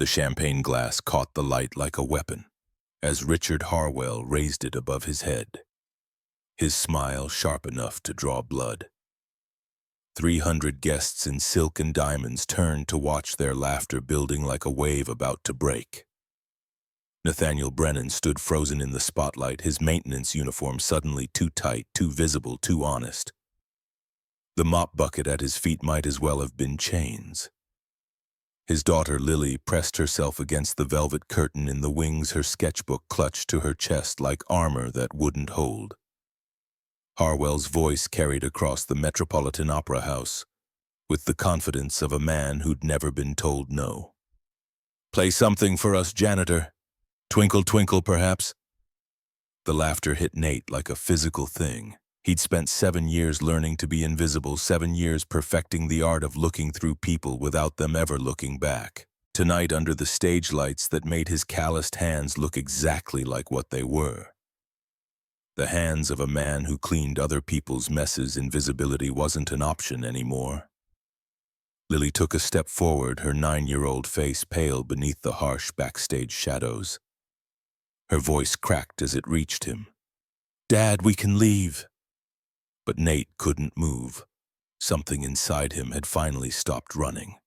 The champagne glass caught the light like a weapon, as Richard Harwell raised it above his head, his smile sharp enough to draw blood. 300 guests in silk and diamonds turned to watch their laughter building like a wave about to break. Nathaniel Brennan stood frozen in the spotlight, his maintenance uniform suddenly too tight, too visible, too honest. The mop bucket at his feet might as well have been chains. His daughter Lily pressed herself against the velvet curtain in the wings, her sketchbook clutched to her chest like armor that wouldn't hold. Harwell's voice carried across the Metropolitan Opera House, with the confidence of a man who'd never been told no. "Play something for us, Janitor. Twinkle, twinkle, perhaps?" The laughter hit Nate like a physical thing. He'd spent 7 years learning to be invisible, 7 years perfecting the art of looking through people without them ever looking back. Tonight, under the stage lights that made his calloused hands look exactly like what they were. The hands of a man who cleaned other people's messes, invisibility wasn't an option anymore. Lily took a step forward, her 9-year-old face pale beneath the harsh backstage shadows. Her voice cracked as it reached him. "Dad, we can leave." But Nate couldn't move. Something inside him had finally stopped running.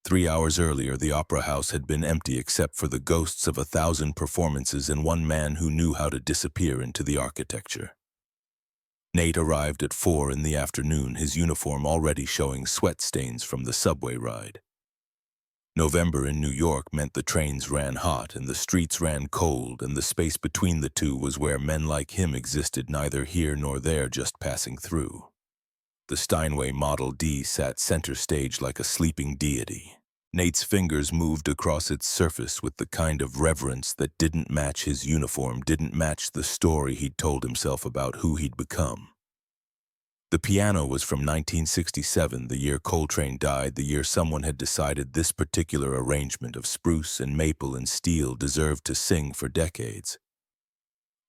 3 hours earlier, the opera house had been empty except for the ghosts of 1,000 performances and one man who knew how to disappear into the architecture. Nate arrived at 4 in the afternoon, his uniform already showing sweat stains from the subway ride. November in New York meant the trains ran hot and the streets ran cold, and the space between the two was where men like him existed, neither here nor there, just passing through. The Steinway Model D sat center stage like a sleeping deity. Nate's fingers moved across its surface with the kind of reverence that didn't match his uniform, didn't match the story he'd told himself about who he'd become. The piano was from 1967, the year Coltrane died, the year someone had decided this particular arrangement of spruce and maple and steel deserved to sing for decades.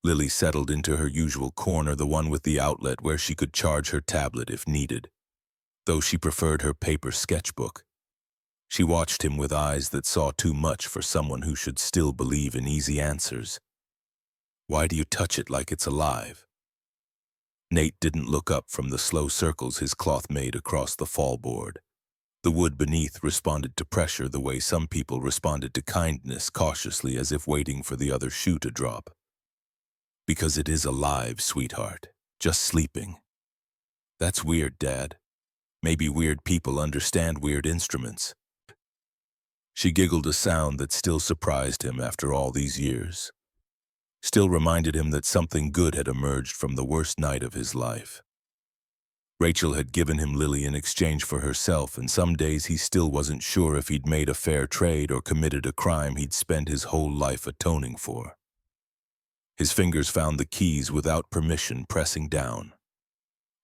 Lily settled into her usual corner, the one with the outlet where she could charge her tablet if needed, though she preferred her paper sketchbook. She watched him with eyes that saw too much for someone who should still believe in easy answers. "Why do you touch it like it's alive?" Nate didn't look up from the slow circles his cloth made across the fallboard. The wood beneath responded to pressure the way some people responded to kindness, cautiously as if waiting for the other shoe to drop. "Because it is alive, sweetheart, just sleeping." "That's weird, Dad. Maybe weird people understand weird instruments." She giggled, a sound that still surprised him after all these years. Still reminded him that something good had emerged from the worst night of his life. Rachel had given him Lily in exchange for herself, and some days he still wasn't sure if he'd made a fair trade or committed a crime he'd spent his whole life atoning for. His fingers found the keys without permission, pressing down,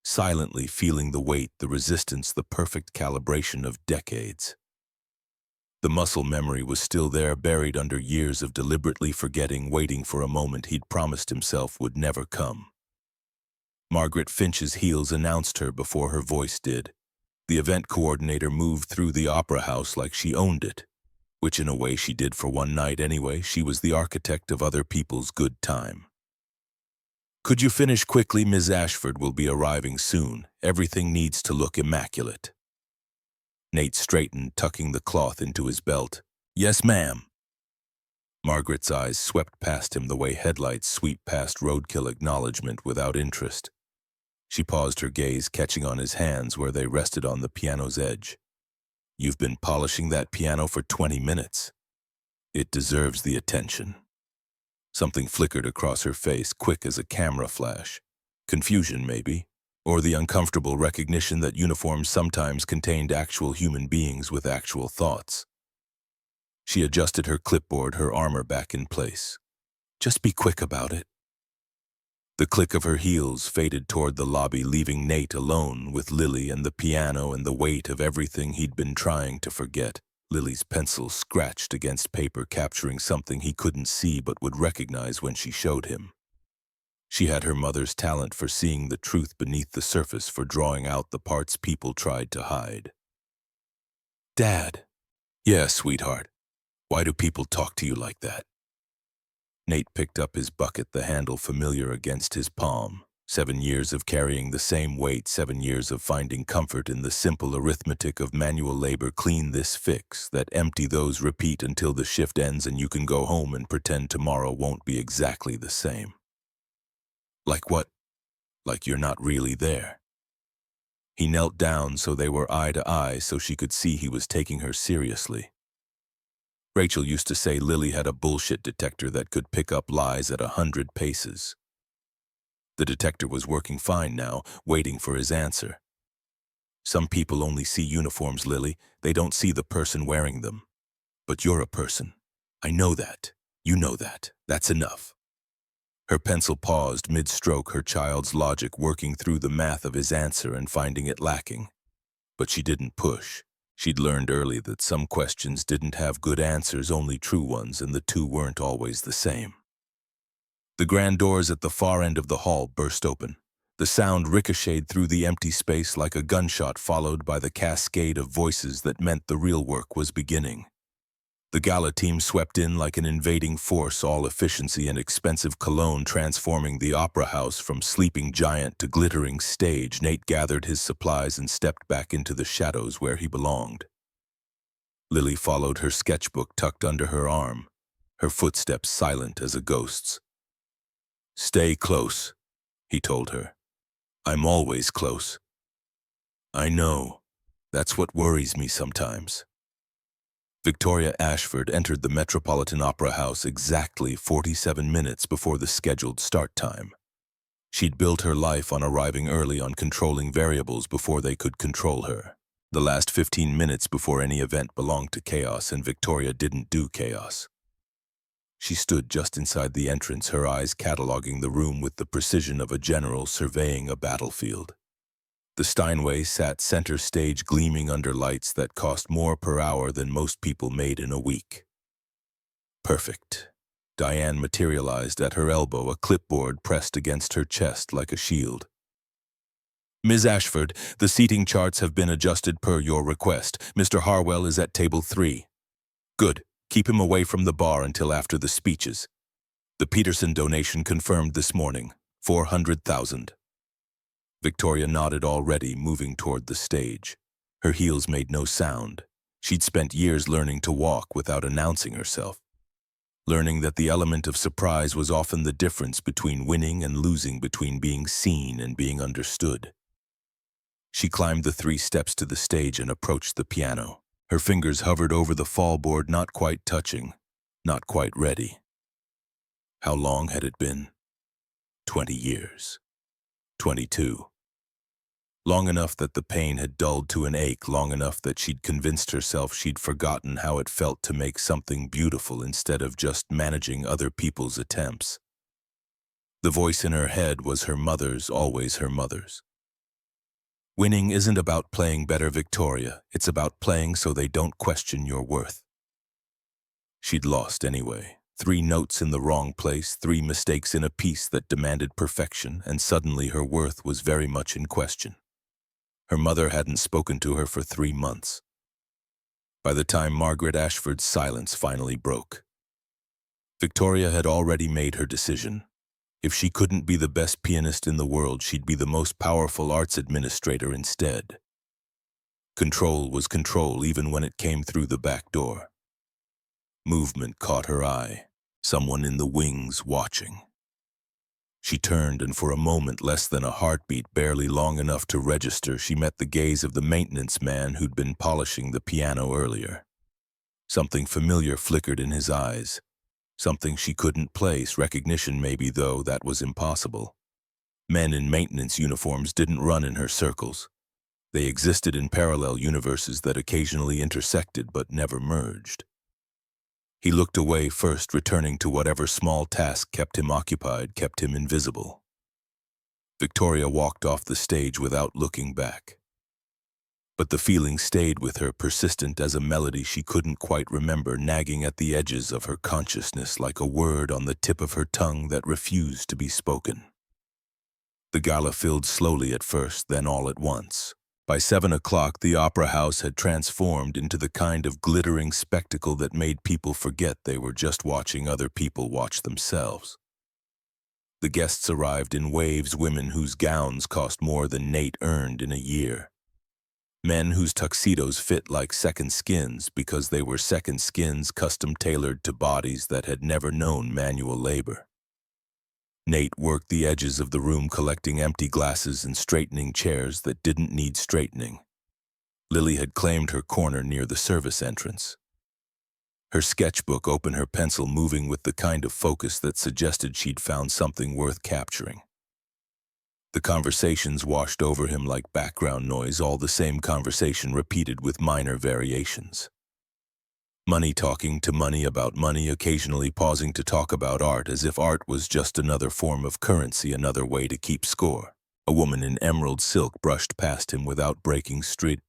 silently feeling the weight, the resistance, the perfect calibration of decades. The muscle memory was still there, buried under years of deliberately forgetting, waiting for a moment he'd promised himself would never come. Margaret Finch's heels announced her before her voice did. The event coordinator moved through the opera house like she owned it, which in a way she did for one night anyway. She was the architect of other people's good time. "Could you finish quickly? Ms. Ashford will be arriving soon. Everything needs to look immaculate." Nate straightened, tucking the cloth into his belt. "Yes, ma'am." Margaret's eyes swept past him the way headlights sweep past roadkill, acknowledgement without interest. She paused, her gaze catching on his hands where they rested on the piano's edge. "You've been polishing that piano for 20 minutes. It deserves the attention." Something flickered across her face, quick as a camera flash. Confusion, maybe, or the uncomfortable recognition that uniforms sometimes contained actual human beings with actual thoughts. She adjusted her clipboard, her armor back in place. "Just be quick about it." The click of her heels faded toward the lobby, leaving Nate alone with Lily and the piano and the weight of everything he'd been trying to forget. Lily's pencil scratched against paper, capturing something he couldn't see but would recognize when she showed him. She had her mother's talent for seeing the truth beneath the surface, for drawing out the parts people tried to hide. "Dad." "Yes, sweetheart." Why do people talk to you like that? Nate picked up his bucket, the handle familiar against his palm. 7 years of carrying the same weight, 7 years of finding comfort in the simple arithmetic of manual labor. Clean this, fix that, empty those, repeat until the shift ends and you can go home and pretend tomorrow won't be exactly the same. Like what? Like you're not really there. He knelt down so they were eye to eye so she could see he was taking her seriously. Rachel used to say Lily had a bullshit detector that could pick up lies at 100 paces. The detector was working fine now, waiting for his answer. Some people only see uniforms, Lily. They don't see the person wearing them. But you're a person. I know that. You know that. That's enough. Her pencil paused mid-stroke, her child's logic working through the math of his answer and finding it lacking. But she didn't push. She'd learned early that some questions didn't have good answers, only true ones, and the two weren't always the same. The grand doors at the far end of the hall burst open. The sound ricocheted through the empty space like a gunshot, followed by the cascade of voices that meant the real work was beginning. The Gala team swept in like an invading force, all efficiency and expensive cologne transforming the opera house from sleeping giant to glittering stage. Nate gathered his supplies and stepped back into the shadows where he belonged. Lily followed, her sketchbook tucked under her arm, her footsteps silent as a ghost's. "Stay close," he told her. "I'm always close." "I know. That's what worries me sometimes." Victoria Ashford entered the Metropolitan Opera House exactly 47 minutes before the scheduled start time. She'd built her life on arriving early, on controlling variables before they could control her. The last 15 minutes before any event belonged to chaos, and Victoria didn't do chaos. She stood just inside the entrance, her eyes cataloging the room with the precision of a general surveying a battlefield. The Steinway sat center stage, gleaming under lights that cost more per hour than most people made in a week. Perfect. Diane materialized at her elbow, a clipboard pressed against her chest like a shield. "Ms. Ashford, the seating charts have been adjusted per your request. Mr. Harwell is at table 3. Good. Keep him away from the bar until after the speeches. The Peterson donation confirmed this morning, 400,000. Victoria nodded, already moving toward the stage. Her heels made no sound. She'd spent years learning to walk without announcing herself, learning that the element of surprise was often the difference between winning and losing, between being seen and being understood. She climbed the 3 steps to the stage and approached the piano. Her fingers hovered over the fallboard, not quite touching, not quite ready. How long had it been? 20 years. 22. Long enough that the pain had dulled to an ache, long enough that she'd convinced herself she'd forgotten how it felt to make something beautiful instead of just managing other people's attempts. The voice in her head was her mother's, always her mother's. "Winning isn't about playing better, Victoria. It's about playing so they don't question your worth." She'd lost anyway. 3 notes in the wrong place, 3 mistakes in a piece that demanded perfection, and suddenly her worth was very much in question. Her mother hadn't spoken to her for 3 months. By the time Margaret Ashford's silence finally broke, Victoria had already made her decision. If she couldn't be the best pianist in the world, she'd be the most powerful arts administrator instead. Control was control, even when it came through the back door. Movement caught her eye. Someone in the wings watching. She turned, and for a moment, less than a heartbeat, barely long enough to register, she met the gaze of the maintenance man who'd been polishing the piano earlier. Something familiar flickered in his eyes. Something she couldn't place. Recognition maybe, though that was impossible. Men in maintenance uniforms didn't run in her circles. They existed in parallel universes that occasionally intersected but never merged. He looked away first, returning to whatever small task kept him occupied, kept him invisible. Victoria walked off the stage without looking back. But the feeling stayed with her, persistent as a melody she couldn't quite remember, nagging at the edges of her consciousness like a word on the tip of her tongue that refused to be spoken. The Gala filled slowly at first, then all at once. By 7 o'clock, the opera house had transformed into the kind of glittering spectacle that made people forget they were just watching other people watch themselves. The guests arrived in waves, women whose gowns cost more than Nate earned in a year. Men whose tuxedos fit like second skins because they were second skins custom-tailored to bodies that had never known manual labor. Nate worked the edges of the room, collecting empty glasses and straightening chairs that didn't need straightening. Lily had claimed her corner near the service entrance. Her sketchbook open, her pencil moving with the kind of focus that suggested she'd found something worth capturing. The conversations washed over him like background noise, all the same conversation repeated with minor variations. Money talking to money about money, occasionally pausing to talk about art as if art was just another form of currency, another way to keep score. A woman in emerald silk brushed past him without breaking stride.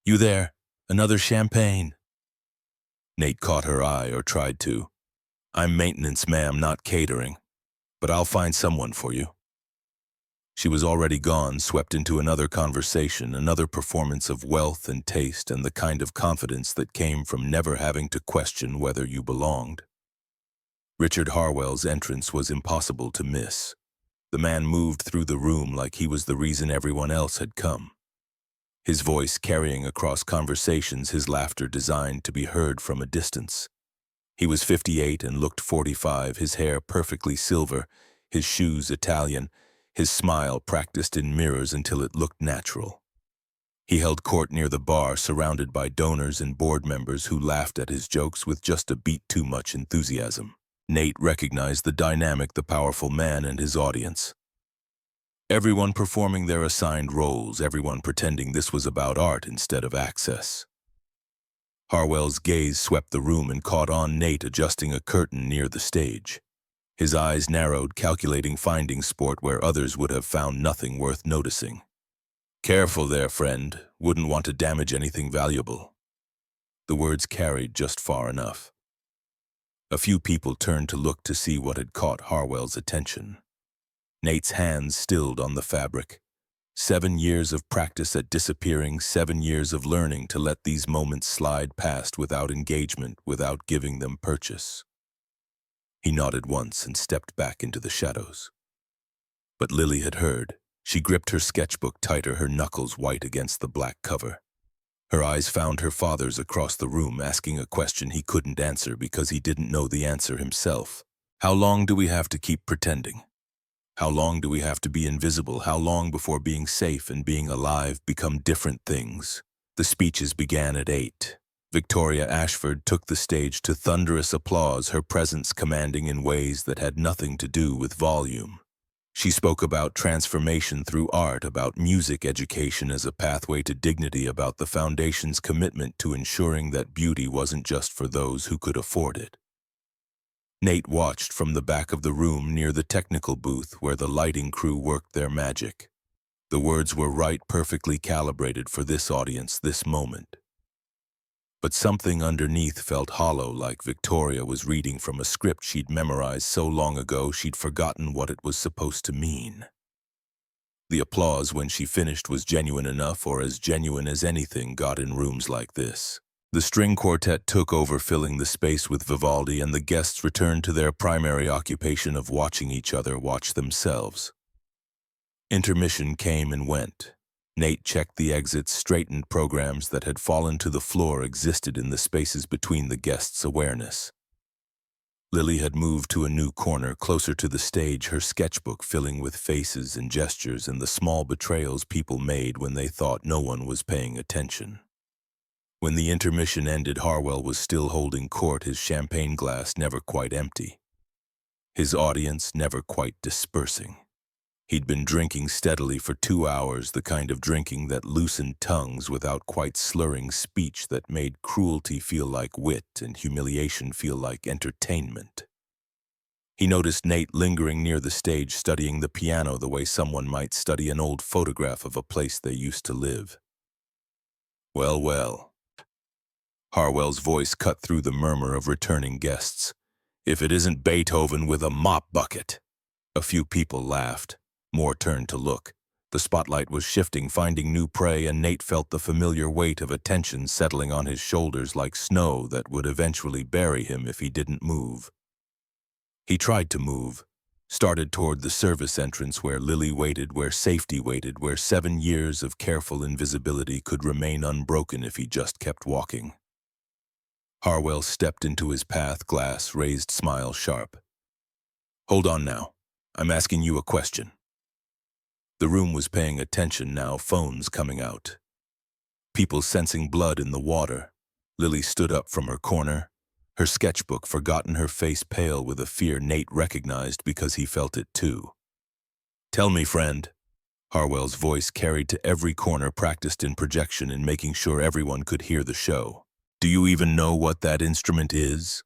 "You there? Another champagne?" Nate caught her eye, or tried to. "I'm maintenance, ma'am, not catering. But I'll find someone for you." She was already gone, swept into another conversation, another performance of wealth and taste and the kind of confidence that came from never having to question whether you belonged. Richard Harwell's entrance was impossible to miss. The man moved through the room like he was the reason everyone else had come. His voice carrying across conversations, his laughter designed to be heard from a distance. He was 58 and looked 45, his hair perfectly silver, his shoes Italian, his smile practiced in mirrors until it looked natural. He held court near the bar, surrounded by donors and board members who laughed at his jokes with just a beat too much enthusiasm. Nate recognized the dynamic, the powerful man and his audience. Everyone performing their assigned roles, everyone pretending this was about art instead of access. Harwell's gaze swept the room and caught on Nate adjusting a curtain near the stage. His eyes narrowed, calculating, finding sport where others would have found nothing worth noticing. "Careful there, friend. Wouldn't want to damage anything valuable." The words carried just far enough. A few people turned to look to see what had caught Harwell's attention. Nate's hands stilled on the fabric. 7 years of practice at disappearing, 7 years of learning to let these moments slide past without engagement, without giving them purchase. He nodded once and stepped back into the shadows. But Lily had heard. She gripped her sketchbook tighter, her knuckles white against the black cover. Her eyes found her father's across the room, asking a question he couldn't answer because he didn't know the answer himself. How long do we have to keep pretending? How long do we have to be invisible? How long before being safe and being alive become different things? The speeches began at 8. Victoria Ashford took the stage to thunderous applause, her presence commanding in ways that had nothing to do with volume. She spoke about transformation through art, about music education as a pathway to dignity, about the foundation's commitment to ensuring that beauty wasn't just for those who could afford it. Nate watched from the back of the room near the technical booth where the lighting crew worked their magic. The words were right, perfectly calibrated for this audience, this moment. But something underneath felt hollow, like Victoria was reading from a script she'd memorized so long ago she'd forgotten what it was supposed to mean. The applause when she finished was genuine enough, or as genuine as anything got in rooms like this. The string quartet took over, filling the space with Vivaldi, and the guests returned to their primary occupation of watching each other watch themselves. Intermission came and went. Nate checked the exits, straightened programs that had fallen to the floor existed in the spaces between the guests' awareness. Lily had moved to a new corner, closer to the stage, her sketchbook filling with faces and gestures and the small betrayals people made when they thought no one was paying attention. When the intermission ended, Harwell was still holding court, his champagne glass never quite empty, his audience never quite dispersing. He'd been drinking steadily for 2 hours, the kind of drinking that loosened tongues without quite slurring speech, that made cruelty feel like wit and humiliation feel like entertainment. He noticed Nate lingering near the stage, studying the piano the way someone might study an old photograph of a place they used to live. "Well, well." Harwell's voice cut through the murmur of returning guests. "If it isn't Beethoven with a mop bucket." A few people laughed. More turned to look. The spotlight was shifting, finding new prey, and Nate felt the familiar weight of attention settling on his shoulders like snow that would eventually bury him if he didn't move. He tried to move, started toward the service entrance where Lily waited, where safety waited, where 7 years of careful invisibility could remain unbroken if he just kept walking. Harwell stepped into his path, glass raised, smile sharp. "Hold on now. I'm asking you a question." The room was paying attention now, phones coming out. People sensing blood in the water. Lily stood up from her corner, her sketchbook forgotten, her face pale with a fear Nate recognized because he felt it too. "Tell me, friend." Harwell's voice carried to every corner, practiced in projection and making sure everyone could hear the show. "Do you even know what that instrument is?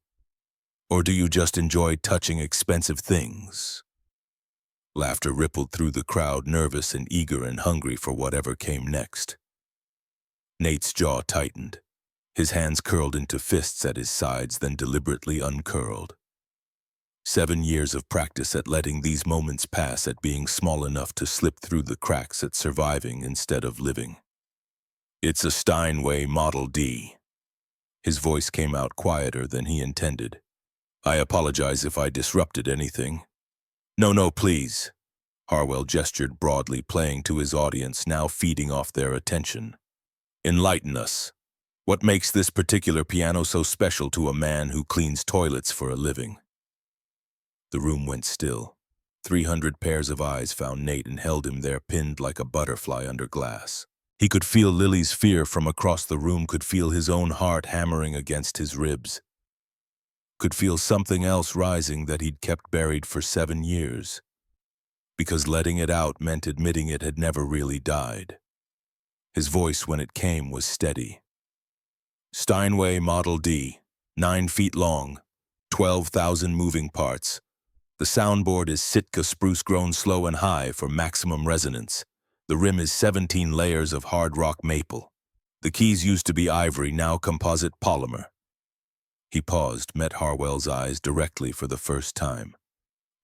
Or do you just enjoy touching expensive things?" Laughter rippled through the crowd, nervous and eager and hungry for whatever came next. Nate's jaw tightened. His hands curled into fists at his sides, then deliberately uncurled. 7 years of practice at letting these moments pass, at being small enough to slip through the cracks, at surviving instead of living. "It's a Steinway Model D." His voice came out quieter than he intended. "I apologize if I disrupted anything." No, please." Harwell gestured broadly, playing to his audience, now feeding off their attention. "Enlighten us. What makes this particular piano so special to a man who cleans toilets for a living?" The room went still. 300 pairs of eyes found Nate and held him there, pinned like a butterfly under glass. He could feel Lily's fear from across the room, could feel his own heart hammering against his ribs. Could feel something else rising that he'd kept buried for 7 years. Because letting it out meant admitting it had never really died. His voice, when it came, was steady. "Steinway Model D, 9 feet long, 12,000 moving parts. The soundboard is Sitka spruce grown slow and high for maximum resonance. The rim is 17 layers of hard rock maple. The keys used to be ivory, now composite polymer." He paused, met Harwell's eyes directly for the first time.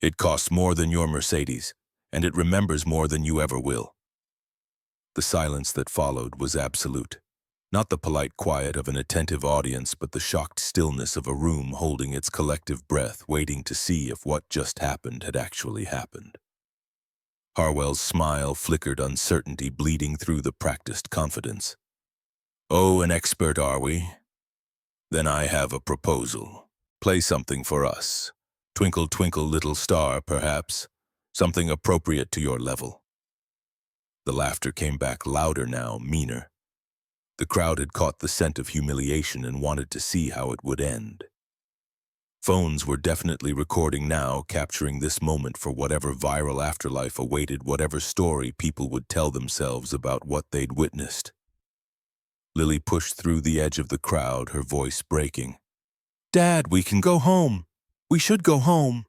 "It costs more than your Mercedes, and it remembers more than you ever will." The silence that followed was absolute. Not the polite quiet of an attentive audience, but the shocked stillness of a room holding its collective breath, waiting to see if what just happened had actually happened. Harwell's smile flickered, uncertainty bleeding through the practiced confidence. "Oh, an expert, are we? Then I have a proposal. Play something for us. Twinkle, twinkle, little star, perhaps. Something appropriate to your level." The laughter came back, louder now, meaner. The crowd had caught the scent of humiliation and wanted to see how it would end. Phones were definitely recording now, capturing this moment for whatever viral afterlife awaited, whatever story people would tell themselves about what they'd witnessed. Lily pushed through the edge of the crowd, her voice breaking. "Dad, we can go home. We should go home."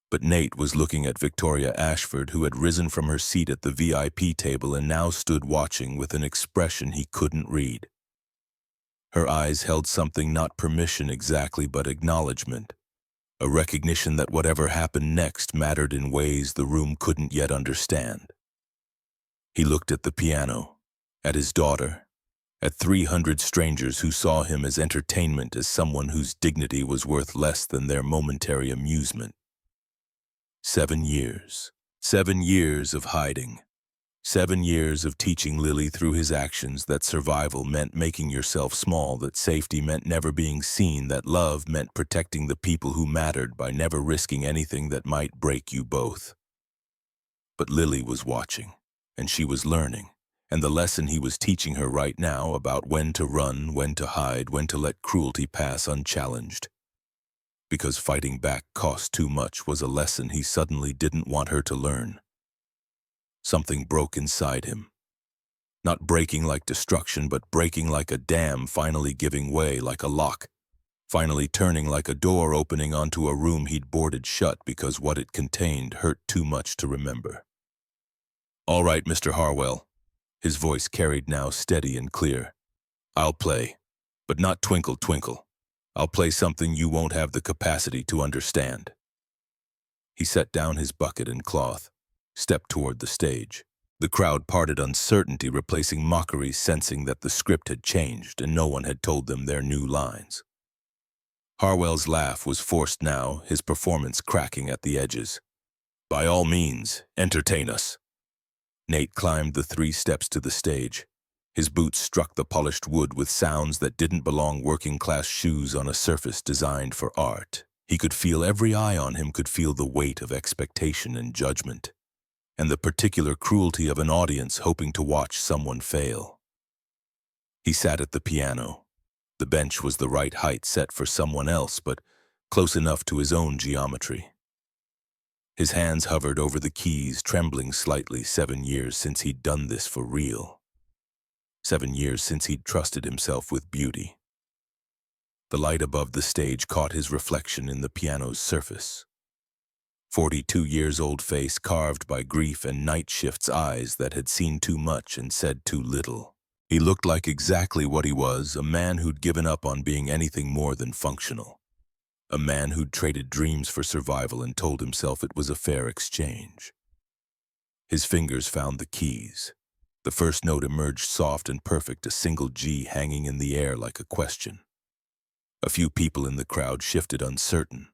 But Nate was looking at Victoria Ashford, who had risen from her seat at the VIP table and now stood watching with an expression he couldn't read. Her eyes held something, not permission exactly, but acknowledgement. A recognition that whatever happened next mattered in ways the room couldn't yet understand. He looked at the piano, at his daughter, at 300 strangers who saw him as entertainment, as someone whose dignity was worth less than their momentary amusement. 7 years. 7 years of hiding. 7 years of teaching Lily through his actions that survival meant making yourself small, that safety meant never being seen, that love meant protecting the people who mattered by never risking anything that might break you both. But Lily was watching, and she was learning. And the lesson he was teaching her right now about when to run, when to hide, when to let cruelty pass unchallenged. Because fighting back cost too much was a lesson he suddenly didn't want her to learn. Something broke inside him. Not breaking like destruction, but breaking like a dam, finally giving way like a lock, finally turning like a door opening onto a room he'd boarded shut because what it contained hurt too much to remember. "All right, Mr. Harwell." His voice carried now, steady and clear. "I'll play, but not Twinkle, Twinkle. I'll play something you won't have the capacity to understand." He set down his bucket and cloth, stepped toward the stage. The crowd parted uncertainty, replacing mockery, sensing that the script had changed and no one had told them their new lines. Harwell's laugh was forced now, his performance cracking at the edges. "By all means, entertain us." Nate climbed the 3 steps to the stage. His boots struck the polished wood with sounds that didn't belong, working-class shoes on a surface designed for art. He could feel every eye on him, could feel the weight of expectation and judgment, and the particular cruelty of an audience hoping to watch someone fail. He sat at the piano. The bench was the right height set for someone else, but close enough to his own geometry. His hands hovered over the keys, trembling slightly. 7 years since he'd done this for real. 7 years since he'd trusted himself with beauty. The light above the stage caught his reflection in the piano's surface. 42-years-old face carved by grief and night shifts, eyes that had seen too much and said too little. He looked like exactly what he was, a man who'd given up on being anything more than functional. A man who'd traded dreams for survival and told himself it was a fair exchange. His fingers found the keys. The first note emerged soft and perfect, a single G hanging in the air like a question. A few people in the crowd shifted, uncertain.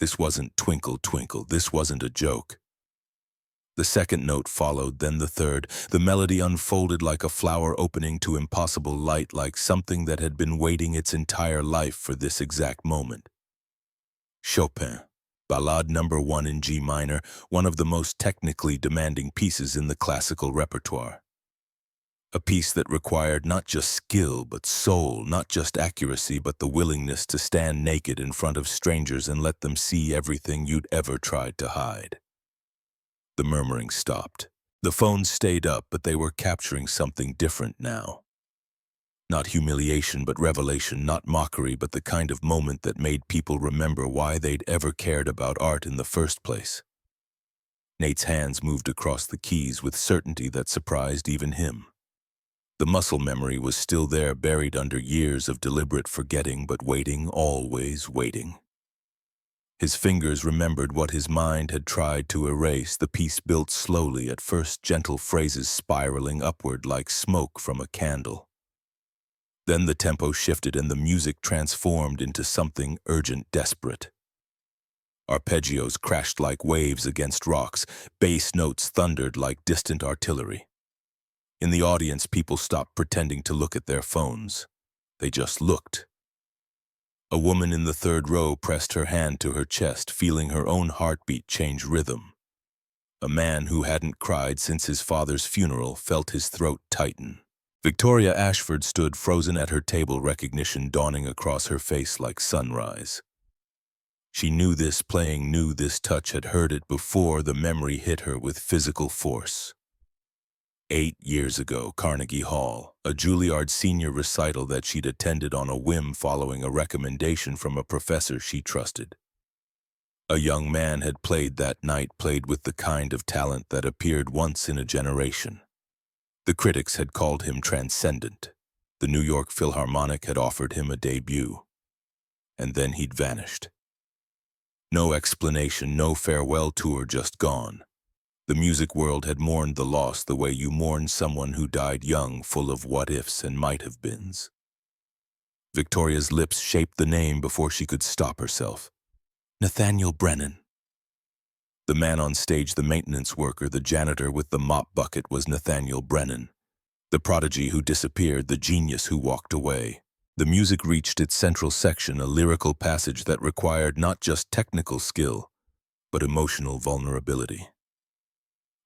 This wasn't Twinkle, Twinkle. This wasn't a joke. The second note followed, then the third. The melody unfolded like a flower opening to impossible light, like something that had been waiting its entire life for this exact moment. Chopin, Ballade No. 1 in G minor, one of the most technically demanding pieces in the classical repertoire. A piece that required not just skill but soul, not just accuracy but the willingness to stand naked in front of strangers and let them see everything you'd ever tried to hide. The murmuring stopped. The phones stayed up, but they were capturing something different now. Not humiliation but revelation, not mockery but the kind of moment that made people remember why they'd ever cared about art in the first place. Nate's hands moved across the keys with certainty that surprised even him. The muscle memory was still there, buried under years of deliberate forgetting, but waiting, always waiting. His fingers remembered what his mind had tried to erase. The piece built slowly, at first gentle phrases spiraling upward like smoke from a candle. Then the tempo shifted and the music transformed into something urgent, desperate. Arpeggios crashed like waves against rocks. Bass notes thundered like distant artillery. In the audience, people stopped pretending to look at their phones. They just looked. A woman in the third row pressed her hand to her chest, feeling her own heartbeat change rhythm. A man who hadn't cried since his father's funeral felt his throat tighten. Victoria Ashford stood frozen at her table, recognition dawning across her face like sunrise. She knew this playing, knew this touch, had heard it before. The memory hit her with physical force. 8 years ago, Carnegie Hall, a Juilliard senior recital that she'd attended on a whim following a recommendation from a professor she trusted. A young man had played that night, played with the kind of talent that appeared once in a generation. The critics had called him transcendent. The New York Philharmonic had offered him a debut. And then he'd vanished. No explanation, no farewell tour, just gone. The music world had mourned the loss the way you mourn someone who died young, full of what-ifs and might-have-beens. Victoria's lips shaped the name before she could stop herself. Nathaniel Brennan. The man on stage, the maintenance worker, the janitor with the mop bucket, was Nathaniel Brennan. The prodigy who disappeared, the genius who walked away. The music reached its central section, a lyrical passage that required not just technical skill, but emotional vulnerability.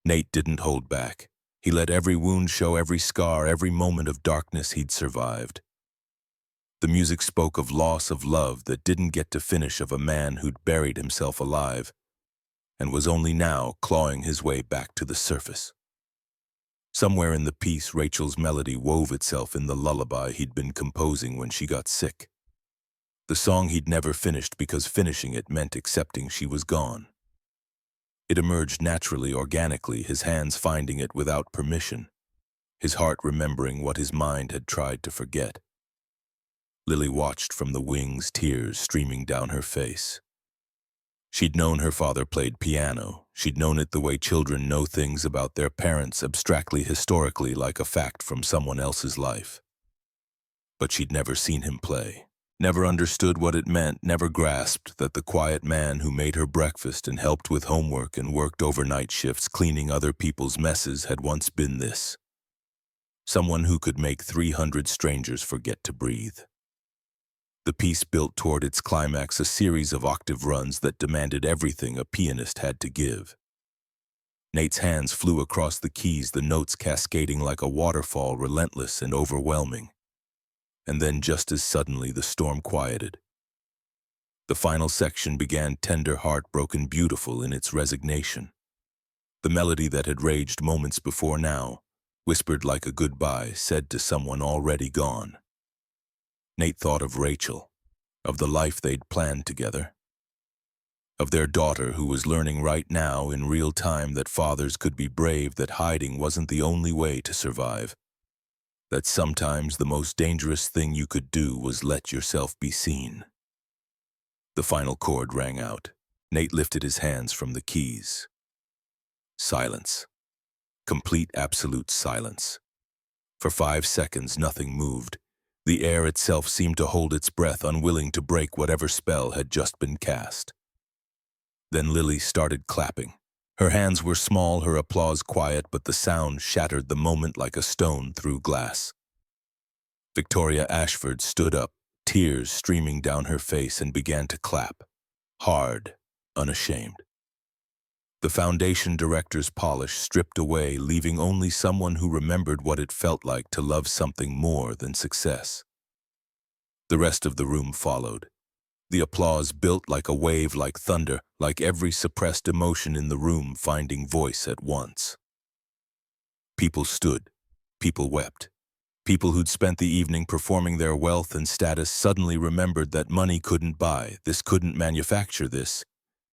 Nate didn't hold back. He let every wound show, every scar, every moment of darkness he'd survived. The music spoke of loss, of love that didn't get to finish, of a man who'd buried himself alive and was only now clawing his way back to the surface. Somewhere in the piece, Rachel's melody wove itself in the lullaby he'd been composing when she got sick. The song he'd never finished because finishing it meant accepting she was gone. It emerged naturally, organically, his hands finding it without permission, his heart remembering what his mind had tried to forget. Lily watched from the wings, tears streaming down her face. She'd known her father played piano. She'd known it the way children know things about their parents abstractly, historically, like a fact from someone else's life. But she'd never seen him play, never understood what it meant, never grasped that the quiet man who made her breakfast and helped with homework and worked overnight shifts cleaning other people's messes had once been this. Someone who could make 300 strangers forget to breathe. The piece built toward its climax, a series of octave runs that demanded everything a pianist had to give. Nate's hands flew across the keys, the notes cascading like a waterfall, relentless and overwhelming. And then, just as suddenly, the storm quieted. The final section began, tender, heartbroken, beautiful in its resignation. The melody that had raged moments before now, whispered like a goodbye said to someone already gone. Nate thought of Rachel, of the life they'd planned together, of their daughter who was learning right now in real time that fathers could be brave, that hiding wasn't the only way to survive, that sometimes the most dangerous thing you could do was let yourself be seen. The final chord rang out. Nate lifted his hands from the keys. Silence. Complete, absolute silence. For 5 seconds, nothing moved. The air itself seemed to hold its breath, unwilling to break whatever spell had just been cast. Then Lily started clapping. Her hands were small, her applause quiet, but the sound shattered the moment like a stone through glass. Victoria Ashford stood up, tears streaming down her face, and began to clap. Hard, unashamed. The foundation director's polish stripped away, leaving only someone who remembered what it felt like to love something more than success. The rest of the room followed. The applause built like a wave, like thunder, like every suppressed emotion in the room finding voice at once. People stood. People wept. People who'd spent the evening performing their wealth and status suddenly remembered that money couldn't buy this, couldn't manufacture this,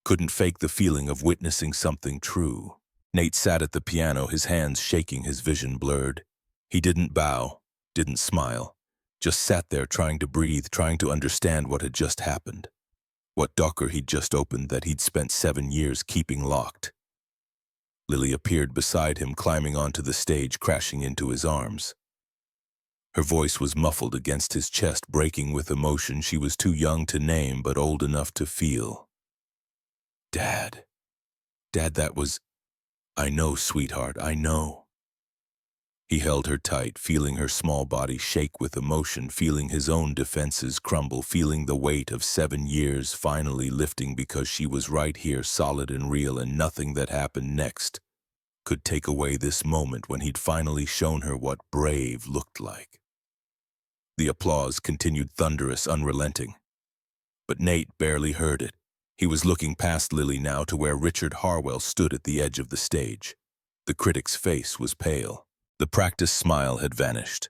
couldn't fake the feeling of witnessing something true. Nate sat at the piano, his hands shaking, his vision blurred. He didn't bow, didn't smile, just sat there trying to breathe, trying to understand what had just happened. What docker he'd just opened that he'd spent 7 years keeping locked. Lily appeared beside him, climbing onto the stage, crashing into his arms. Her voice was muffled against his chest, breaking with emotion she was too young to name but old enough to feel. Dad. Dad, that was... I know, sweetheart, I know. He held her tight, feeling her small body shake with emotion, feeling his own defenses crumble, feeling the weight of 7 years finally lifting because she was right here, solid and real, and nothing that happened next could take away this moment when he'd finally shown her what brave looked like. The applause continued, thunderous, unrelenting. But Nate barely heard it. He was looking past Lily now to where Richard Harwell stood at the edge of the stage. The critic's face was pale. The practiced smile had vanished.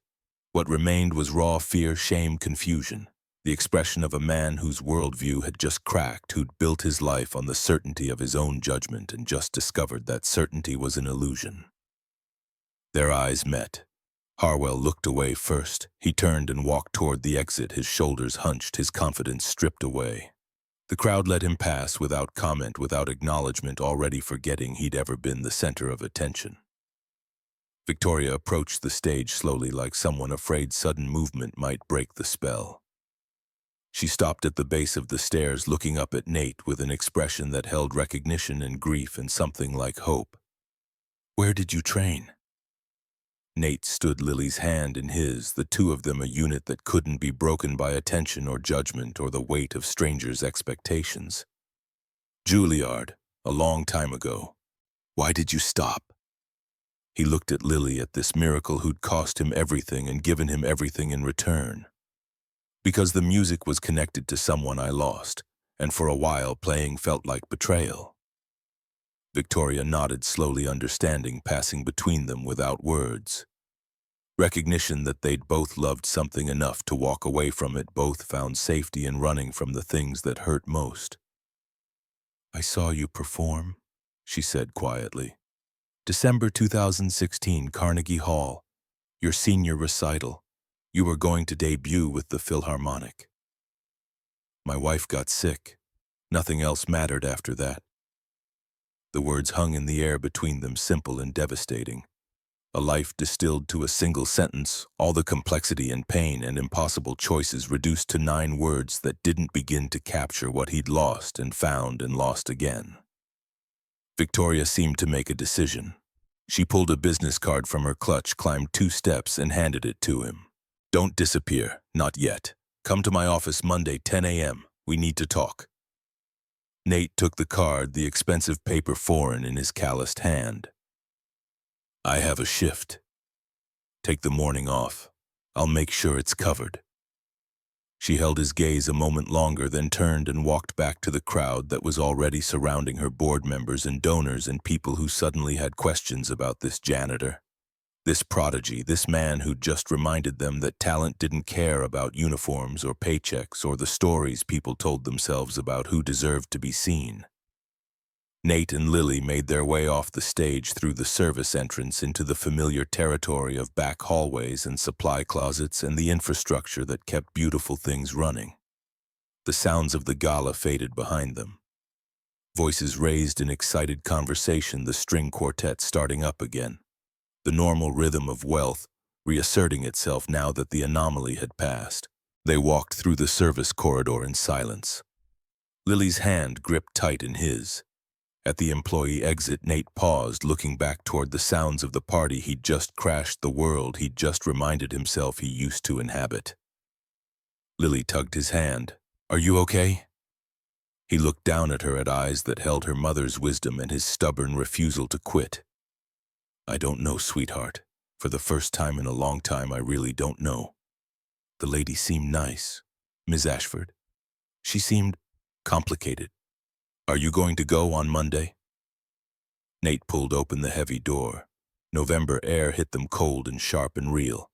What remained was raw fear, shame, confusion. The expression of a man whose worldview had just cracked, who'd built his life on the certainty of his own judgment and just discovered that certainty was an illusion. Their eyes met. Harwell looked away first. He turned and walked toward the exit, his shoulders hunched, his confidence stripped away. The crowd let him pass without comment, without acknowledgement, already forgetting he'd ever been the center of attention. Victoria approached the stage slowly, like someone afraid sudden movement might break the spell. She stopped at the base of the stairs, looking up at Nate with an expression that held recognition and grief and something like hope. "Where did you train?" Nate stood Lily's hand in his, the two of them a unit that couldn't be broken by attention or judgment or the weight of strangers' expectations. "Juilliard, a long time ago. Why did you stop?" He looked at Lily, at this miracle who'd cost him everything and given him everything in return. "Because the music was connected to someone I lost, and for a while playing felt like betrayal." Victoria nodded slowly, understanding passing between them without words. Recognition that they'd both loved something enough to walk away from it, both found safety in running from the things that hurt most. "I saw you perform," she said quietly. "December 2016, Carnegie Hall. Your senior recital. You were going to debut with the Philharmonic. My wife got sick. Nothing else mattered after that. The words hung in the air between them, simple and devastating. A life distilled to a single sentence, all the complexity and pain and impossible choices reduced to 9 words that didn't begin to capture what he'd lost and found and lost again. Victoria seemed to make a decision. She pulled a business card from her clutch, climbed 2 steps, and handed it to him. "Don't disappear, not yet. Come to my office Monday, 10 a.m. We need to talk." Nate took the card, the expensive paper foreign in his calloused hand. "I have a shift. Take the morning off. I'll make sure it's covered." She held his gaze a moment longer, then turned and walked back to the crowd that was already surrounding her, board members and donors and people who suddenly had questions about this janitor. This prodigy, this man who'd just reminded them that talent didn't care about uniforms or paychecks or the stories people told themselves about who deserved to be seen. Nate and Lily made their way off the stage through the service entrance into the familiar territory of back hallways and supply closets and the infrastructure that kept beautiful things running. The sounds of the gala faded behind them. Voices raised in excited conversation, the string quartet starting up again. The normal rhythm of wealth reasserting itself now that the anomaly had passed. They walked through the service corridor in silence. Lily's hand gripped tight in his. At the employee exit, Nate paused, looking back toward the sounds of the party he'd just crashed, the world he'd just reminded himself he used to inhabit. Lily tugged his hand. "Are you okay?" He looked down at her, at eyes that held her mother's wisdom and his stubborn refusal to quit. "I don't know, sweetheart. For the first time in a long time, I really don't know. The lady seemed nice. Ms. Ashford. She seemed complicated. Are you going to go on Monday?" Nate pulled open the heavy door. November air hit them cold and sharp and real.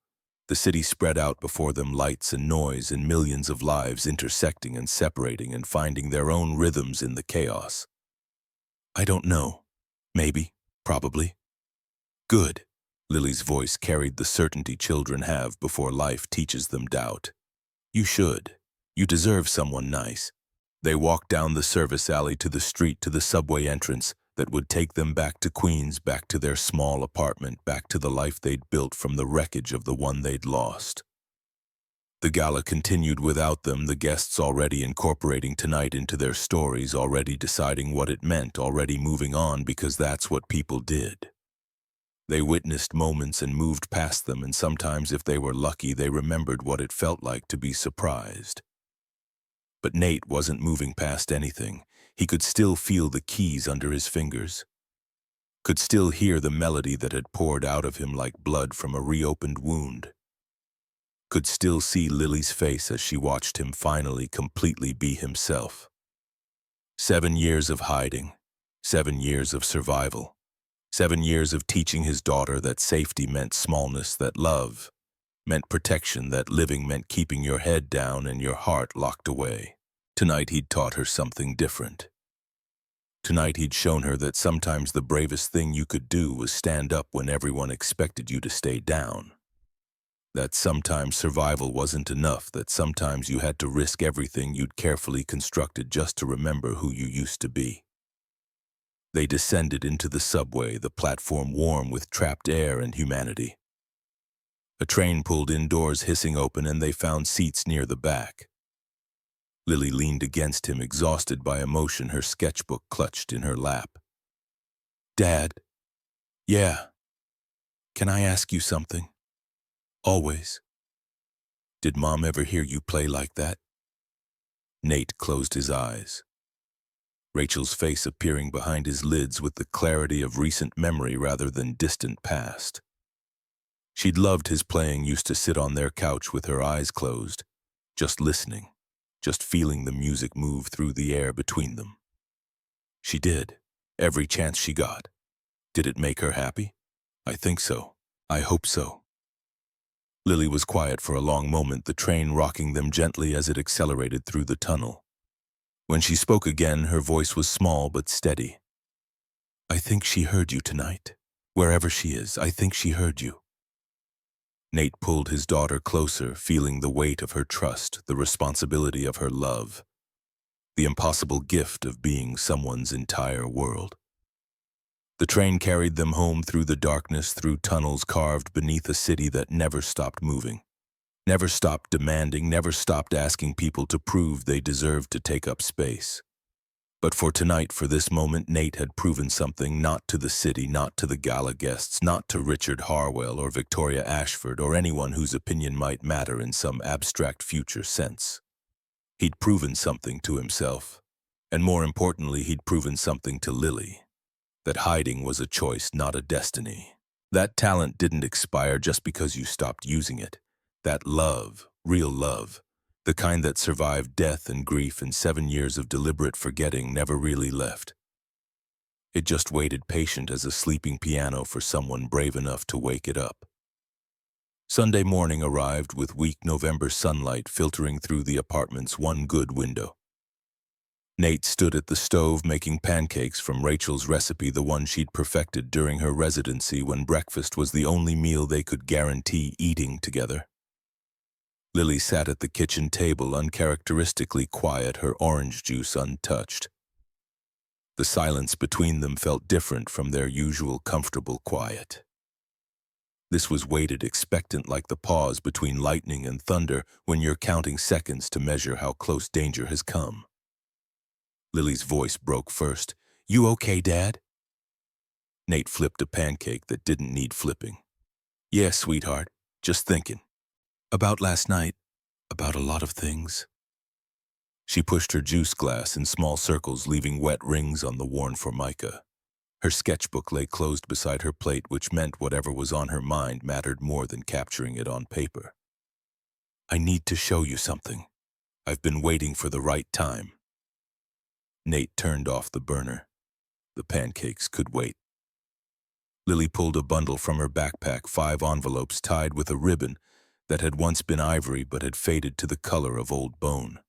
The city spread out before them, lights and noise and millions of lives intersecting and separating and finding their own rhythms in the chaos. "I don't know. Maybe. Probably." "Good." Lily's voice carried the certainty children have before life teaches them doubt. "You should. You deserve someone nice." They walked down the service alley to the street, to the subway entrance that would take them back to Queens, back to their small apartment, back to the life they'd built from the wreckage of the one they'd lost. The gala continued without them, the guests already incorporating tonight into their stories, already deciding what it meant, already moving on because that's what people did. They witnessed moments and moved past them, and sometimes, if they were lucky, they remembered what it felt like to be surprised. But Nate wasn't moving past anything. He could still feel the keys under his fingers, could still hear the melody that had poured out of him like blood from a reopened wound, could still see Lily's face as she watched him finally completely be himself. 7 years of hiding, 7 years of survival, 7 years of teaching his daughter that safety meant smallness, that love meant protection, that living meant keeping your head down and your heart locked away. Tonight he'd taught her something different. Tonight he'd shown her that sometimes the bravest thing you could do was stand up when everyone expected you to stay down. That sometimes survival wasn't enough, that sometimes you had to risk everything you'd carefully constructed just to remember who you used to be. They descended into the subway, the platform warm with trapped air and humanity. A train pulled indoors, hissing open, and they found seats near the back. Lily leaned against him, exhausted by emotion, her sketchbook clutched in her lap. "Dad." "Yeah." "Can I ask you something?" "Always." "Did Mom ever hear you play like that?" Nate closed his eyes. Rachel's face appearing behind his lids with the clarity of recent memory rather than distant past. She'd loved his playing, used to sit on their couch with her eyes closed, just listening, just feeling the music move through the air between them. She did, every chance she got. Did it make her happy? I think so. I hope so. Lily was quiet for a long moment, the train rocking them gently as it accelerated through the tunnel. When she spoke again, her voice was small but steady. "I think she heard you tonight. Wherever she is, I think she heard you." Nate pulled his daughter closer, feeling the weight of her trust, the responsibility of her love, the impossible gift of being someone's entire world. The train carried them home through the darkness, through tunnels carved beneath a city that never stopped moving, never stopped demanding, never stopped asking people to prove they deserved to take up space. But for tonight, for this moment, Nate had proven something, not to the city, not to the gala guests, not to Richard Harwell or Victoria Ashford or anyone whose opinion might matter in some abstract future sense. He'd proven something to himself, and more importantly, he'd proven something to Lily, that hiding was a choice, not a destiny. That talent didn't expire just because you stopped using it. That love, real love, the kind that survived death and grief and 7 years of deliberate forgetting, never really left. It just waited patient as a sleeping piano for someone brave enough to wake it up. Sunday morning arrived with weak November sunlight filtering through the apartment's one good window. Nate stood at the stove making pancakes from Rachel's recipe, the one she'd perfected during her residency when breakfast was the only meal they could guarantee eating together. Lily sat at the kitchen table, uncharacteristically quiet, her orange juice untouched. The silence between them felt different from their usual comfortable quiet. This was waited, expectant, like the pause between lightning and thunder when you're counting seconds to measure how close danger has come. Lily's voice broke first. "You okay, Dad?" Nate flipped a pancake that didn't need flipping. "Yeah, sweetheart, just thinking. About last night, about a lot of things." She pushed her juice glass in small circles, leaving wet rings on the worn formica. Her sketchbook lay closed beside her plate, which meant whatever was on her mind mattered more than capturing it on paper. "I need to show you something. I've been waiting for the right time." Nate turned off the burner. The pancakes could wait. Lily pulled a bundle from her backpack, 5 envelopes tied with a ribbon that had once been ivory but had faded to the color of old bone.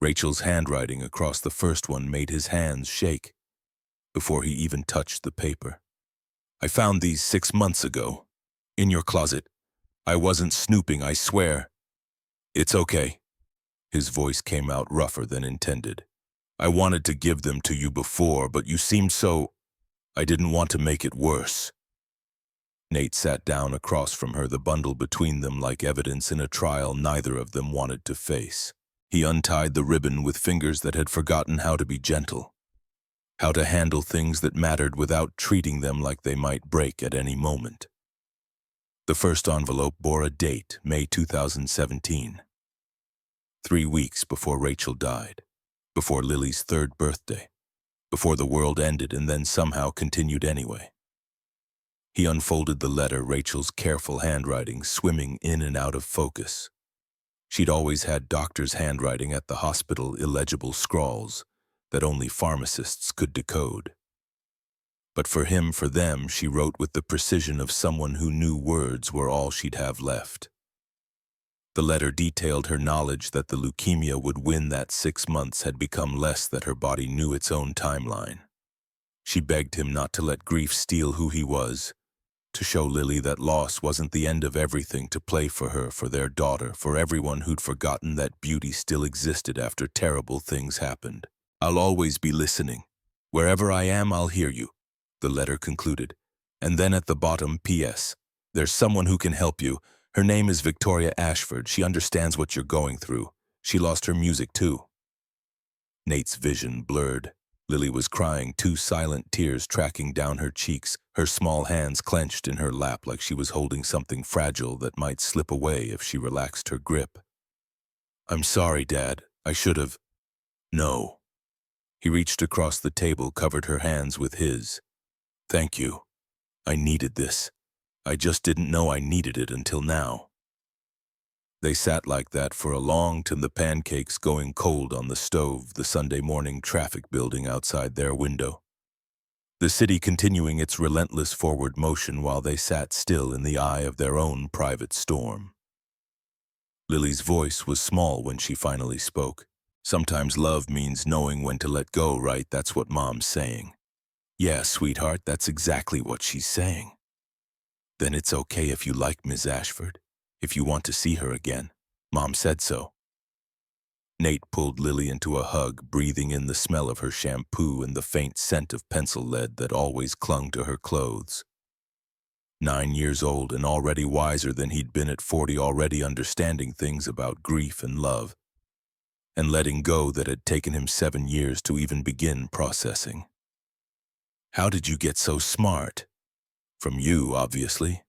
Rachel's handwriting across the first one made his hands shake before he even touched the paper. "I found these 6 months ago. In your closet. I wasn't snooping, I swear." "It's okay." His voice came out rougher than intended. "I wanted to give them to you before, but you seemed so... I didn't want to make it worse." Nate sat down across from her, the bundle between them like evidence in a trial neither of them wanted to face. He untied the ribbon with fingers that had forgotten how to be gentle, how to handle things that mattered without treating them like they might break at any moment. The first envelope bore a date, May 2017. 3 weeks before Rachel died, before Lily's 3rd birthday, before the world ended and then somehow continued anyway. He unfolded the letter, Rachel's careful handwriting swimming in and out of focus. She'd always had doctor's handwriting at the hospital, illegible scrawls that only pharmacists could decode. But for him, for them, she wrote with the precision of someone who knew words were all she'd have left. The letter detailed her knowledge that the leukemia would win, that 6 months had become less, that her body knew its own timeline. She begged him not to let grief steal who he was, to show Lily that loss wasn't the end of everything, to play for her, for their daughter, for everyone who'd forgotten that beauty still existed after terrible things happened. "I'll always be listening. Wherever I am, I'll hear you," the letter concluded. And then at the bottom, "P.S. There's someone who can help you. Her name is Victoria Ashford. She understands what you're going through. She lost her music too." Nate's vision blurred. Lily was crying, 2 silent tears tracking down her cheeks, her small hands clenched in her lap like she was holding something fragile that might slip away if she relaxed her grip. "I'm sorry, Dad. I should have..." "No." He reached across the table, covered her hands with his. "Thank you. I needed this. I just didn't know I needed it until now." They sat like that for a long time, the pancakes going cold on the stove, the Sunday morning traffic building outside their window. The city continuing its relentless forward motion while they sat still in the eye of their own private storm. Lily's voice was small when she finally spoke. "Sometimes love means knowing when to let go, right? That's what Mom's saying." "Yeah, sweetheart, that's exactly what she's saying." "Then it's okay if you like Ms. Ashford. If you want to see her again. Mom said so." Nate pulled Lily into a hug, breathing in the smell of her shampoo and the faint scent of pencil lead that always clung to her clothes. 9 years old and already wiser than he'd been at 40, already understanding things about grief and love, and letting go that had taken him 7 years to even begin processing. "How did you get so smart?" "From you, obviously."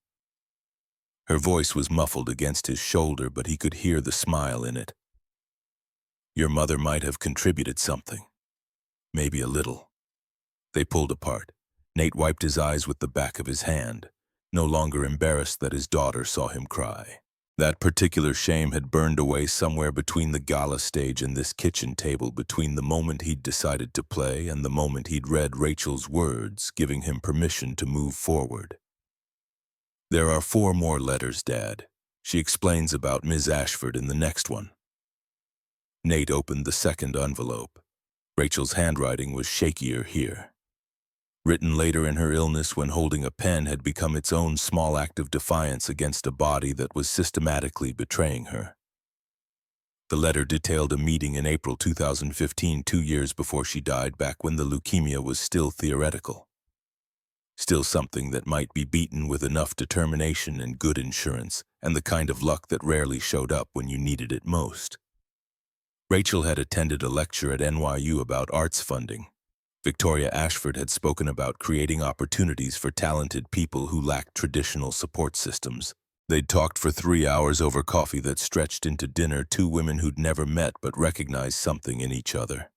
Her voice was muffled against his shoulder, but he could hear the smile in it. "Your mother might have contributed something. Maybe a little." They pulled apart. Nate wiped his eyes with the back of his hand, no longer embarrassed that his daughter saw him cry. That particular shame had burned away somewhere between the gala stage and this kitchen table, between the moment he'd decided to play and the moment he'd read Rachel's words, giving him permission to move forward. "There are 4 more letters, Dad. She explains about Ms. Ashford in the next one." Nate opened the second envelope. Rachel's handwriting was shakier here. Written later in her illness, when holding a pen had become its own small act of defiance against a body that was systematically betraying her. The letter detailed a meeting in April 2015, 2 years before she died, back when the leukemia was still theoretical. Still something that might be beaten with enough determination and good insurance, and the kind of luck that rarely showed up when you needed it most. Rachel had attended a lecture at NYU about arts funding. Victoria Ashford had spoken about creating opportunities for talented people who lacked traditional support systems. They'd talked for 3 hours over coffee that stretched into dinner, 2 women who'd never met but recognized something in each other.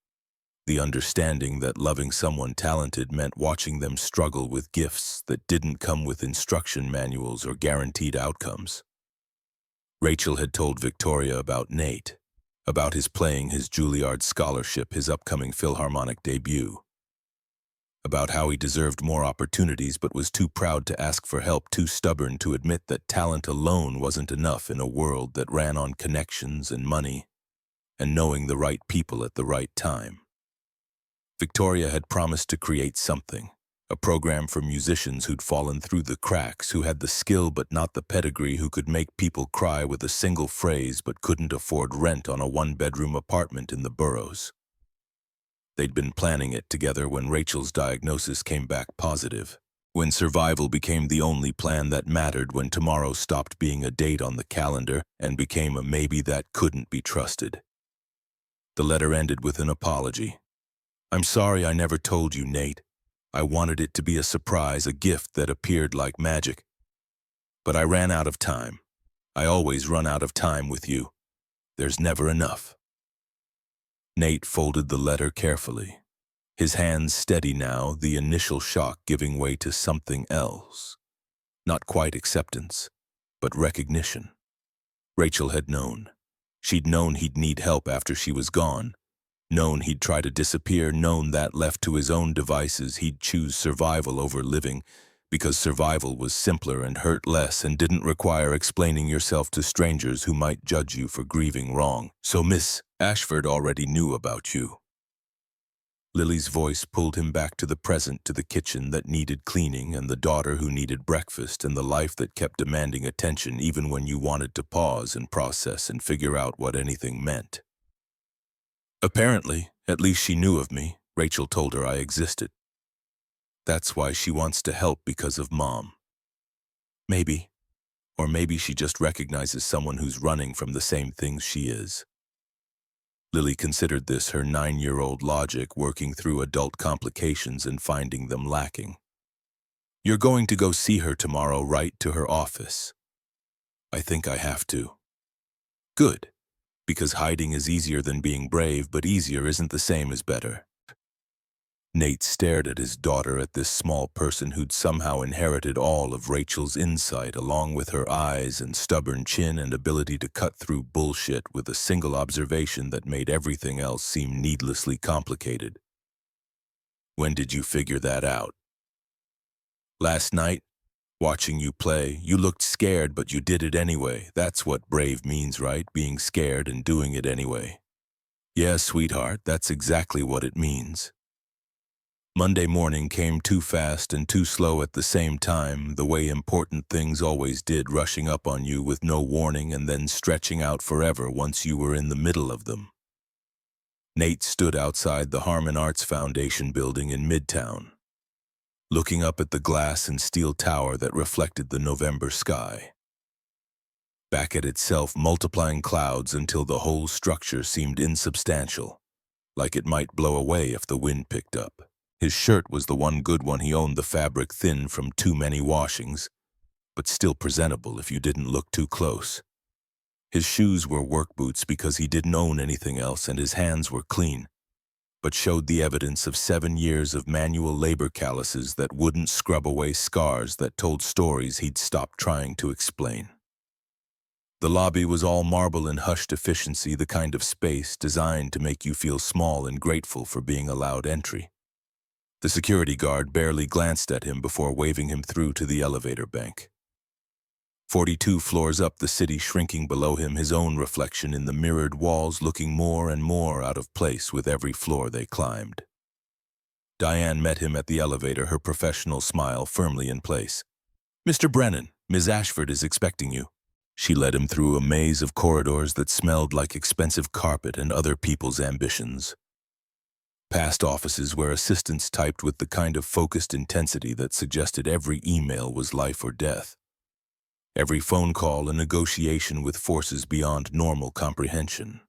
The understanding that loving someone talented meant watching them struggle with gifts that didn't come with instruction manuals or guaranteed outcomes. Rachel had told Victoria about Nate, about his playing his Juilliard scholarship, his upcoming Philharmonic debut, about how he deserved more opportunities but was too proud to ask for help, too stubborn to admit that talent alone wasn't enough in a world that ran on connections and money, and knowing the right people at the right time. Victoria had promised to create something, a program for musicians who'd fallen through the cracks, who had the skill but not the pedigree, who could make people cry with a single phrase but couldn't afford rent on a 1-bedroom apartment in the boroughs. They'd been planning it together when Rachel's diagnosis came back positive, when survival became the only plan that mattered, when tomorrow stopped being a date on the calendar and became a maybe that couldn't be trusted. The letter ended with an apology. "I'm sorry I never told you, Nate. I wanted it to be a surprise, a gift that appeared like magic. But I ran out of time. I always run out of time with you. There's never enough." Nate folded the letter carefully, his hands steady now, the initial shock giving way to something else. Not quite acceptance, but recognition. Rachel had known. She'd known he'd need help after she was gone. Known he'd try to disappear, known that left to his own devices he'd choose survival over living, because survival was simpler and hurt less and didn't require explaining yourself to strangers who might judge you for grieving wrong. "So Miss Ashford already knew about you." Lily's voice pulled him back to the present, to the kitchen that needed cleaning and the daughter who needed breakfast and the life that kept demanding attention even when you wanted to pause and process and figure out what anything meant. "Apparently, at least she knew of me." Rachel told her I existed. "That's why she wants to help, because of Mom." Maybe. Or maybe she just recognizes someone who's running from the same things she is. Lily considered this her 9-year-old logic, working through adult complications and finding them lacking. "You're going to go see her tomorrow, right? To her office?" "I think I have to." "Good. Because hiding is easier than being brave, but easier isn't the same as better." Nate stared at his daughter, at this small person who'd somehow inherited all of Rachel's insight, along with her eyes and stubborn chin and ability to cut through bullshit with a single observation that made everything else seem needlessly complicated. "When did you figure that out?" "Last night. Watching you play. You looked scared, but you did it anyway. That's what brave means, right? Being scared and doing it anyway." "Yeah, sweetheart, that's exactly what it means." Monday morning came too fast and too slow at the same time, the way important things always did, rushing up on you with no warning and then stretching out forever once you were in the middle of them. Nate stood outside the Harmon Arts Foundation building in Midtown, looking up at the glass and steel tower that reflected the November sky. Back at itself, multiplying clouds until the whole structure seemed insubstantial, like it might blow away if the wind picked up. His shirt was the one good one he owned, the fabric thin from too many washings, but still presentable if you didn't look too close. His shoes were work boots because he didn't own anything else, and his hands were clean, but showed the evidence of 7 years of manual labor calluses that wouldn't scrub away scars that told stories he'd stopped trying to explain. The lobby was all marble and hushed efficiency, the kind of space designed to make you feel small and grateful for being allowed entry. The security guard barely glanced at him before waving him through to the elevator bank. 42 floors up, the city shrinking below him, his own reflection in the mirrored walls looking more and more out of place with every floor they climbed. Diane met him at the elevator, her professional smile firmly in place. "Mr. Brennan, Ms. Ashford is expecting you." She led him through a maze of corridors that smelled like expensive carpet and other people's ambitions. Past offices where assistants typed with the kind of focused intensity that suggested every email was life or death. Every phone call a negotiation with forces beyond normal comprehension.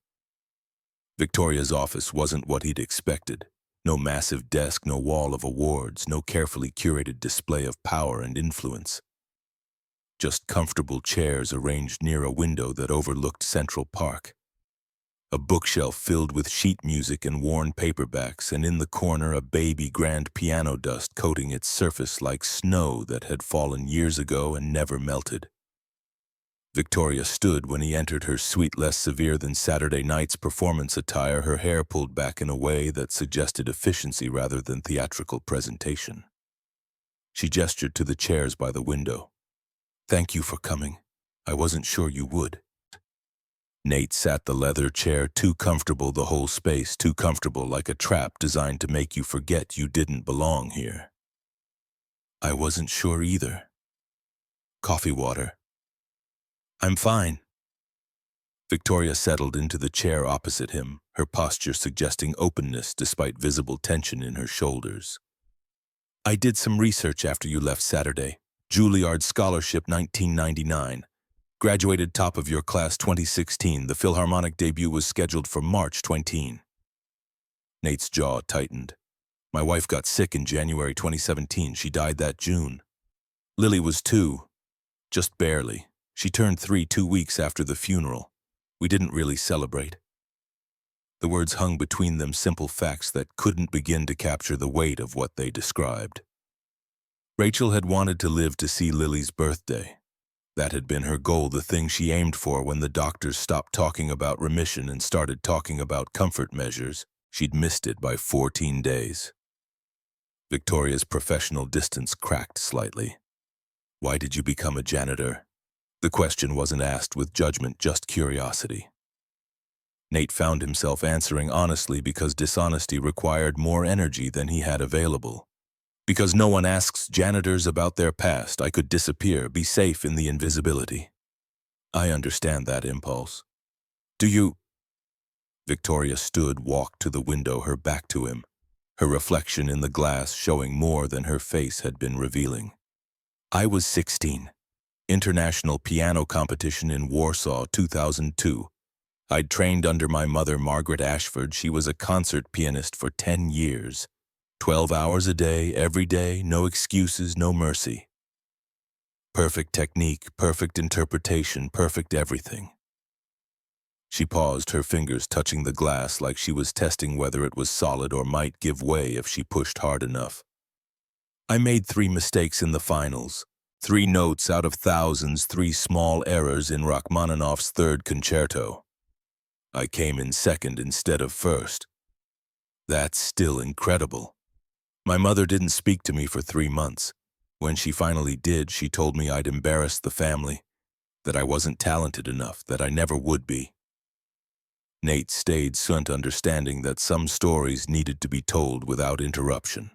Victoria's office wasn't what he'd expected. No massive desk, no wall of awards, no carefully curated display of power and influence. Just comfortable chairs arranged near a window that overlooked Central Park. A bookshelf filled with sheet music and worn paperbacks, and in the corner a baby grand piano, dust coating its surface like snow that had fallen years ago and never melted. Victoria stood when he entered, her suite less severe than Saturday night's performance attire, her hair pulled back in a way that suggested efficiency rather than theatrical presentation. She gestured to the chairs by the window. "Thank you for coming. I wasn't sure you would." Nate sat the leather chair, too comfortable, the whole space too comfortable, like a trap designed to make you forget you didn't belong here. "I wasn't sure either. Coffee, water?" "I'm fine." Victoria settled into the chair opposite him, her posture suggesting openness despite visible tension in her shoulders. "I did some research after you left Saturday. Juilliard Scholarship 1999. Graduated top of your class 2016. The Philharmonic debut was scheduled for March 20. Nate's jaw tightened. "My wife got sick in January 2017. She died that June. Lily was 2. Just barely. She turned 3 2 weeks after the funeral. We didn't really celebrate." The words hung between them, simple facts that couldn't begin to capture the weight of what they described. Rachel had wanted to live to see Lily's birthday. That had been her goal, the thing she aimed for. When the doctors stopped talking about remission and started talking about comfort measures, she'd missed it by 14 days. Victoria's professional distance cracked slightly. "Why did you become a janitor?" The question wasn't asked with judgment, just curiosity. Nate found himself answering honestly because dishonesty required more energy than he had available. "Because no one asks janitors about their past. I could disappear, be safe in the invisibility." "I understand that impulse. Do you—" Victoria stood, walked to the window, her back to him, her reflection in the glass showing more than her face had been revealing. "I was 16. International piano competition in Warsaw, 2002. I'd trained under my mother, Margaret Ashford. She was a concert pianist for 10 years. 12 hours a day, every day, no excuses, no mercy. Perfect technique, perfect interpretation, perfect everything." She paused, her fingers touching the glass like she was testing whether it was solid or might give way if she pushed hard enough. "I made 3 mistakes in the finals. 3 notes out of thousands, 3 small errors in Rachmaninoff's 3rd concerto. I came in 2nd instead of 1st. That's still incredible. My mother didn't speak to me for 3 months. When she finally did, she told me I'd embarrassed the family, that I wasn't talented enough, that I never would be." Nate stayed silent, understanding that some stories needed to be told without interruption.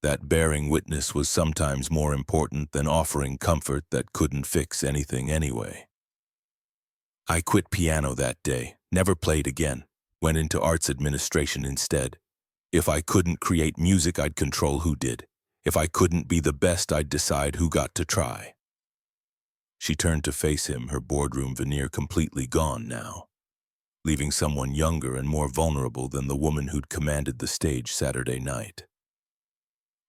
That bearing witness was sometimes more important than offering comfort that couldn't fix anything anyway. "I quit piano that day, never played again. Went into arts administration instead. If I couldn't create music, I'd control who did. If I couldn't be the best, I'd decide who got to try. She turned to face him, her boardroom veneer completely gone now, leaving someone younger and more vulnerable than the woman who'd commanded the stage Saturday night.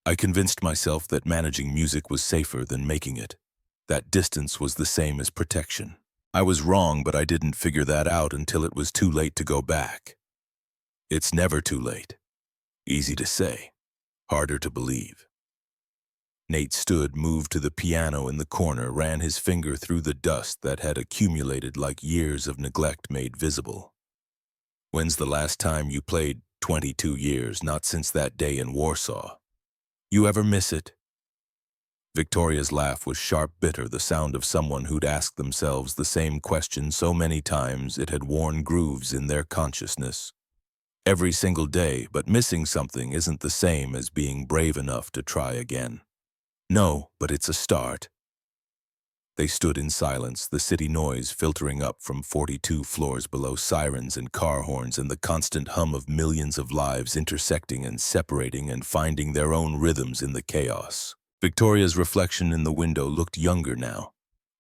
I convinced myself that managing music was safer than making it. That distance was the same as protection. I was wrong, but I didn't figure that out until it was too late to go back. It's never too late. Easy to say, harder to believe. Nate stood, moved to the piano in the corner, ran his finger through the dust that had accumulated like years of neglect made visible. When's the last time you played? 22 years, not since that day in Warsaw. You ever miss it? Victoria's laugh was sharp, bitter, the sound of someone who'd asked themselves the same question so many times it had worn grooves in their consciousness. Every single day, but missing something isn't the same as being brave enough to try again. No, but it's a start. They stood in silence, the city noise filtering up from 42 floors below, sirens and car horns and the constant hum of millions of lives intersecting and separating and finding their own rhythms in the chaos. Victoria's reflection in the window looked younger now,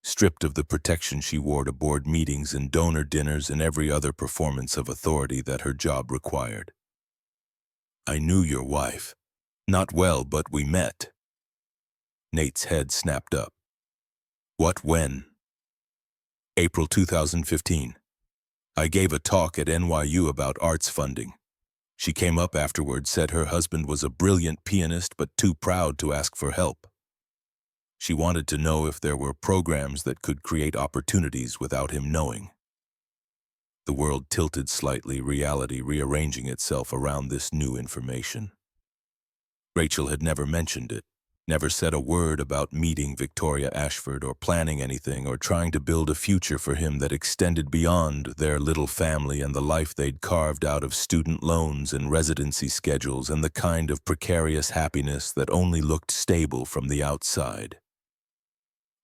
stripped of the protection she wore to board meetings and donor dinners and every other performance of authority that her job required. I knew your wife. Not well, but we met. Nate's head snapped up. What, when? April 2015. I gave a talk at NYU about arts funding. She came up afterward, said her husband was a brilliant pianist but too proud to ask for help. She wanted to know if there were programs that could create opportunities without him knowing. The world tilted slightly, reality rearranging itself around this new information. Rachel had never mentioned it, never said a word about meeting Victoria Ashford or planning anything or trying to build a future for him that extended beyond their little family and the life they'd carved out of student loans and residency schedules and the kind of precarious happiness that only looked stable from the outside.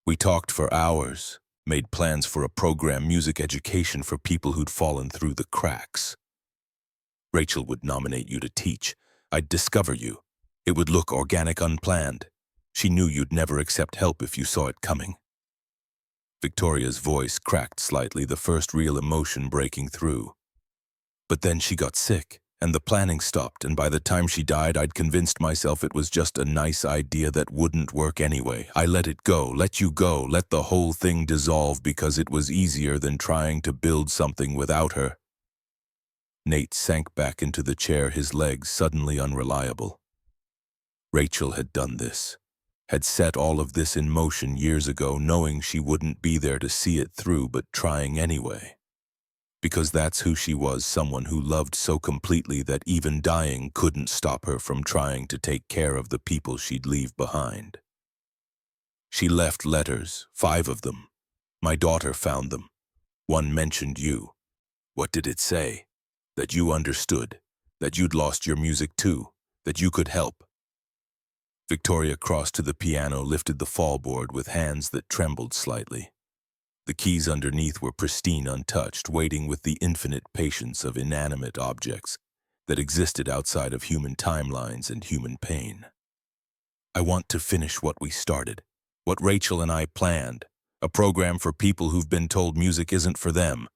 We talked for hours, made plans for a program, music education for people who'd fallen through the cracks. Rachel would nominate you to teach. I'd discover you. It would look organic, unplanned. She knew you'd never accept help if you saw it coming. Victoria's voice cracked slightly, the first real emotion breaking through. But then she got sick, and the planning stopped, and by the time she died, I'd convinced myself it was just a nice idea that wouldn't work anyway. I let it go, let you go, let the whole thing dissolve because it was easier than trying to build something without her. Nate sank back into the chair, his legs suddenly unreliable. Rachel had done this, had set all of this in motion years ago, knowing she wouldn't be there to see it through, but trying anyway. Because that's who she was, someone who loved so completely that even dying couldn't stop her from trying to take care of the people she'd leave behind. She left letters, 5 of them. My daughter found them. One mentioned you. What did it say? That you understood, that you'd lost your music too, that you could help. Victoria crossed to the piano, lifted the fallboard with hands that trembled slightly. The keys underneath were pristine, untouched, waiting with the infinite patience of inanimate objects that existed outside of human timelines and human pain. I want to finish what we started, what Rachel and I planned, a program for people who've been told music isn't for them.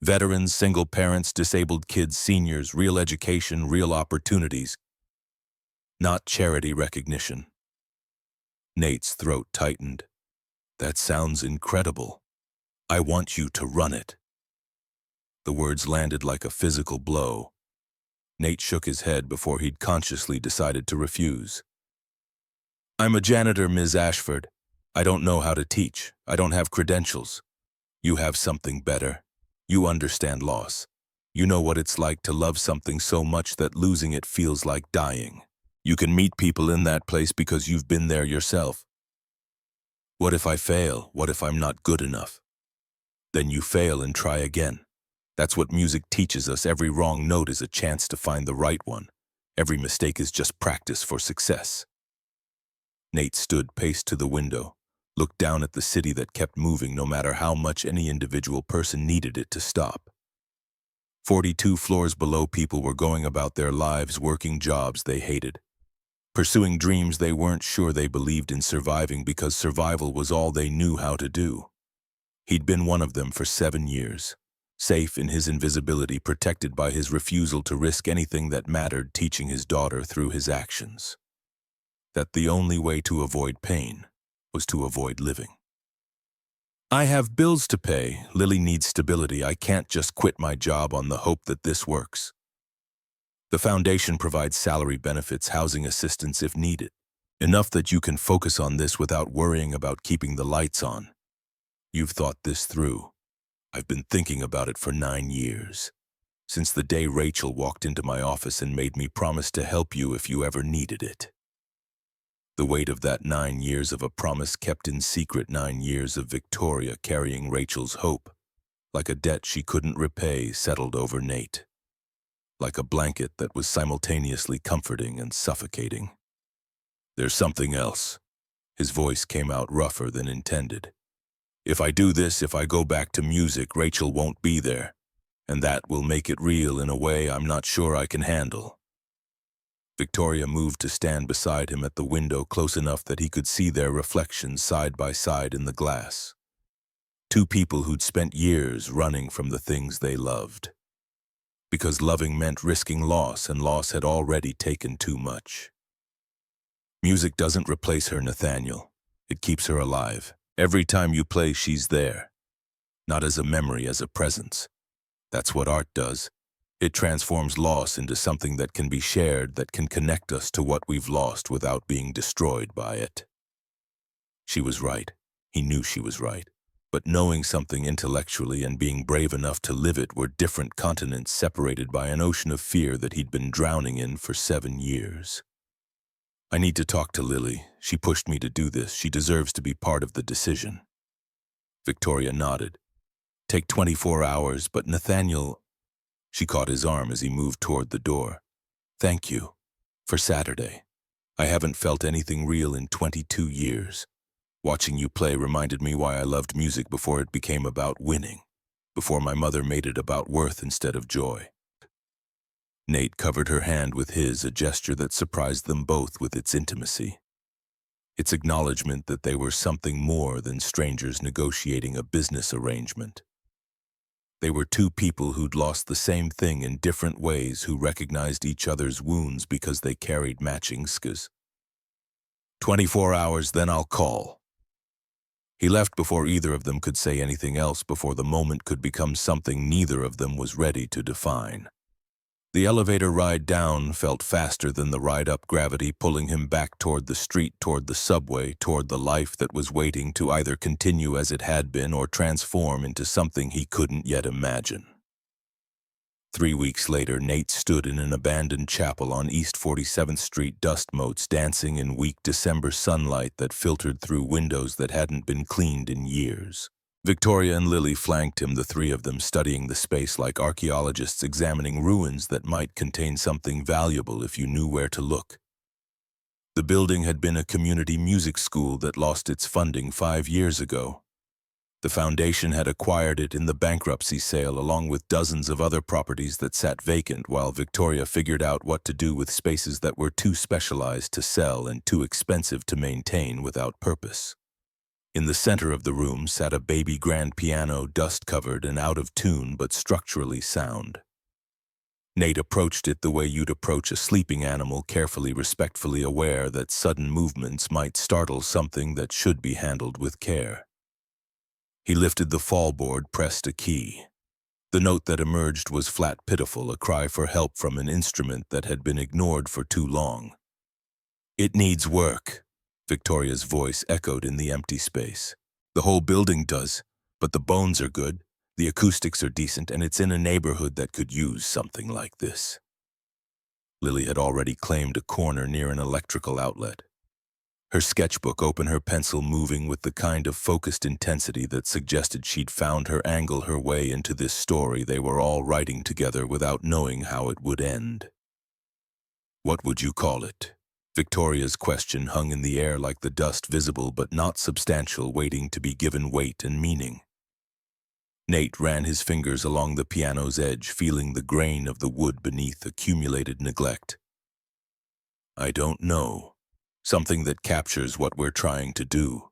Veterans, single parents, disabled kids, seniors, real education, real opportunities. Not charity recognition. Nate's throat tightened. That sounds incredible. I want you to run it. The words landed like a physical blow. Nate shook his head before he'd consciously decided to refuse. I'm a janitor, Ms. Ashford. I don't know how to teach. I don't have credentials. You have something better. You understand loss. You know what it's like to love something so much that losing it feels like dying. You can meet people in that place because you've been there yourself. What if I fail? What if I'm not good enough? Then you fail and try again. That's what music teaches us. Every wrong note is a chance to find the right one. Every mistake is just practice for success. Nate stood, paced to the window, looked down at the city that kept moving no matter how much any individual person needed it to stop. 42 floors below, people were going about their lives working jobs they hated, pursuing dreams they weren't sure they believed in, surviving because survival was all they knew how to do. He'd been one of them for 7 years, safe in his invisibility, protected by his refusal to risk anything that mattered, teaching his daughter through his actions that the only way to avoid pain was to avoid living. I have bills to pay. Lily needs stability. I can't just quit my job on the hope that this works. The foundation provides salary, benefits, housing assistance if needed, enough that you can focus on this without worrying about keeping the lights on. You've thought this through. I've been thinking about it for 9 years, since the day Rachel walked into my office and made me promise to help you if you ever needed it. The weight of that 9 years of a promise kept in secret, 9 years of Victoria carrying Rachel's hope, like a debt she couldn't repay, settled over Nate, like a blanket that was simultaneously comforting and suffocating. There's something else. His voice came out rougher than intended. If I do this, if I go back to music, Rachel won't be there, and that will make it real in a way I'm not sure I can handle. Victoria moved to stand beside him at the window, close enough that he could see their reflections side by side in the glass. Two people who'd spent years running from the things they loved. Because loving meant risking loss, and loss had already taken too much. Music doesn't replace her, Nathaniel. It keeps her alive. Every time you play, she's there. Not as a memory, as a presence. That's what art does. It transforms loss into something that can be shared, that can connect us to what we've lost without being destroyed by it. She was right. He knew she was right. But knowing something intellectually and being brave enough to live it were different continents, separated by an ocean of fear that he'd been drowning in for 7 years. I need to talk to Lily. She pushed me to do this. She deserves to be part of the decision. Victoria nodded. Take 24 hours, but Nathaniel... She caught his arm as he moved toward the door. Thank you. For Saturday. I haven't felt anything real in 22 years. Watching you play reminded me why I loved music before it became about winning. Before my mother made it about worth instead of joy. Nate covered her hand with his, a gesture that surprised them both with its intimacy. Its acknowledgement that they were something more than strangers negotiating a business arrangement. They were two people who'd lost the same thing in different ways, who recognized each other's wounds because they carried matching scars. 24 hours, then I'll call. He left before either of them could say anything else, before the moment could become something neither of them was ready to define. The elevator ride down felt faster than the ride up, gravity pulling him back toward the street, toward the subway, toward the life that was waiting to either continue as it had been or transform into something he couldn't yet imagine. 3 weeks later, Nate stood in an abandoned chapel on East 47th Street, dust motes dancing in weak December sunlight that filtered through windows that hadn't been cleaned in years. Victoria and Lily flanked him, the three of them studying the space like archaeologists examining ruins that might contain something valuable if you knew where to look. The building had been a community music school that lost its funding 5 years ago. The foundation had acquired it in the bankruptcy sale, along with dozens of other properties that sat vacant, while Victoria figured out what to do with spaces that were too specialized to sell and too expensive to maintain without purpose. In the center of the room sat a baby grand piano, dust-covered and out of tune but structurally sound. Nate approached it the way you'd approach a sleeping animal, carefully, respectfully aware that sudden movements might startle something that should be handled with care. He lifted the fallboard, pressed a key. The note that emerged was flat, pitiful, a cry for help from an instrument that had been ignored for too long. It needs work. Victoria's voice echoed in the empty space. The whole building does, but the bones are good, the acoustics are decent, and it's in a neighborhood that could use something like this. Lily had already claimed a corner near an electrical outlet. Her sketchbook open, her pencil moving with the kind of focused intensity that suggested she'd found her angle, her way into this story they were all writing together without knowing how it would end. What would you call it? Victoria's question hung in the air like the dust, visible but not substantial, waiting to be given weight and meaning. Nate ran his fingers along the piano's edge, feeling the grain of the wood beneath accumulated neglect. I don't know. Something that captures what we're trying to do.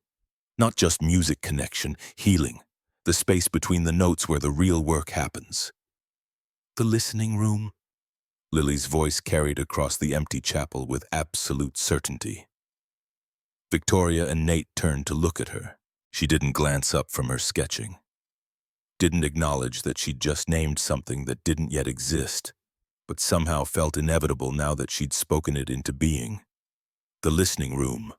Not just music connection, healing. The space between the notes where the real work happens. The listening room? Lily's voice carried across the empty chapel with absolute certainty. Victoria and Nate turned to look at her. She didn't glance up from her sketching. Didn't acknowledge that she'd just named something that didn't yet exist, but somehow felt inevitable now that she'd spoken it into being. The listening room.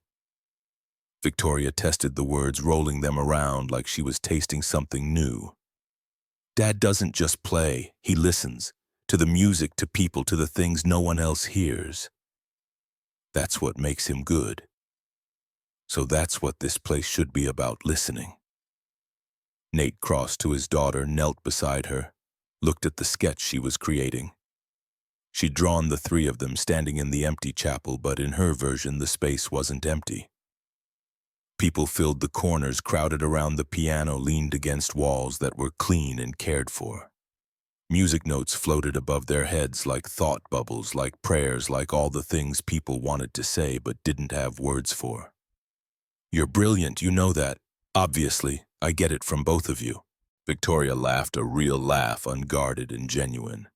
Victoria tested the words, rolling them around like she was tasting something new. Dad doesn't just play, he listens. To the music, to people, to the things no one else hears. That's what makes him good. So that's what this place should be about, listening. Nate crossed to his daughter, knelt beside her, looked at the sketch she was creating. She'd drawn the three of them standing in the empty chapel, but in her version the space wasn't empty. People filled the corners, crowded around the piano, leaned against walls that were clean and cared for. Music notes floated above their heads like thought bubbles, like prayers, like all the things people wanted to say but didn't have words for. You're brilliant, you know that. Obviously, I get it from both of you. Victoria laughed, a real laugh, unguarded and genuine.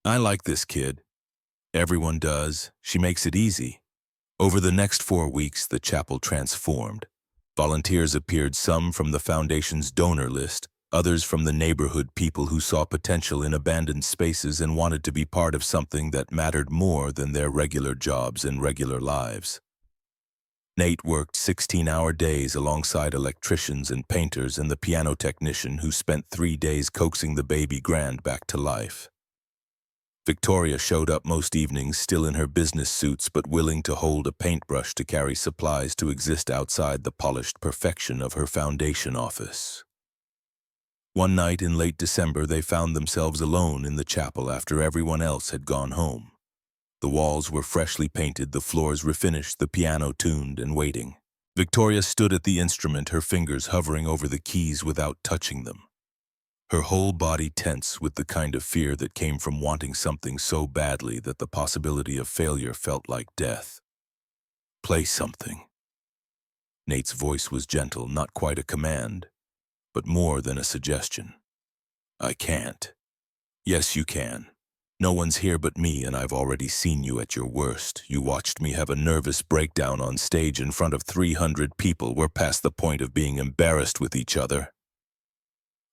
I like this kid. Everyone does. She makes it easy. Over the next 4 weeks, the chapel transformed. Volunteers appeared, some from the foundation's donor list, others from the neighborhood, people who saw potential in abandoned spaces and wanted to be part of something that mattered more than their regular jobs and regular lives. Nate worked 16-hour days alongside electricians and painters and the piano technician who spent 3 days coaxing the baby grand back to life. Victoria showed up most evenings, still in her business suits but willing to hold a paintbrush to carry supplies to exist outside the polished perfection of her foundation office. One night in late December, they found themselves alone in the chapel after everyone else had gone home. The walls were freshly painted, the floors refinished, the piano tuned and waiting. Victoria stood at the instrument, her fingers hovering over the keys without touching them. Her whole body tense with the kind of fear that came from wanting something so badly that the possibility of failure felt like death. Play something. Nate's voice was gentle, not quite a command, but more than a suggestion. I can't. Yes, you can. No one's here but me, and I've already seen you at your worst. You watched me have a nervous breakdown on stage in front of 300 people. We're past the point of being embarrassed with each other.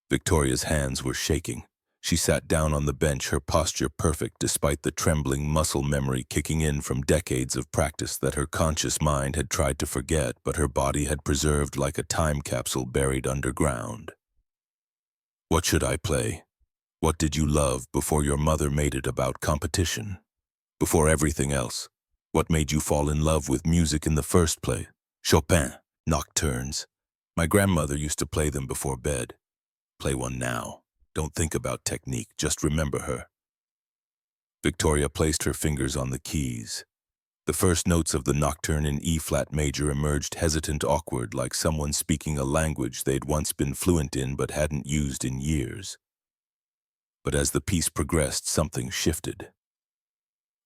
Victoria's hands were shaking. She sat down on the bench, her posture perfect despite the trembling muscle memory kicking in from decades of practice that her conscious mind had tried to forget, but her body had preserved like a time capsule buried underground. What should I play? What did you love before your mother made it about competition? Before everything else, what made you fall in love with music in the first place? Chopin, nocturnes. My grandmother used to play them before bed. Play one now. Don't think about technique, just remember her. Victoria placed her fingers on the keys. The first notes of the nocturne in E-flat major emerged hesitant, awkward, like someone speaking a language they'd once been fluent in but hadn't used in years. But as the piece progressed, something shifted.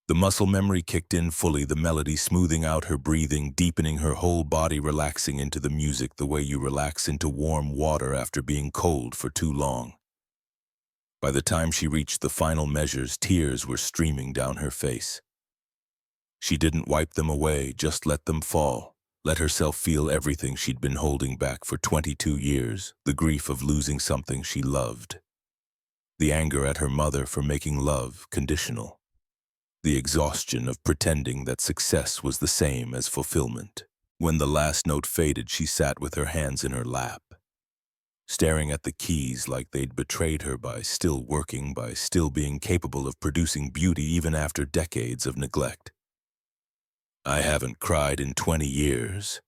The muscle memory kicked in fully, the melody smoothing out her breathing, deepening her whole body, relaxing into the music the way you relax into warm water after being cold for too long. By the time she reached the final measures, tears were streaming down her face. She didn't wipe them away, just let them fall, let herself feel everything she'd been holding back for 22 years, the grief of losing something she loved. The anger at her mother for making love conditional. The exhaustion of pretending that success was the same as fulfillment. When the last note faded, she sat with her hands in her lap, staring at the keys like they'd betrayed her by still working, by still being capable of producing beauty even after decades of neglect. I haven't cried in 20 years.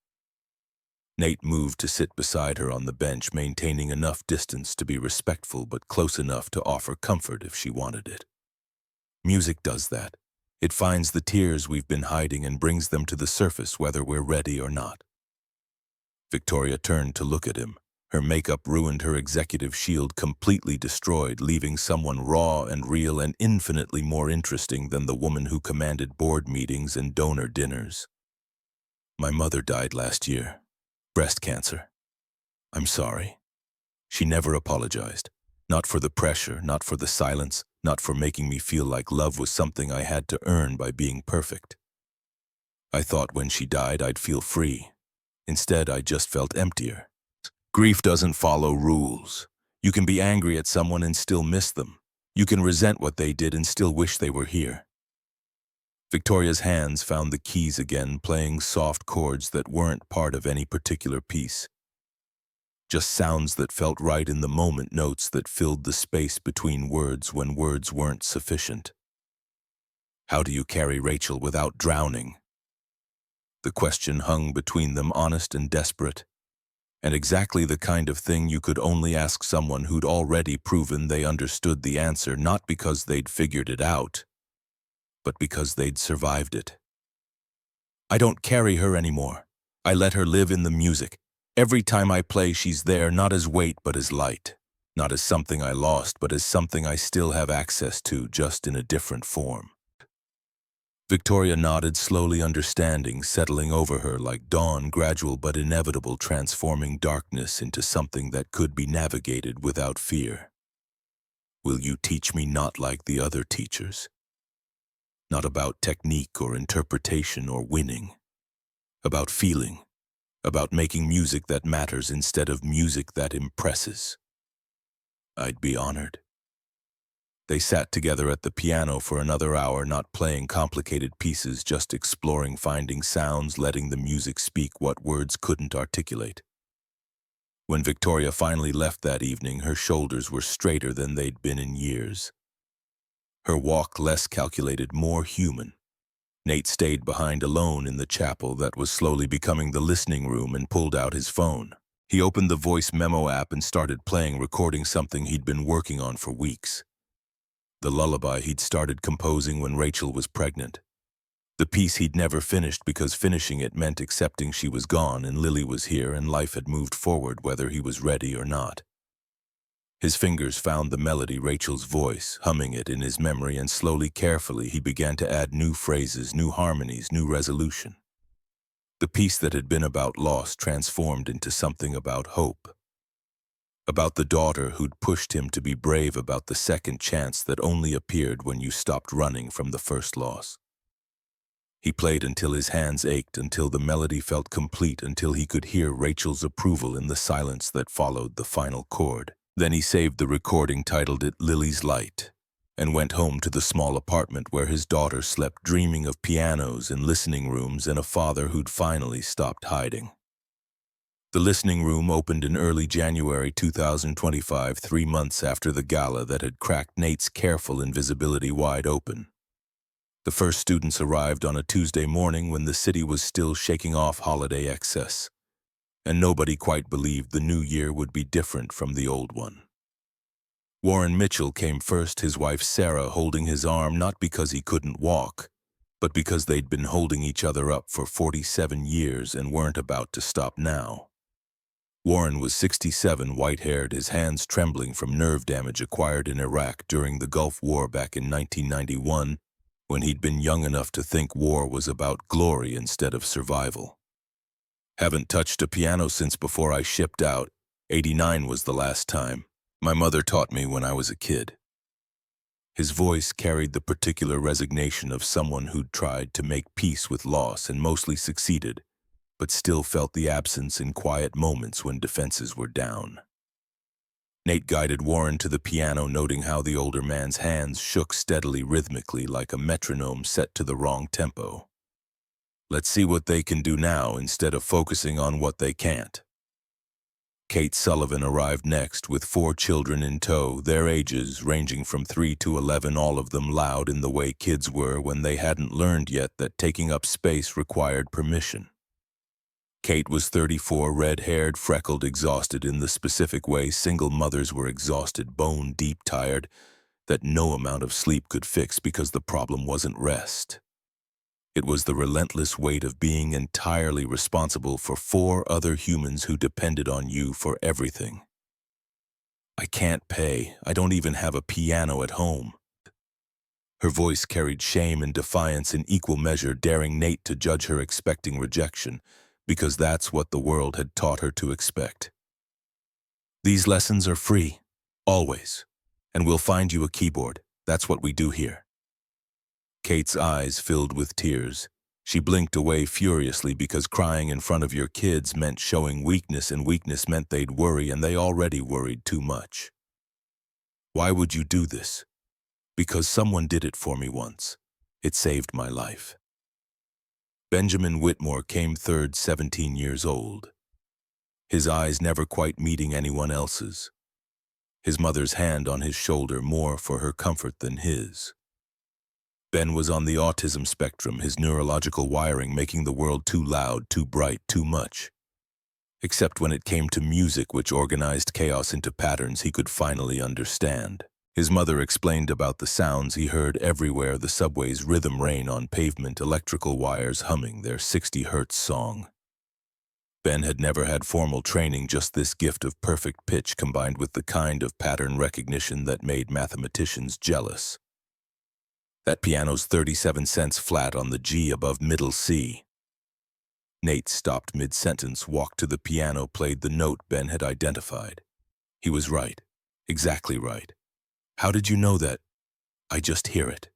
Nate moved to sit beside her on the bench, maintaining enough distance to be respectful but close enough to offer comfort if she wanted it. Music does that. It finds the tears we've been hiding and brings them to the surface whether we're ready or not. Victoria turned to look at him, Her makeup ruined her executive shield, completely destroyed, leaving someone raw and real and infinitely more interesting than the woman who commanded board meetings and donor dinners. My mother died last year. Breast cancer. I'm sorry. She never apologized. Not for the pressure, not for the silence, not for making me feel like love was something I had to earn by being perfect. I thought when she died I'd feel free. Instead, I just felt emptier. Grief doesn't follow rules. You can be angry at someone and still miss them. You can resent what they did and still wish they were here. Victoria's hands found the keys again, playing soft chords that weren't part of any particular piece. Just sounds that felt right in the moment, notes that filled the space between words when words weren't sufficient. How do you carry Rachel without drowning? The question hung between them, honest and desperate, and exactly the kind of thing you could only ask someone who'd already proven they understood the answer, not because they'd figured it out, but because they'd survived it. I don't carry her anymore. I let her live in the music. Every time I play, she's there, not as weight, but as light. Not as something I lost, but as something I still have access to, just in a different form. Victoria nodded, slowly, understanding settling over her like dawn, gradual but inevitable, transforming darkness into something that could be navigated without fear. Will you teach me not like the other teachers? Not about technique or interpretation or winning. About feeling. About making music that matters instead of music that impresses. I'd be honored. They sat together at the piano for another hour, not playing complicated pieces, just exploring, finding sounds, letting the music speak what words couldn't articulate. When Victoria finally left that evening, her shoulders were straighter than they'd been in years. Her walk less calculated, more human. Nate stayed behind alone in the chapel that was slowly becoming the listening room and pulled out his phone. He opened the voice memo app and started playing, recording something he'd been working on for weeks. The lullaby he'd started composing when Rachel was pregnant. The piece he'd never finished because finishing it meant accepting she was gone and Lily was here and life had moved forward whether he was ready or not. His fingers found the melody, Rachel's voice, humming it in his memory, and slowly, carefully, he began to add new phrases, new harmonies, new resolution. The piece that had been about loss transformed into something about hope. About the daughter who'd pushed him to be brave, about the second chance that only appeared when you stopped running from the first loss. He played until his hands ached, until the melody felt complete, until he could hear Rachel's approval in the silence that followed the final chord. Then he saved the recording, titled it Lily's Light, and went home to the small apartment where his daughter slept, dreaming of pianos and listening rooms and a father who'd finally stopped hiding. The listening room opened in early January 2025, 3 months after the gala that had cracked Nate's careful invisibility wide open. The first students arrived on a Tuesday morning when the city was still shaking off holiday excess, and nobody quite believed the new year would be different from the old one. Warren Mitchell came first, his wife Sarah holding his arm, not because he couldn't walk, but because they'd been holding each other up for 47 years and weren't about to stop now. Warren was 67, white-haired, his hands trembling from nerve damage acquired in Iraq during the Gulf War back in 1991, when he'd been young enough to think war was about glory instead of survival. Haven't touched a piano since before I shipped out. 89 was the last time. My mother taught me when I was a kid. His voice carried the particular resignation of someone who'd tried to make peace with loss and mostly succeeded, but still felt the absence in quiet moments when defenses were down. Nate guided Warren to the piano, noting how the older man's hands shook steadily, rhythmically, like a metronome set to the wrong tempo. Let's see what they can do now instead of focusing on what they can't. Kate Sullivan arrived next with 4 children in tow, their ages ranging from 3 to 11, all of them loud in the way kids were when they hadn't learned yet that taking up space required permission. Kate was 34, red-haired, freckled, exhausted in the specific way single mothers were exhausted, bone-deep tired, that no amount of sleep could fix because the problem wasn't rest. It was the relentless weight of being entirely responsible for 4 other humans who depended on you for everything. I can't pay. I don't even have a piano at home. Her voice carried shame and defiance in equal measure, daring Nate to judge her, expecting rejection, because that's what the world had taught her to expect. These lessons are free, always, and we'll find you a keyboard. That's what we do here. Kate's eyes filled with tears. She blinked away furiously because crying in front of your kids meant showing weakness, and weakness meant they'd worry, and they already worried too much. Why would you do this? Because someone did it for me once. It saved my life. Benjamin Whitmore came third, 17 years old. His eyes never quite meeting anyone else's. His mother's hand on his shoulder, more for her comfort than his. Ben was on the autism spectrum, his neurological wiring making the world too loud, too bright, too much. Except when it came to music, which organized chaos into patterns he could finally understand. His mother explained about the sounds he heard everywhere, the subway's rhythm rain on pavement, electrical wires humming their 60 hertz song. Ben had never had formal training, just this gift of perfect pitch combined with the kind of pattern recognition that made mathematicians jealous. That piano's 37 cents flat on the G above middle C. Nate stopped mid-sentence, walked to the piano, played the note Ben had identified. He was right. Exactly right. How did you know that? I just hear it.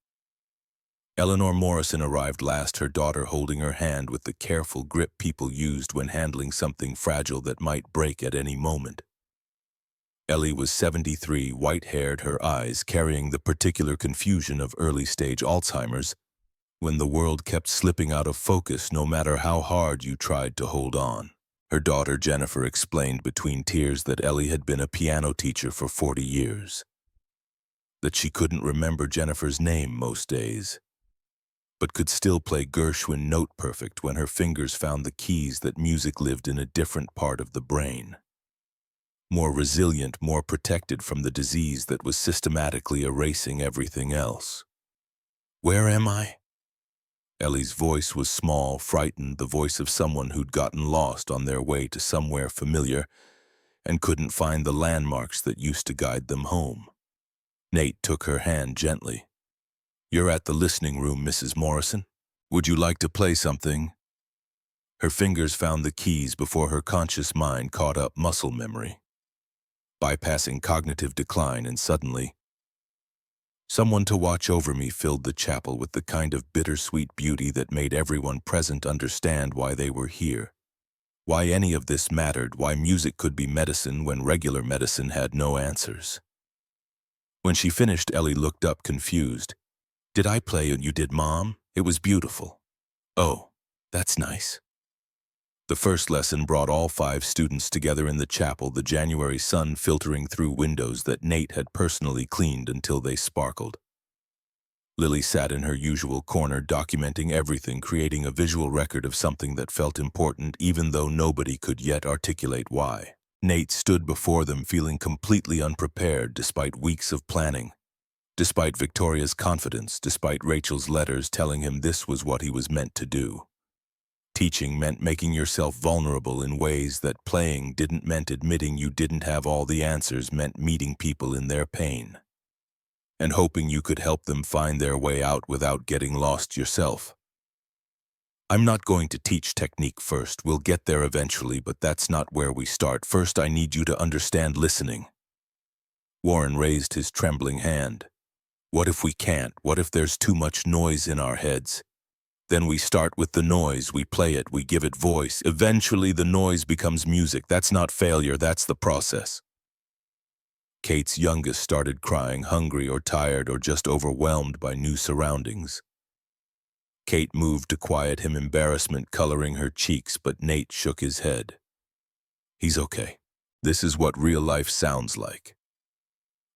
Eleanor Morrison arrived last, her daughter holding her hand with the careful grip people used when handling something fragile that might break at any moment. Ellie was 73, white-haired, her eyes carrying the particular confusion of early-stage Alzheimer's, when the world kept slipping out of focus no matter how hard you tried to hold on. Her daughter Jennifer explained between tears that Ellie had been a piano teacher for 40 years. That she couldn't remember Jennifer's name most days, but could still play Gershwin note perfect when her fingers found the keys, that music lived in a different part of the brain. More resilient, more protected from the disease that was systematically erasing everything else. Where am I? Ellie's voice was small, frightened, the voice of someone who'd gotten lost on their way to somewhere familiar and couldn't find the landmarks that used to guide them home. Nate took her hand gently. You're at the listening room, Mrs. Morrison. Would you like to play something? Her fingers found the keys before her conscious mind caught up muscle memory, bypassing cognitive decline, and suddenly, someone to watch over me filled the chapel with the kind of bittersweet beauty that made everyone present understand why they were here, why any of this mattered, why music could be medicine when regular medicine had no answers. When she finished, Ellie looked up confused. Did I play and you did, Mom? It was beautiful. Oh, that's nice. The first lesson brought all 5 students together in the chapel, the January sun filtering through windows that Nate had personally cleaned until they sparkled. Lily sat in her usual corner, documenting everything, creating a visual record of something that felt important, even though nobody could yet articulate why. Nate stood before them feeling completely unprepared despite weeks of planning. Despite Victoria's confidence, despite Rachel's letters telling him this was what he was meant to do. Teaching meant making yourself vulnerable in ways that playing didn't, meant admitting you didn't have all the answers, meant meeting people in their pain and hoping you could help them find their way out without getting lost yourself. I'm not going to teach technique first. We'll get there eventually, but that's not where we start. First, I need you to understand listening. Warren raised his trembling hand. What if we can't? What if there's too much noise in our heads? Then we start with the noise, we play it, we give it voice. Eventually the noise becomes music. That's not failure, that's the process. Kate's youngest started crying, hungry or tired or just overwhelmed by new surroundings. Kate moved to quiet him, embarrassment coloring her cheeks, but Nate shook his head. He's okay. This is what real life sounds like.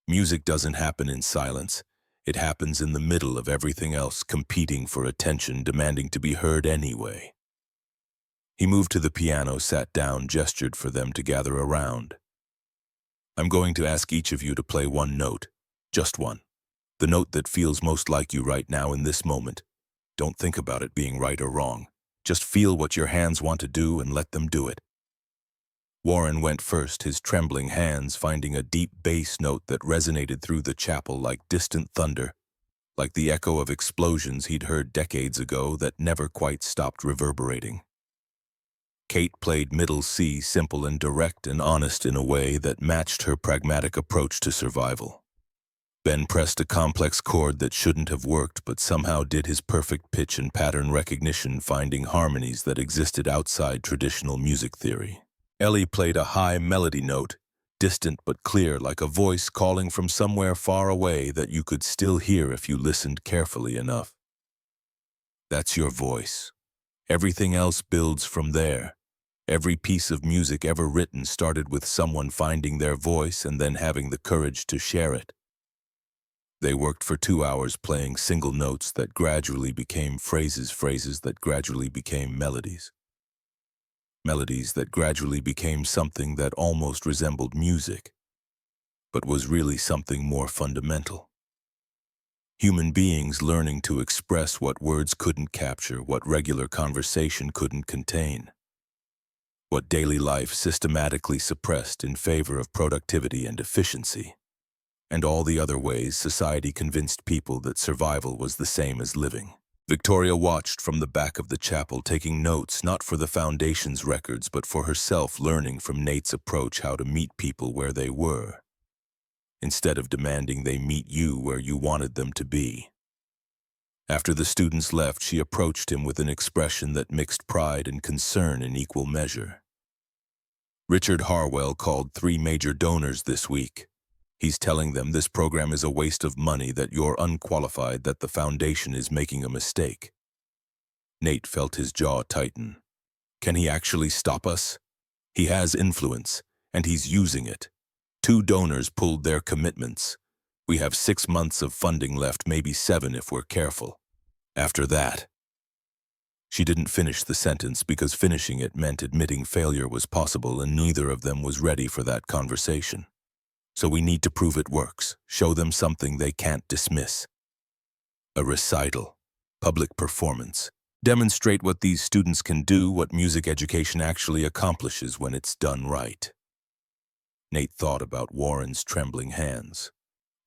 Music doesn't happen in silence. It happens in the middle of everything else, competing for attention, demanding to be heard anyway. He moved to the piano, sat down, gestured for them to gather around. I'm going to ask each of you to play one note, just one. The note that feels most like you right now in this moment. Don't think about it being right or wrong. Just feel what your hands want to do and let them do it. Warren went first, his trembling hands finding a deep bass note that resonated through the chapel like distant thunder, like the echo of explosions he'd heard decades ago that never quite stopped reverberating. Kate played middle C, simple and direct and honest in a way that matched her pragmatic approach to survival. Ben pressed a complex chord that shouldn't have worked but somehow did his perfect pitch and pattern recognition, finding harmonies that existed outside traditional music theory. Ellie played a high melody note, distant but clear, like a voice calling from somewhere far away that you could still hear if you listened carefully enough. That's your voice. Everything else builds from there. Every piece of music ever written started with someone finding their voice and then having the courage to share it. They worked for 2 hours playing single notes that gradually became phrases, phrases that gradually became melodies. Melodies that gradually became something that almost resembled music, but was really something more fundamental. Human beings learning to express what words couldn't capture, what regular conversation couldn't contain, what daily life systematically suppressed in favor of productivity and efficiency, and all the other ways society convinced people that survival was the same as living. Victoria watched from the back of the chapel, taking notes not for the foundation's records but for herself, learning from Nate's approach how to meet people where they were, instead of demanding they meet you where you wanted them to be. After the students left, she approached him with an expression that mixed pride and concern in equal measure. Richard Harwell called 3 major donors this week. He's telling them this program is a waste of money, that you're unqualified, that the foundation is making a mistake. Nate felt his jaw tighten. Can he actually stop us? He has influence, and he's using it. 2 donors pulled their commitments. We have 6 months of funding left, maybe 7 if we're careful. After that. She didn't finish the sentence because finishing it meant admitting failure was possible, and neither of them was ready for that conversation. So we need to prove it works, show them something they can't dismiss. A recital, public performance. Demonstrate what these students can do, what music education actually accomplishes when it's done right. Nate thought about Warren's trembling hands,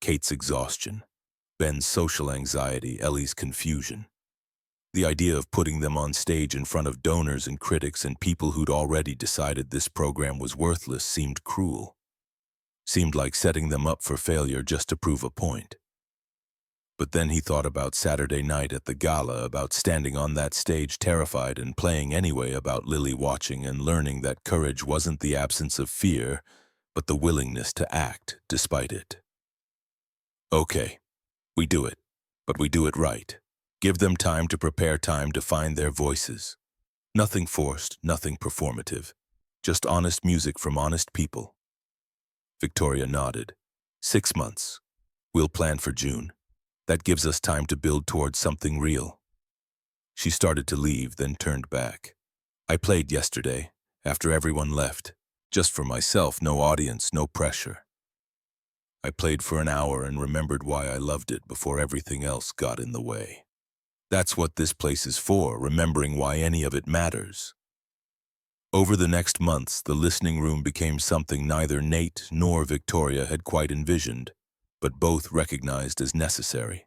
Kate's exhaustion, Ben's social anxiety, Ellie's confusion. The idea of putting them on stage in front of donors and critics and people who'd already decided this program was worthless seemed cruel. Seemed like setting them up for failure just to prove a point. But then he thought about Saturday night at the Gala, about standing on that stage terrified and playing anyway, about Lily watching and learning that courage wasn't the absence of fear, but the willingness to act despite it. Okay, we do it, but we do it right. Give them time to prepare, time to find their voices. Nothing forced, nothing performative. Just honest music from honest people. Victoria nodded. 6 months. We'll plan for June. That gives us time to build towards something real. She started to leave, then turned back. I played yesterday, after everyone left. Just for myself, no audience, no pressure. I played for an hour and remembered why I loved it before everything else got in the way. That's what this place is for, remembering why any of it matters. Over the next months, the listening room became something neither Nate nor Victoria had quite envisioned, but both recognized as necessary.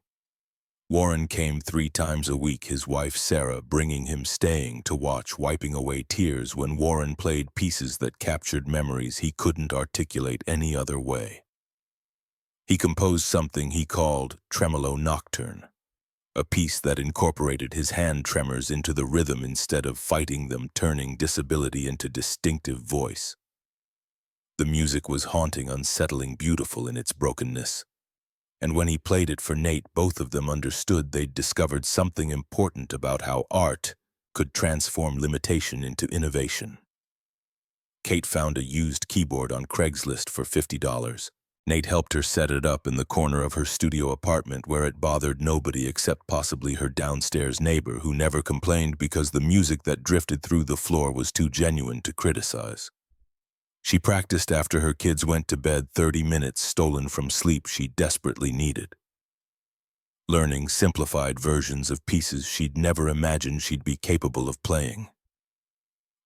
Warren came 3 times a week, his wife Sarah bringing him, staying to watch, wiping away tears when Warren played pieces that captured memories he couldn't articulate any other way. He composed something he called Tremolo Nocturne, a piece that incorporated his hand tremors into the rhythm instead of fighting them, turning disability into distinctive voice. The music was haunting, unsettling, beautiful in its brokenness. And when he played it for Nate, both of them understood they'd discovered something important about how art could transform limitation into innovation. Kate found a used keyboard on Craigslist for $50. Nate helped her set it up in the corner of her studio apartment where it bothered nobody except possibly her downstairs neighbor, who never complained because the music that drifted through the floor was too genuine to criticize. She practiced after her kids went to bed, 30 minutes stolen from sleep she desperately needed. learning simplified versions of pieces she'd never imagined she'd be capable of playing.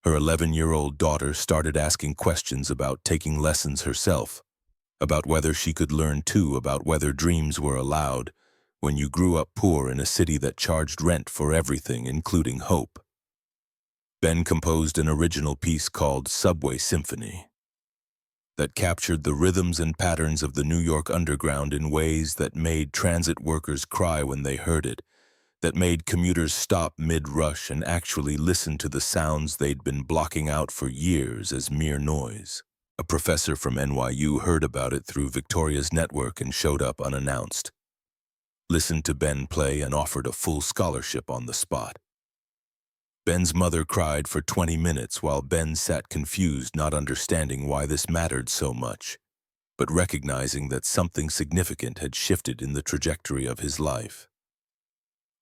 Her 11-year-old daughter started asking questions about taking lessons herself, about whether she could learn too, about whether dreams were allowed when you grew up poor in a city that charged rent for everything, including hope. Ben composed an original piece called Subway Symphony that captured the rhythms and patterns of the New York underground in ways that made transit workers cry when they heard it, that made commuters stop mid-rush and actually listen to the sounds they'd been blocking out for years as mere noise. A professor from NYU heard about it through Victoria's network and showed up unannounced, listened to Ben play and offered a full scholarship on the spot. Ben's mother cried for 20 minutes while Ben sat confused, not understanding why this mattered so much, but recognizing that something significant had shifted in the trajectory of his life.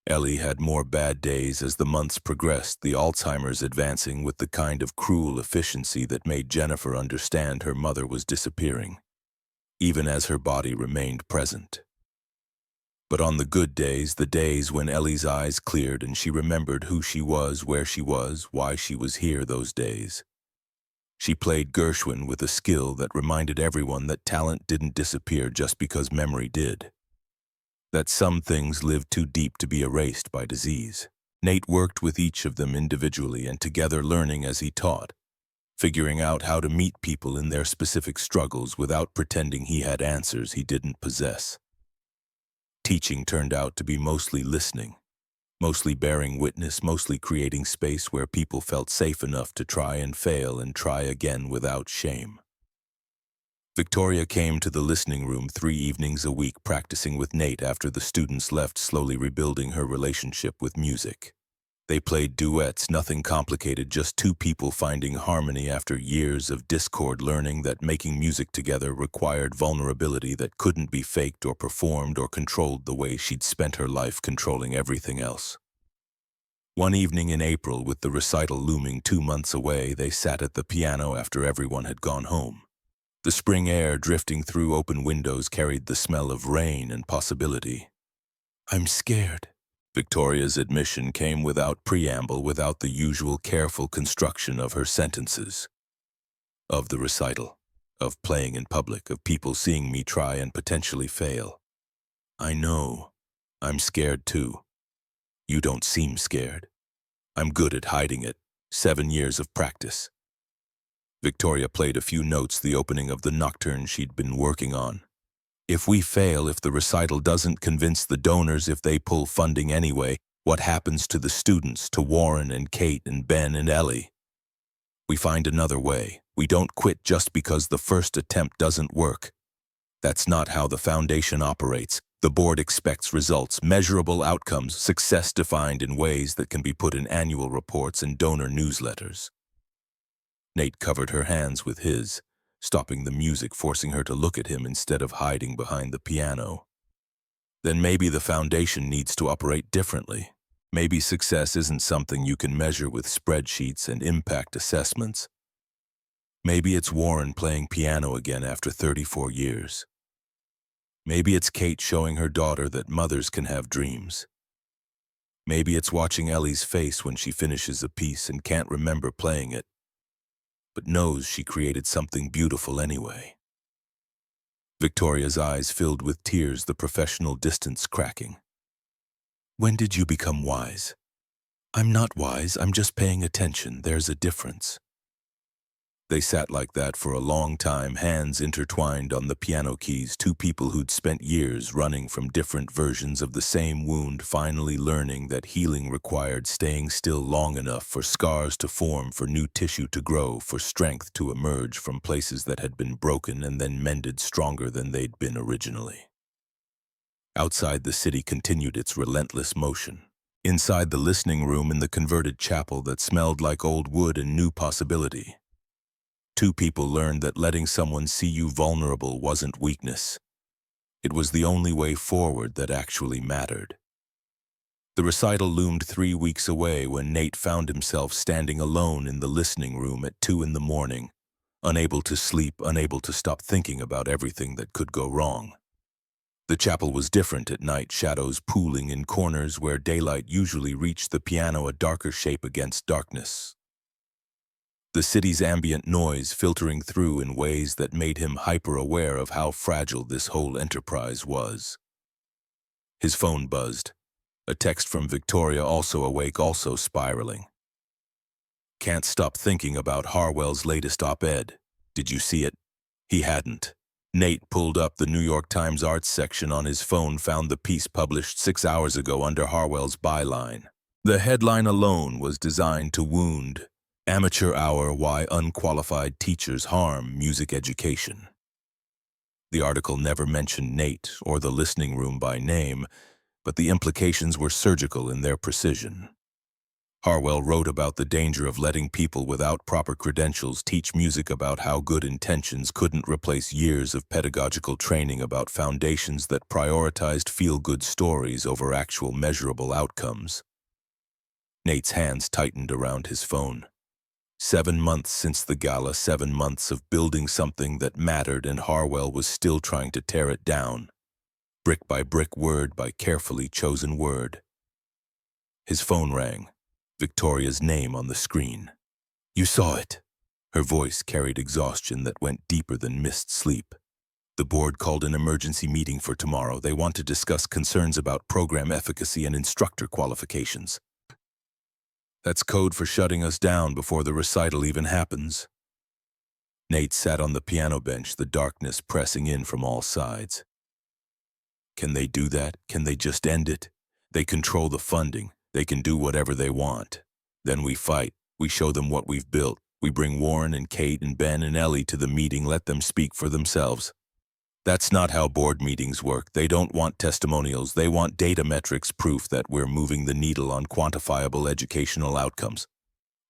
Ellie had more bad days as the months progressed, the Alzheimer's advancing with the kind of cruel efficiency that made Jennifer understand her mother was disappearing, even as her body remained present. But on the good days, the days when Ellie's eyes cleared and she remembered who she was, where she was, why she was here those days, she played Gershwin with a skill that reminded everyone that talent didn't disappear just because memory did, that some things lived too deep to be erased by disease. Nate worked with each of them individually and together, learning as he taught, figuring out how to meet people in their specific struggles without pretending he had answers he didn't possess. Teaching turned out to be mostly listening, mostly bearing witness, mostly creating space where people felt safe enough to try and fail and try again without shame. Victoria came to the listening room 3 evenings a week, practicing with Nate after the students left, slowly rebuilding her relationship with music. They played duets, nothing complicated, just two people finding harmony after years of discord, learning that making music together required vulnerability that couldn't be faked or performed or controlled the way she'd spent her life controlling everything else. One evening in April, with the recital looming 2 months away, they sat at the piano after everyone had gone home. The spring air drifting through open windows carried the smell of rain and possibility. "I'm scared." Victoria's admission came without preamble, without the usual careful construction of her sentences. Of the recital, of playing in public, of people seeing me try and potentially fail. "I know. I'm scared too. You don't seem scared. I'm good at hiding it. 7 years of practice." Victoria played a few notes, the opening of the nocturne she'd been working on. "If we fail, if the recital doesn't convince the donors, if they pull funding anyway, what happens to the students, to Warren and Kate and Ben and Ellie? We find another way. We don't quit just because the first attempt doesn't work. That's not how the foundation operates. The board expects results, measurable outcomes, success defined in ways that can be put in annual reports and donor newsletters." Nate covered her hands with his, stopping the music, forcing her to look at him instead of hiding behind the piano. "Then maybe the foundation needs to operate differently. Maybe success isn't something you can measure with spreadsheets and impact assessments. Maybe it's Warren playing piano again after 34 years. Maybe it's Kate showing her daughter that mothers can have dreams. Maybe it's watching Ellie's face when she finishes a piece and can't remember playing it, but knows she created something beautiful anyway." Victoria's eyes filled with tears, the professional distance cracking. "When did you become wise?" "I'm not wise, I'm just paying attention. There's a difference." They sat like that for a long time, hands intertwined on the piano keys, two people who'd spent years running from different versions of the same wound, finally learning that healing required staying still long enough for scars to form, for new tissue to grow, for strength to emerge from places that had been broken and then mended stronger than they'd been originally. Outside, the city continued its relentless motion. Inside the listening room in the converted chapel that smelled like old wood and new possibility, two people learned that letting someone see you vulnerable wasn't weakness. It was the only way forward that actually mattered. The recital loomed 3 weeks away when Nate found himself standing alone in the listening room at 2 in the morning, unable to sleep, unable to stop thinking about everything that could go wrong. The chapel was different at night, shadows pooling in corners where daylight usually reached the piano, a darker shape against darkness. The city's ambient noise filtering through in ways that made him hyper-aware of how fragile this whole enterprise was. His phone buzzed. A text from Victoria, also awake, also spiraling. Can't stop thinking about Harwell's latest op-ed. Did you see it? He hadn't. Nate pulled up the New York Times arts section on his phone, found the piece published 6 hours ago under Harwell's byline. The headline alone was designed to wound. Amateur Hour: Why Unqualified Teachers Harm Music Education. The article never mentioned Nate or the listening room by name, but the implications were surgical in their precision. Harwell wrote about the danger of letting people without proper credentials teach music, about how good intentions couldn't replace years of pedagogical training, about foundations that prioritized feel-good stories over actual measurable outcomes. Nate's hands tightened around his phone. 7 months since the Gala, 7 months of building something that mattered, and Harwell was still trying to tear it down, brick by brick, word by carefully chosen word. His phone rang. Victoria's name on the screen. "You saw it." Her voice carried exhaustion that went deeper than missed sleep. "The board called an emergency meeting for tomorrow. They want to discuss concerns about program efficacy and instructor qualifications." "That's code for shutting us down before the recital even happens." Nate sat on the piano bench, the darkness pressing in from all sides. Can they do that? Can they just end it? They control the funding. They can do whatever they want. Then we fight. We show them what we've built. We bring Warren and Kate and Ben and Ellie to the meeting, let them speak for themselves. That's not how board meetings work. They don't want testimonials. They want data, metrics, proof that we're moving the needle on quantifiable educational outcomes.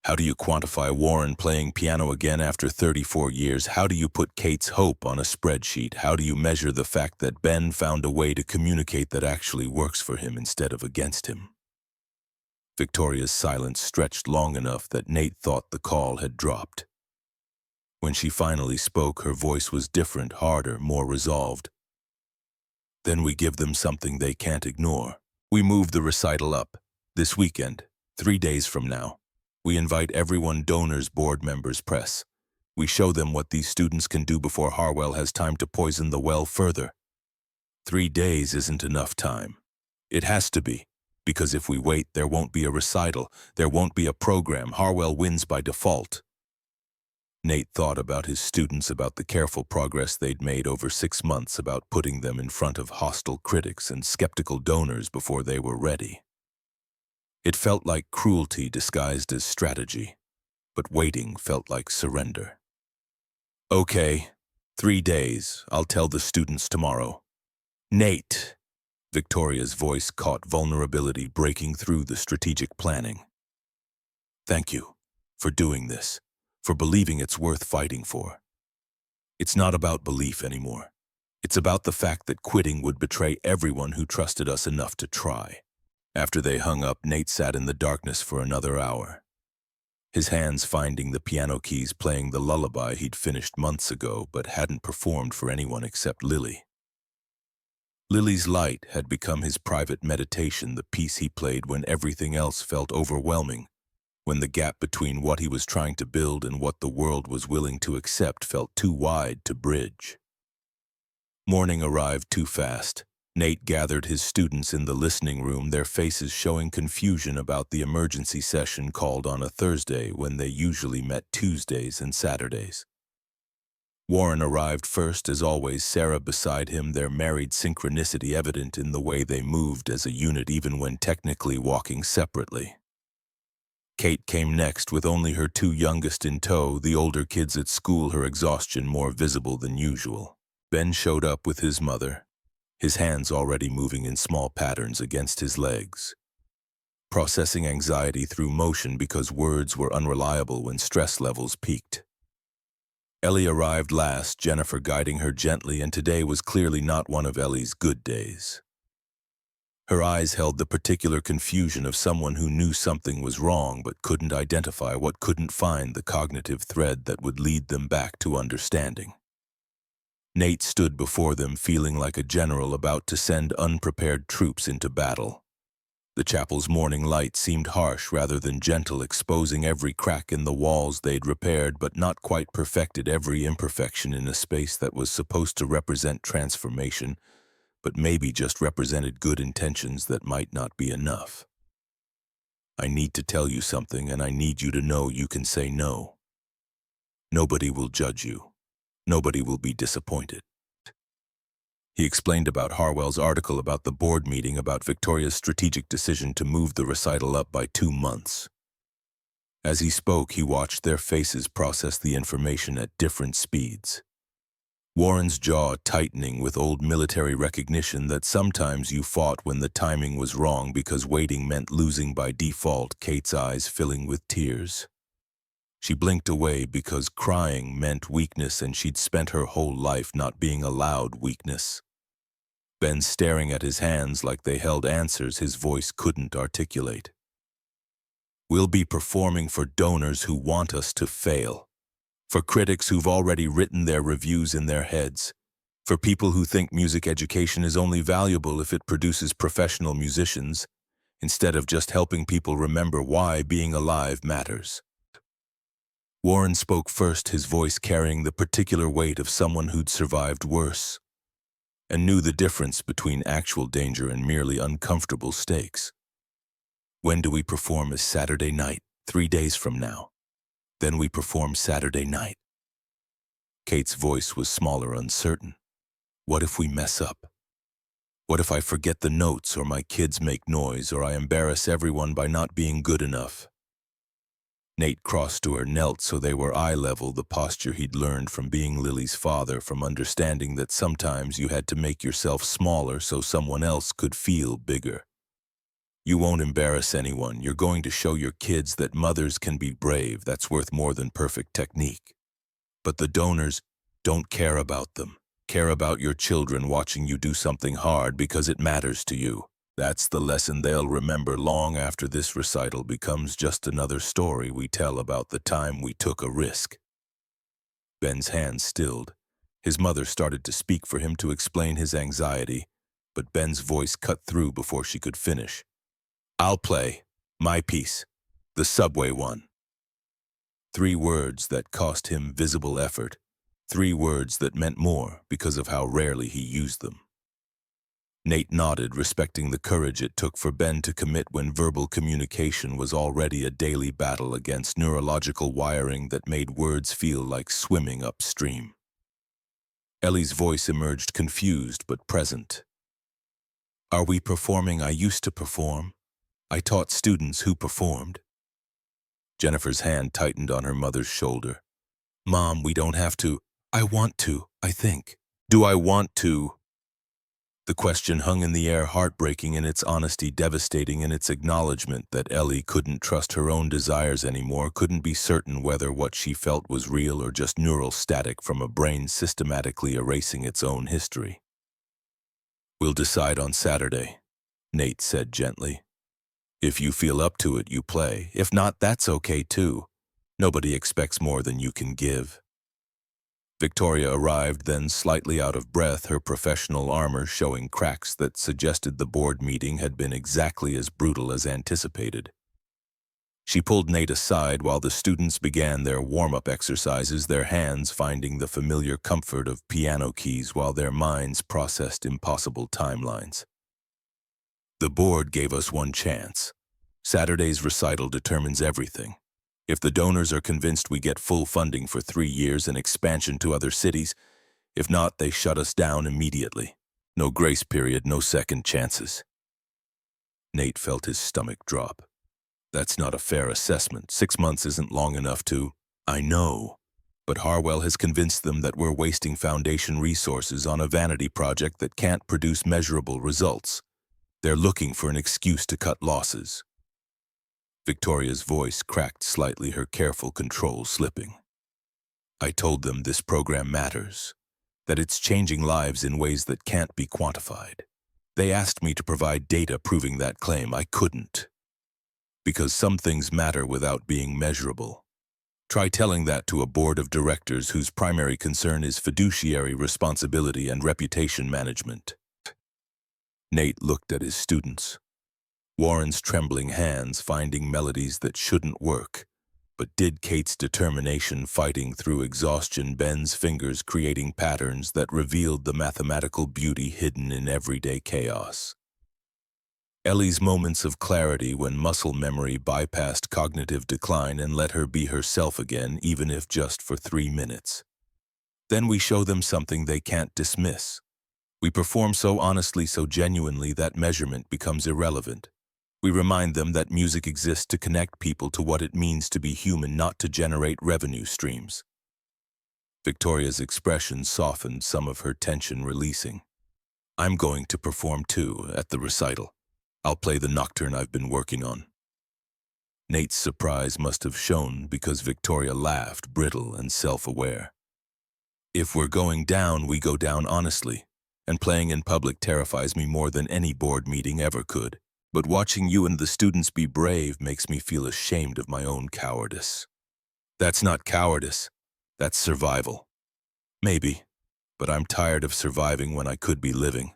How do you quantify Warren playing piano again after 34 years? How do you put Kate's hope on a spreadsheet? How do you measure the fact that Ben found a way to communicate that actually works for him instead of against him? Victoria's silence stretched long enough that Nate thought the call had dropped. When she finally spoke, her voice was different, harder, more resolved. "Then we give them something they can't ignore. We move the recital up. This weekend, 3 days from now. We invite everyone, donors, board members, press. We show them what these students can do before Harwell has time to poison the well further. 3 days isn't enough time. It has to be. Because if we wait, there won't be a recital, there won't be a program. Harwell wins by default." Nate thought about his students, about the careful progress they'd made over 6 months, about putting them in front of hostile critics and skeptical donors before they were ready. It felt like cruelty disguised as strategy, but waiting felt like surrender. "Okay, 3 days. I'll tell the students tomorrow." "Nate." Victoria's voice caught vulnerability breaking through the strategic planning. "Thank you for doing this, for believing it's worth fighting for. It's not about belief anymore. It's about the fact that quitting would betray everyone who trusted us enough to try." After they hung up, Nate sat in the darkness for another hour, his hands finding the piano keys, playing the lullaby he'd finished months ago but hadn't performed for anyone except Lily. Lily's Light had become his private meditation, the piece he played when everything else felt overwhelming, when the gap between what he was trying to build and what the world was willing to accept felt too wide to bridge. Morning arrived too fast. Nate gathered his students in the listening room, their faces showing confusion about the emergency session called on a Thursday when they usually met Tuesdays and Saturdays. Warren arrived first, as always, Sarah beside him, their married synchronicity evident in the way they moved as a unit even when technically walking separately. Kate came next, with only her 2 youngest in tow, the older kids at school, her exhaustion more visible than usual. Ben showed up with his mother, his hands already moving in small patterns against his legs, processing anxiety through motion because words were unreliable when stress levels peaked. Ellie arrived last, Jennifer guiding her gently, and today was clearly not one of Ellie's good days. Her eyes held the particular confusion of someone who knew something was wrong but couldn't identify what, couldn't find the cognitive thread that would lead them back to understanding. Nate stood before them feeling like a general about to send unprepared troops into battle. The chapel's morning light seemed harsh rather than gentle, exposing every crack in the walls they'd repaired but not quite perfected, every imperfection in a space that was supposed to represent transformation, but maybe just represented good intentions that might not be enough. I need to tell you something, and I need you to know you can say no. Nobody will judge you. Nobody will be disappointed. He explained about Harwell's article about the board meeting, about Victoria's strategic decision to move the recital up by 2 months. As he spoke, he watched their faces process the information at different speeds. Warren's jaw tightening with old military recognition that sometimes you fought when the timing was wrong because waiting meant losing by default, Kate's eyes filling with tears. She blinked away because crying meant weakness, and she'd spent her whole life not being allowed weakness. Ben staring at his hands like they held answers his voice couldn't articulate. We'll be performing for donors who want us to fail. For critics who've already written their reviews in their heads, for people who think music education is only valuable if it produces professional musicians, instead of just helping people remember why being alive matters. Warren spoke first, his voice carrying the particular weight of someone who'd survived worse, and knew the difference between actual danger and merely uncomfortable stakes. When do we perform? Is Saturday night, 3 days from now. Then we perform Saturday night. Kate's voice was smaller, uncertain. What if we mess up? What if I forget the notes, or my kids make noise, or I embarrass everyone by not being good enough? Nate crossed to her, knelt so they were eye level, the posture he'd learned from being Lily's father, from understanding that sometimes you had to make yourself smaller so someone else could feel bigger. You won't embarrass anyone. You're going to show your kids that mothers can be brave. That's worth more than perfect technique. But the donors don't care about them. Care about your children watching you do something hard because it matters to you. That's the lesson they'll remember long after this recital becomes just another story we tell about the time we took a risk. Ben's hands stilled. His mother started to speak for him to explain his anxiety, but Ben's voice cut through before she could finish. I'll play. My piece. The subway one. 3 words that cost him visible effort. 3 words that meant more because of how rarely he used them. Nate nodded, respecting the courage it took for Ben to commit when verbal communication was already a daily battle against neurological wiring that made words feel like swimming upstream. Ellie's voice emerged, confused but present. Are we performing? I used to perform. I taught students who performed. Jennifer's hand tightened on her mother's shoulder. Mom, we don't have to. I want to, I think. Do I want to? The question hung in the air, heartbreaking in its honesty, devastating in its acknowledgement that Ellie couldn't trust her own desires anymore, couldn't be certain whether what she felt was real or just neural static from a brain systematically erasing its own history. We'll decide on Saturday, Nate said gently. If you feel up to it, you play. If not, that's okay too. Nobody expects more than you can give. Victoria arrived then, slightly out of breath, her professional armor showing cracks that suggested the board meeting had been exactly as brutal as anticipated. She pulled Nate aside while the students began their warm-up exercises, their hands finding the familiar comfort of piano keys while their minds processed impossible timelines. The board gave us one chance. Saturday's recital determines everything. If the donors are convinced, we get full funding for 3 years and expansion to other cities. If not, they shut us down immediately. No grace period, no second chances. Nate felt his stomach drop. That's not a fair assessment. 6 months isn't long enough to... I know. But Harwell has convinced them that we're wasting foundation resources on a vanity project that can't produce measurable results. They're looking for an excuse to cut losses. Victoria's voice cracked slightly, her careful control slipping. I told them this program matters, that it's changing lives in ways that can't be quantified. They asked me to provide data proving that claim. I couldn't. Because some things matter without being measurable. Try telling that to a board of directors whose primary concern is fiduciary responsibility and reputation management. Nate looked at his students. Warren's trembling hands finding melodies that shouldn't work. But did Kate's determination fighting through exhaustion, Ben's fingers creating patterns that revealed the mathematical beauty hidden in everyday chaos. Ellie's moments of clarity when muscle memory bypassed cognitive decline and let her be herself again, even if just for 3 minutes. Then we show them something they can't dismiss. We perform so honestly, so genuinely that measurement becomes irrelevant. We remind them that music exists to connect people to what it means to be human, not to generate revenue streams. Victoria's expression softened, some of her tension releasing. I'm going to perform too, at the recital. I'll play the nocturne I've been working on. Nate's surprise must have shown because Victoria laughed, brittle and self-aware. If we're going down, we go down honestly, and playing in public terrifies me more than any board meeting ever could. But watching you and the students be brave makes me feel ashamed of my own cowardice. That's not cowardice, that's survival. Maybe, but I'm tired of surviving when I could be living.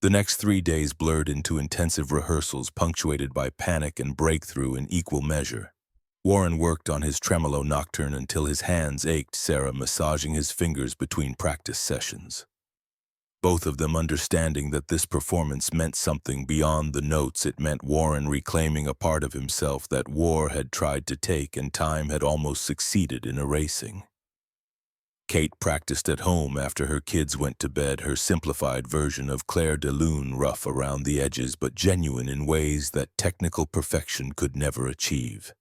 The next 3 days blurred into intensive rehearsals punctuated by panic and breakthrough in equal measure. Warren worked on his tremolo nocturne until his hands ached, Sarah massaging his fingers between practice sessions. Both of them understanding that this performance meant something beyond the notes. It meant Warren reclaiming a part of himself that war had tried to take and time had almost succeeded in erasing. Kate practiced at home after her kids went to bed, her simplified version of Claire de Lune, rough around the edges but genuine in ways that technical perfection could never achieve.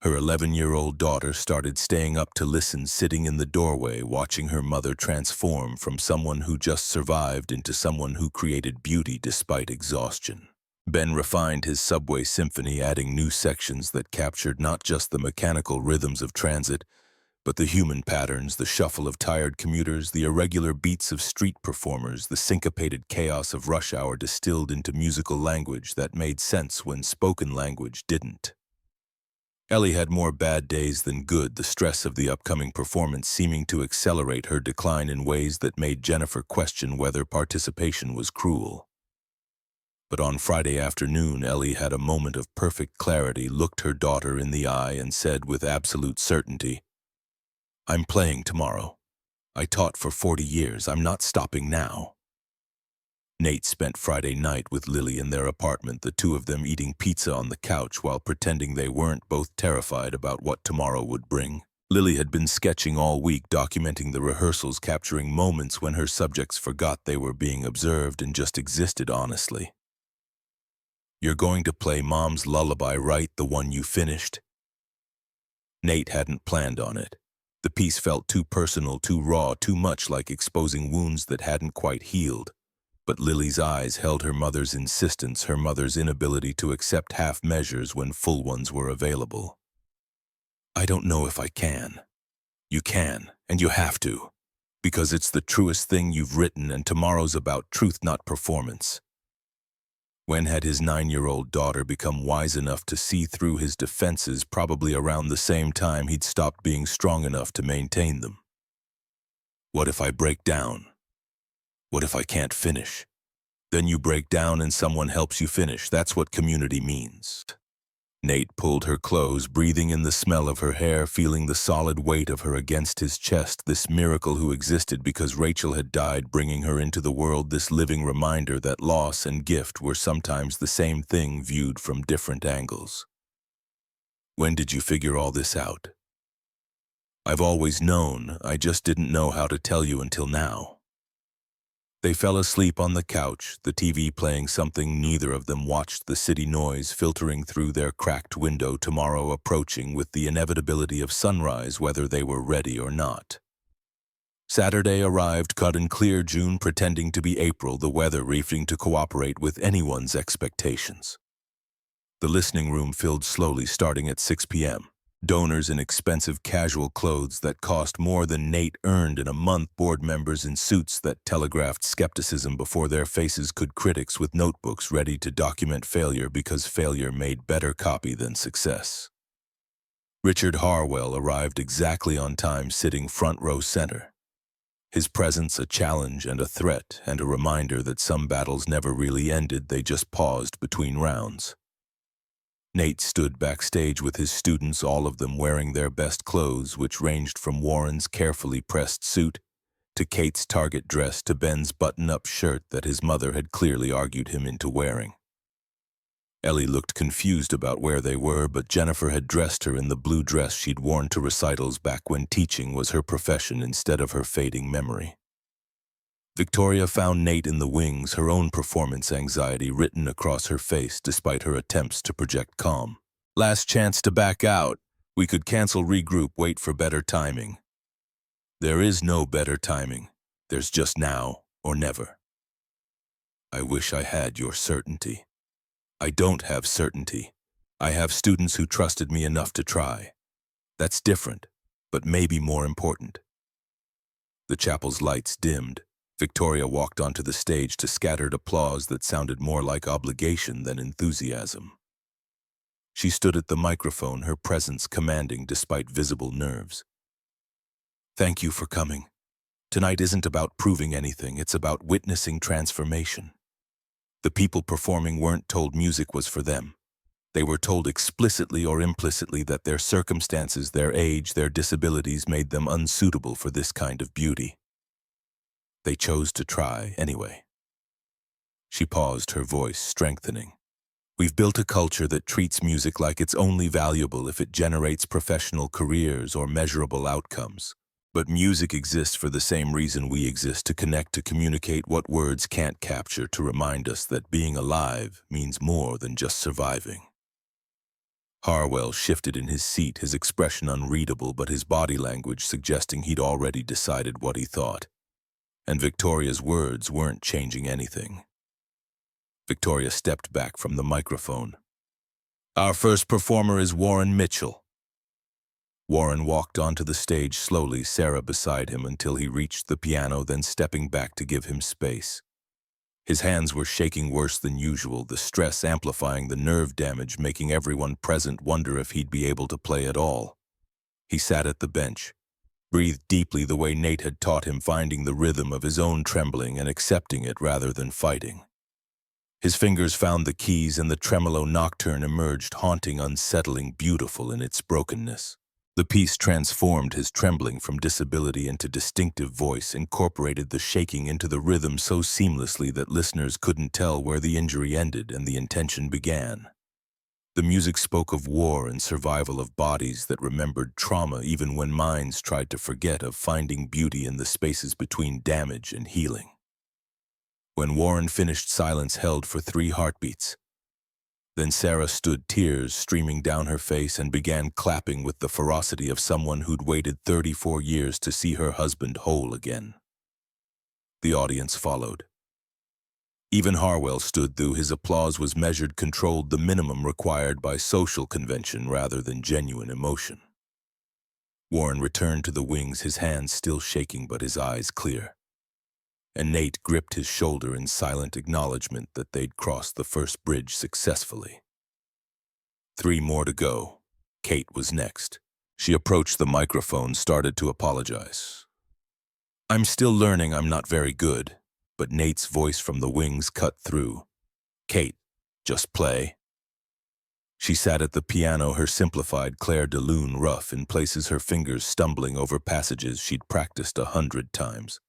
Her 11-year-old daughter started staying up to listen, sitting in the doorway, watching her mother transform from someone who just survived into someone who created beauty despite exhaustion. Ben refined his subway symphony, adding new sections that captured not just the mechanical rhythms of transit, but the human patterns, the shuffle of tired commuters, the irregular beats of street performers, the syncopated chaos of rush hour distilled into musical language that made sense when spoken language didn't. Ellie had more bad days than good, the stress of the upcoming performance seeming to accelerate her decline in ways that made Jennifer question whether participation was cruel. But on Friday afternoon, Ellie had a moment of perfect clarity, looked her daughter in the eye and said with absolute certainty, "I'm playing tomorrow. I taught for 40 years. I'm not stopping now." Nate spent Friday night with Lily in their apartment, the two of them eating pizza on the couch while pretending they weren't both terrified about what tomorrow would bring. Lily had been sketching all week, documenting the rehearsals, capturing moments when her subjects forgot they were being observed and just existed honestly. "You're going to play Mom's Lullaby, right? The one you finished?" Nate hadn't planned on it. The piece felt too personal, too raw, too much like exposing wounds that hadn't quite healed. But Lily's eyes held her mother's insistence, her mother's inability to accept half measures when full ones were available. "I don't know if I can." "You can, and you have to. Because it's the truest thing you've written, and tomorrow's about truth, not performance." When had his 9-year-old daughter become wise enough to see through his defenses? Probably around the same time he'd stopped being strong enough to maintain them. "What if I break down? What if I can't finish?" "Then you break down and someone helps you finish. That's what community means." Nate pulled her close, breathing in the smell of her hair, feeling the solid weight of her against his chest, this miracle who existed because Rachel had died, bringing her into the world, this living reminder that loss and gift were sometimes the same thing viewed from different angles. "When did you figure all this out?" "I've always known, I just didn't know how to tell you until now." They fell asleep on the couch, the TV playing something neither of them watched, the city noise filtering through their cracked window, tomorrow approaching with the inevitability of sunrise whether they were ready or not. Saturday arrived, cut and clear, June pretending to be April, the weather refusing to cooperate with anyone's expectations. The listening room filled slowly, starting at 6 p.m. Donors in expensive casual clothes that cost more than Nate earned in a month, board members in suits that telegraphed skepticism before their faces could, critics with notebooks ready to document failure because failure made better copy than success. Richard Harwell arrived exactly on time, sitting front row center. His presence a challenge and a threat, and a reminder that some battles never really ended, they just paused between rounds. Nate stood backstage with his students, all of them wearing their best clothes, which ranged from Warren's carefully pressed suit to Kate's Target dress to Ben's button-up shirt that his mother had clearly argued him into wearing. Ellie looked confused about where they were, but Jennifer had dressed her in the blue dress she'd worn to recitals back when teaching was her profession instead of her fading memory. Victoria found Nate in the wings, her own performance anxiety written across her face despite her attempts to project calm. "Last chance to back out. We could cancel, regroup, wait for better timing." "There is no better timing. There's just now or never." "I wish I had your certainty." "I don't have certainty. I have students who trusted me enough to try. That's different, but maybe more important." The chapel's lights dimmed. Victoria walked onto the stage to scattered applause that sounded more like obligation than enthusiasm. She stood at the microphone, her presence commanding despite visible nerves. "Thank you for coming. Tonight isn't about proving anything, it's about witnessing transformation." The people performing weren't told music was for them. They were told explicitly or implicitly that their circumstances, their age, their disabilities made them unsuitable for this kind of beauty. They chose to try anyway. She paused, her voice strengthening. "We've built a culture that treats music like it's only valuable if it generates professional careers or measurable outcomes. But music exists for the same reason we exist, to connect, to communicate what words can't capture, to remind us that being alive means more than just surviving." Harwell shifted in his seat, his expression unreadable but his body language suggesting he'd already decided what he thought. And Victoria's words weren't changing anything. Victoria stepped back from the microphone. "Our first performer is Warren Mitchell." Warren walked onto the stage slowly, Sarah beside him, until he reached the piano, then stepping back to give him space. His hands were shaking worse than usual, the stress amplifying the nerve damage, making everyone present wonder if he'd be able to play at all. He sat at the bench, breathed deeply the way Nate had taught him, finding the rhythm of his own trembling and accepting it rather than fighting. His fingers found the keys and the tremolo nocturne emerged, haunting, unsettling, beautiful in its brokenness. The piece transformed his trembling from disability into distinctive voice, incorporated the shaking into the rhythm so seamlessly that listeners couldn't tell where the injury ended and the intention began. The music spoke of war and survival, of bodies that remembered trauma even when minds tried to forget, of finding beauty in the spaces between damage and healing. When Warren finished, silence held for 3 heartbeats. Then Sarah stood, tears streaming down her face, and began clapping with the ferocity of someone who'd waited 34 years to see her husband whole again. The audience followed. Even Harwell stood, though his applause was measured, controlled, the minimum required by social convention rather than genuine emotion. Warren returned to the wings, his hands still shaking but his eyes clear. And Nate gripped his shoulder in silent acknowledgement that they'd crossed the first bridge successfully. 3 more to go. Kate was next. She approached the microphone, started to apologize. "I'm still learning, I'm not very good." But Nate's voice from the wings cut through. "Kate, just play." She sat at the piano, her simplified Clair de Lune rough in places, her fingers stumbling over passages she'd practiced 100 times.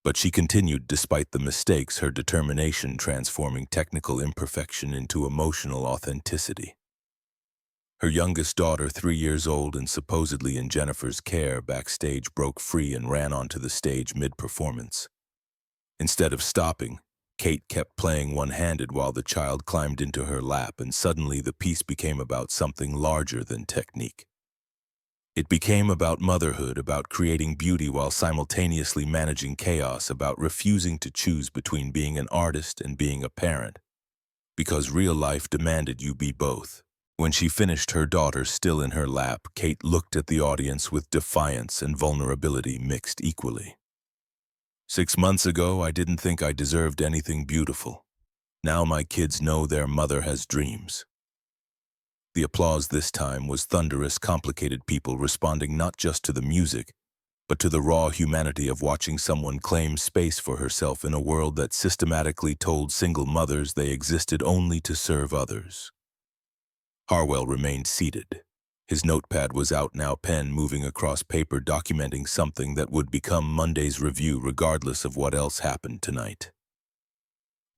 But she continued despite the mistakes, her determination transforming technical imperfection into emotional authenticity. Her youngest daughter, 3 years old and supposedly in Jennifer's care, backstage broke free and ran onto the stage mid-performance. Instead of stopping, Kate kept playing one-handed while the child climbed into her lap, and suddenly the piece became about something larger than technique. It became about motherhood, about creating beauty while simultaneously managing chaos, about refusing to choose between being an artist and being a parent, because real life demanded you be both. When she finished, her daughter still in her lap, Kate looked at the audience with defiance and vulnerability mixed equally. 6 months ago, I didn't think I deserved anything beautiful. Now my kids know their mother has dreams. The applause this time was thunderous, complicated people responding not just to the music, but to the raw humanity of watching someone claim space for herself in a world that systematically told single mothers they existed only to serve others. Harwell remained seated. His notepad was out now, pen moving across paper, documenting something that would become Monday's review regardless of what else happened tonight.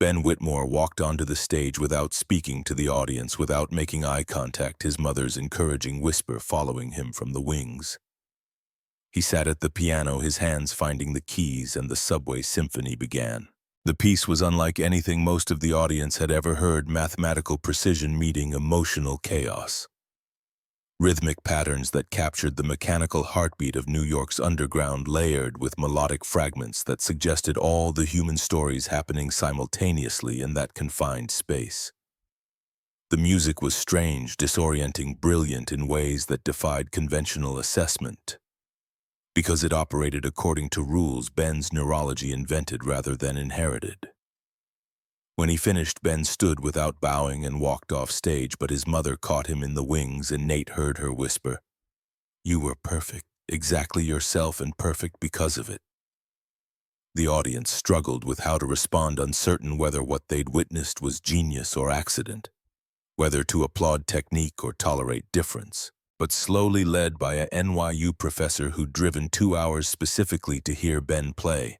Ben Whitmore walked onto the stage without speaking to the audience, without making eye contact, his mother's encouraging whisper following him from the wings. He sat at the piano, his hands finding the keys, and the Subway Symphony began. The piece was unlike anything most of the audience had ever heard, mathematical precision meeting emotional chaos. Rhythmic patterns that captured the mechanical heartbeat of New York's underground, layered with melodic fragments that suggested all the human stories happening simultaneously in that confined space. The music was strange, disorienting, brilliant in ways that defied conventional assessment. Because it operated according to rules Ben's neurology invented rather than inherited. When he finished, Ben stood without bowing and walked off stage, but his mother caught him in the wings and Nate heard her whisper, "You were perfect, exactly yourself, and perfect because of it." The audience struggled with how to respond, uncertain whether what they'd witnessed was genius or accident, whether to applaud technique or tolerate difference, but slowly led by a NYU professor who'd driven 2 hours specifically to hear Ben play.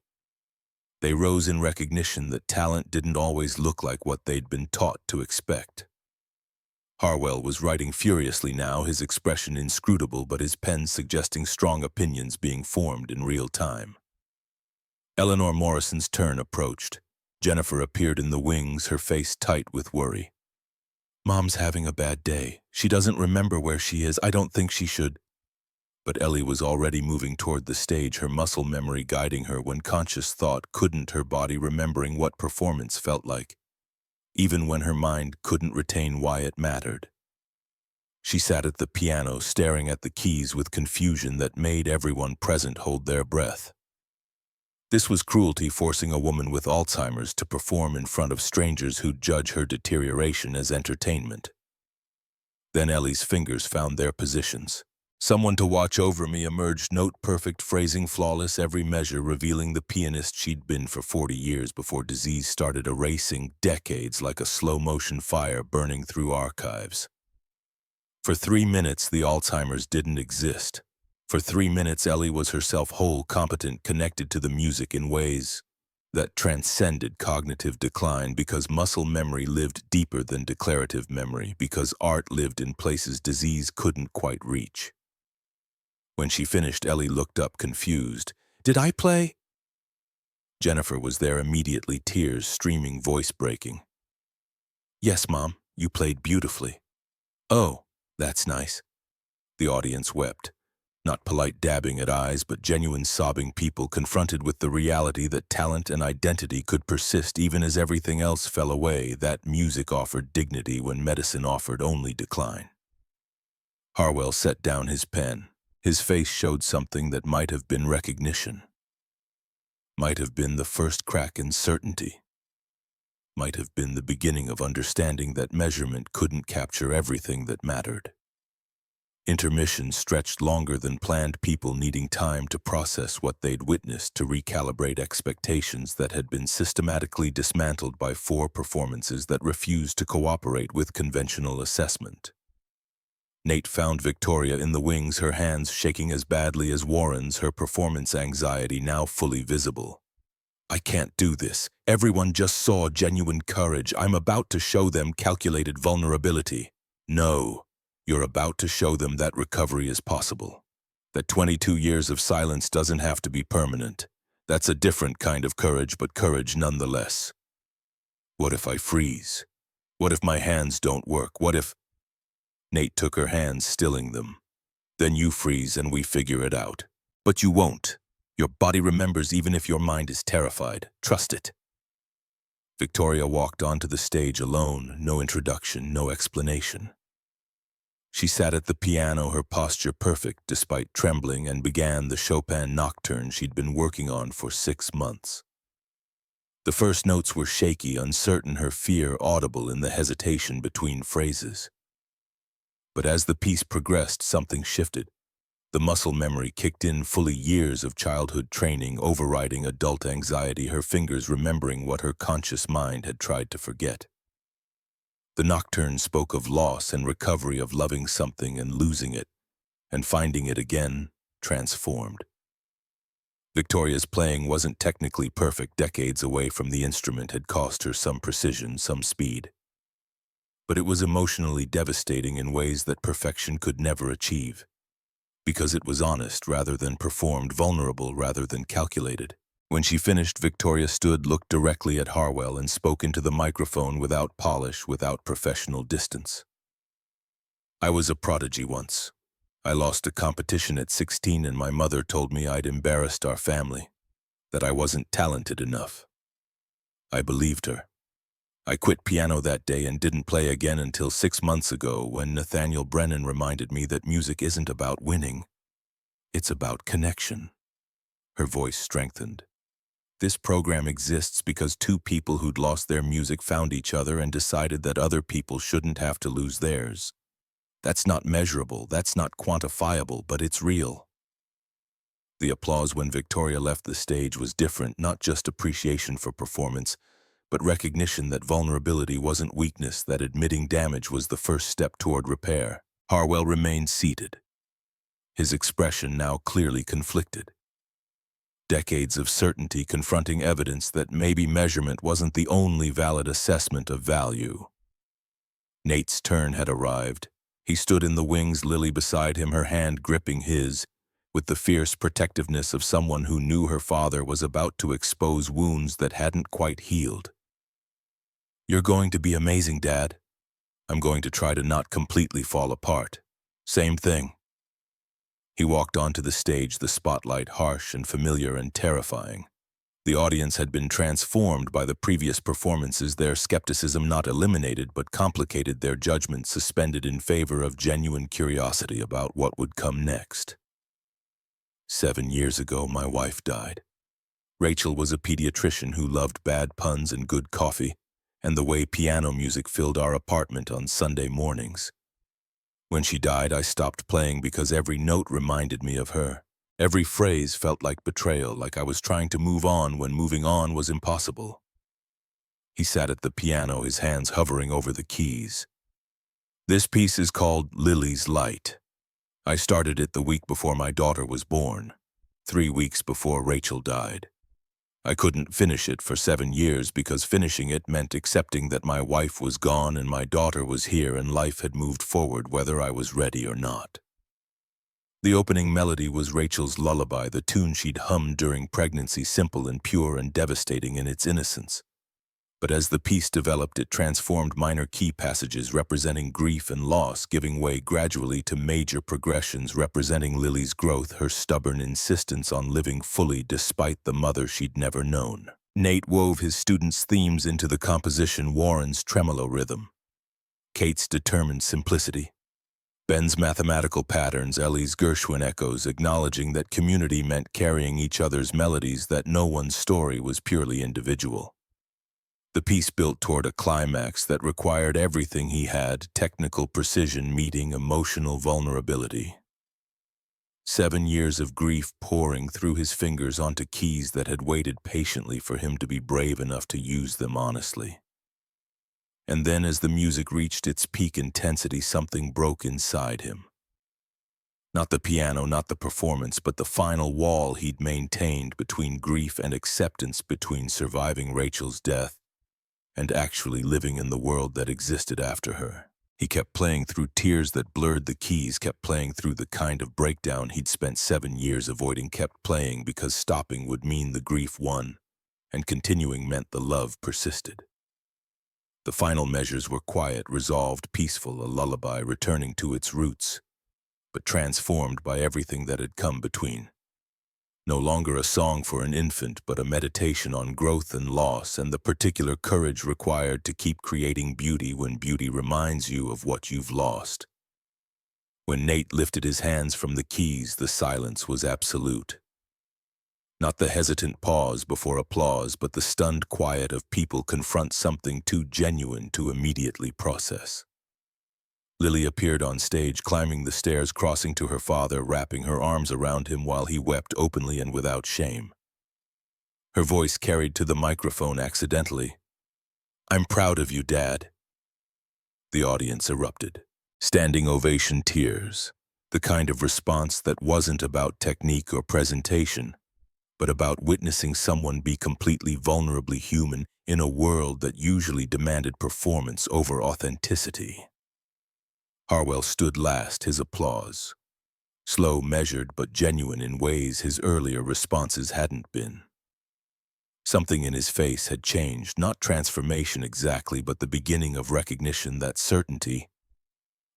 They rose in recognition that talent didn't always look like what they'd been taught to expect. Harwell was writing furiously now, his expression inscrutable, but his pen suggesting strong opinions being formed in real time. Eleanor Morrison's turn approached. Jennifer appeared in the wings, her face tight with worry. "Mom's having a bad day. She doesn't remember where she is. I don't think she should." But Ellie was already moving toward the stage, her muscle memory guiding her when conscious thought couldn't, her body remembering what performance felt like, even when her mind couldn't retain why it mattered. She sat at the piano, staring at the keys with confusion that made everyone present hold their breath. This was cruelty, forcing a woman with Alzheimer's to perform in front of strangers who'd judge her deterioration as entertainment. Then Ellie's fingers found their positions. "Someone to watch over me" emerged, note-perfect phrasing, flawless every measure, revealing the pianist she'd been for 40 years before disease started erasing decades like a slow-motion fire burning through archives. For 3 minutes, the Alzheimer's didn't exist. For 3 minutes, Ellie was herself whole, competent, connected to the music in ways that transcended cognitive decline, because muscle memory lived deeper than declarative memory, because art lived in places disease couldn't quite reach. When she finished, Ellie looked up, confused. "Did I play?" Jennifer was there immediately, tears streaming, voice breaking. "Yes, Mom, you played beautifully." "Oh, that's nice." The audience wept. Not polite dabbing at eyes, but genuine sobbing people confronted with the reality that talent and identity could persist even as everything else fell away, that music offered dignity when medicine offered only decline. Harwell set down his pen. His face showed something that might have been recognition. Might have been the first crack in certainty. Might have been the beginning of understanding that measurement couldn't capture everything that mattered. Intermission stretched longer than planned, people needing time to process what they'd witnessed, to recalibrate expectations that had been systematically dismantled by 4 performances that refused to cooperate with conventional assessment. Nate found Victoria in the wings, her hands shaking as badly as Warren's, her performance anxiety now fully visible. "I can't do this. Everyone just saw genuine courage. I'm about to show them calculated vulnerability." "No, you're about to show them that recovery is possible. That 22 years of silence doesn't have to be permanent. That's a different kind of courage, but courage nonetheless." "What if I freeze? What if my hands don't work? What if—" Nate took her hands, stilling them. "Then you freeze and we figure it out." "But you won't. Your body remembers even if your mind is terrified. Trust it." Victoria walked onto the stage alone, no introduction, no explanation. She sat at the piano, her posture perfect despite trembling, and began the Chopin nocturne she'd been working on for 6 months. The first notes were shaky, uncertain, her fear audible in the hesitation between phrases. But as the piece progressed, something shifted. The muscle memory kicked in, fully years of childhood training, overriding adult anxiety, her fingers remembering what her conscious mind had tried to forget. The nocturne spoke of loss and recovery, of loving something and losing it, and finding it again, transformed. Victoria's playing wasn't technically perfect. Decades away from the instrument had cost her some precision, some speed. But it was emotionally devastating in ways that perfection could never achieve. Because it was honest rather than performed, vulnerable rather than calculated. When she finished, Victoria stood, looked directly at Harwell, and spoke into the microphone without polish, without professional distance. "I was a prodigy once. I lost a competition at 16 and my mother told me I'd embarrassed our family, that I wasn't talented enough. I believed her. I quit piano that day and didn't play again until 6 months ago, when Nathaniel Brennan reminded me that music isn't about winning. It's about connection." Her voice strengthened. "This program exists because two people who'd lost their music found each other and decided that other people shouldn't have to lose theirs. That's not measurable, that's not quantifiable, but it's real." The applause when Victoria left the stage was different, not just appreciation for performance, but recognition that vulnerability wasn't weakness, that admitting damage was the first step toward repair. Harwell remained seated, his expression now clearly conflicted. Decades of certainty confronting evidence that maybe measurement wasn't the only valid assessment of value. Nate's turn had arrived. He stood in the wings, Lily beside him, her hand gripping his, with the fierce protectiveness of someone who knew her father was about to expose wounds that hadn't quite healed. "You're going to be amazing, Dad. I'm going to try to not completely fall apart. Same thing." He walked onto the stage, the spotlight harsh and familiar and terrifying. The audience had been transformed by the previous performances, their skepticism not eliminated but complicated, their judgment suspended in favor of genuine curiosity about what would come next. 7 years ago, my wife died. Rachel was a pediatrician who loved bad puns and good coffee, and the way piano music filled our apartment on Sunday mornings. When she died, I stopped playing because every note reminded me of her. Every phrase felt like betrayal, like I was trying to move on when moving on was impossible. He sat at the piano, his hands hovering over the keys. "This piece is called Lily's Light. I started it the week before my daughter was born, 3 weeks before Rachel died. I couldn't finish it for 7 years because finishing it meant accepting that my wife was gone and my daughter was here and life had moved forward whether I was ready or not." The opening melody was Rachel's lullaby, the tune she'd hummed during pregnancy, simple and pure and devastating in its innocence. But as the piece developed, it transformed minor key passages representing grief and loss, giving way gradually to major progressions representing Lily's growth, her stubborn insistence on living fully despite the mother she'd never known. Nate wove his students' themes into the composition, Warren's tremolo rhythm, Kate's determined simplicity, Ben's mathematical patterns, Ellie's Gershwin echoes, acknowledging that community meant carrying each other's melodies, that no one's story was purely individual. The piece built toward a climax that required everything he had, technical precision meeting emotional vulnerability. 7 years of grief pouring through his fingers onto keys that had waited patiently for him to be brave enough to use them honestly. And then as the music reached its peak intensity, something broke inside him. Not the piano, not the performance, but the final wall he'd maintained between grief and acceptance, between surviving Rachel's death and actually living in the world that existed after her. He kept playing through tears that blurred the keys, kept playing through the kind of breakdown he'd spent 7 years avoiding, kept playing because stopping would mean the grief won, and continuing meant the love persisted. The final measures were quiet, resolved, peaceful, a lullaby returning to its roots, but transformed by everything that had come between. No longer a song for an infant, but a meditation on growth and loss and the particular courage required to keep creating beauty when beauty reminds you of what you've lost. When Nate lifted his hands from the keys, the silence was absolute. Not the hesitant pause before applause, but the stunned quiet of people confront something too genuine to immediately process. Lily appeared on stage, climbing the stairs, crossing to her father, wrapping her arms around him while he wept openly and without shame. Her voice carried to the microphone accidentally. "I'm proud of you, Dad." The audience erupted. Standing ovation tears. The kind of response that wasn't about technique or presentation, but about witnessing someone be completely vulnerably human in a world that usually demanded performance over authenticity. Harwell stood last, his applause. Slow, measured, but genuine in ways his earlier responses hadn't been. Something in his face had changed, not transformation exactly, but the beginning of recognition that certainty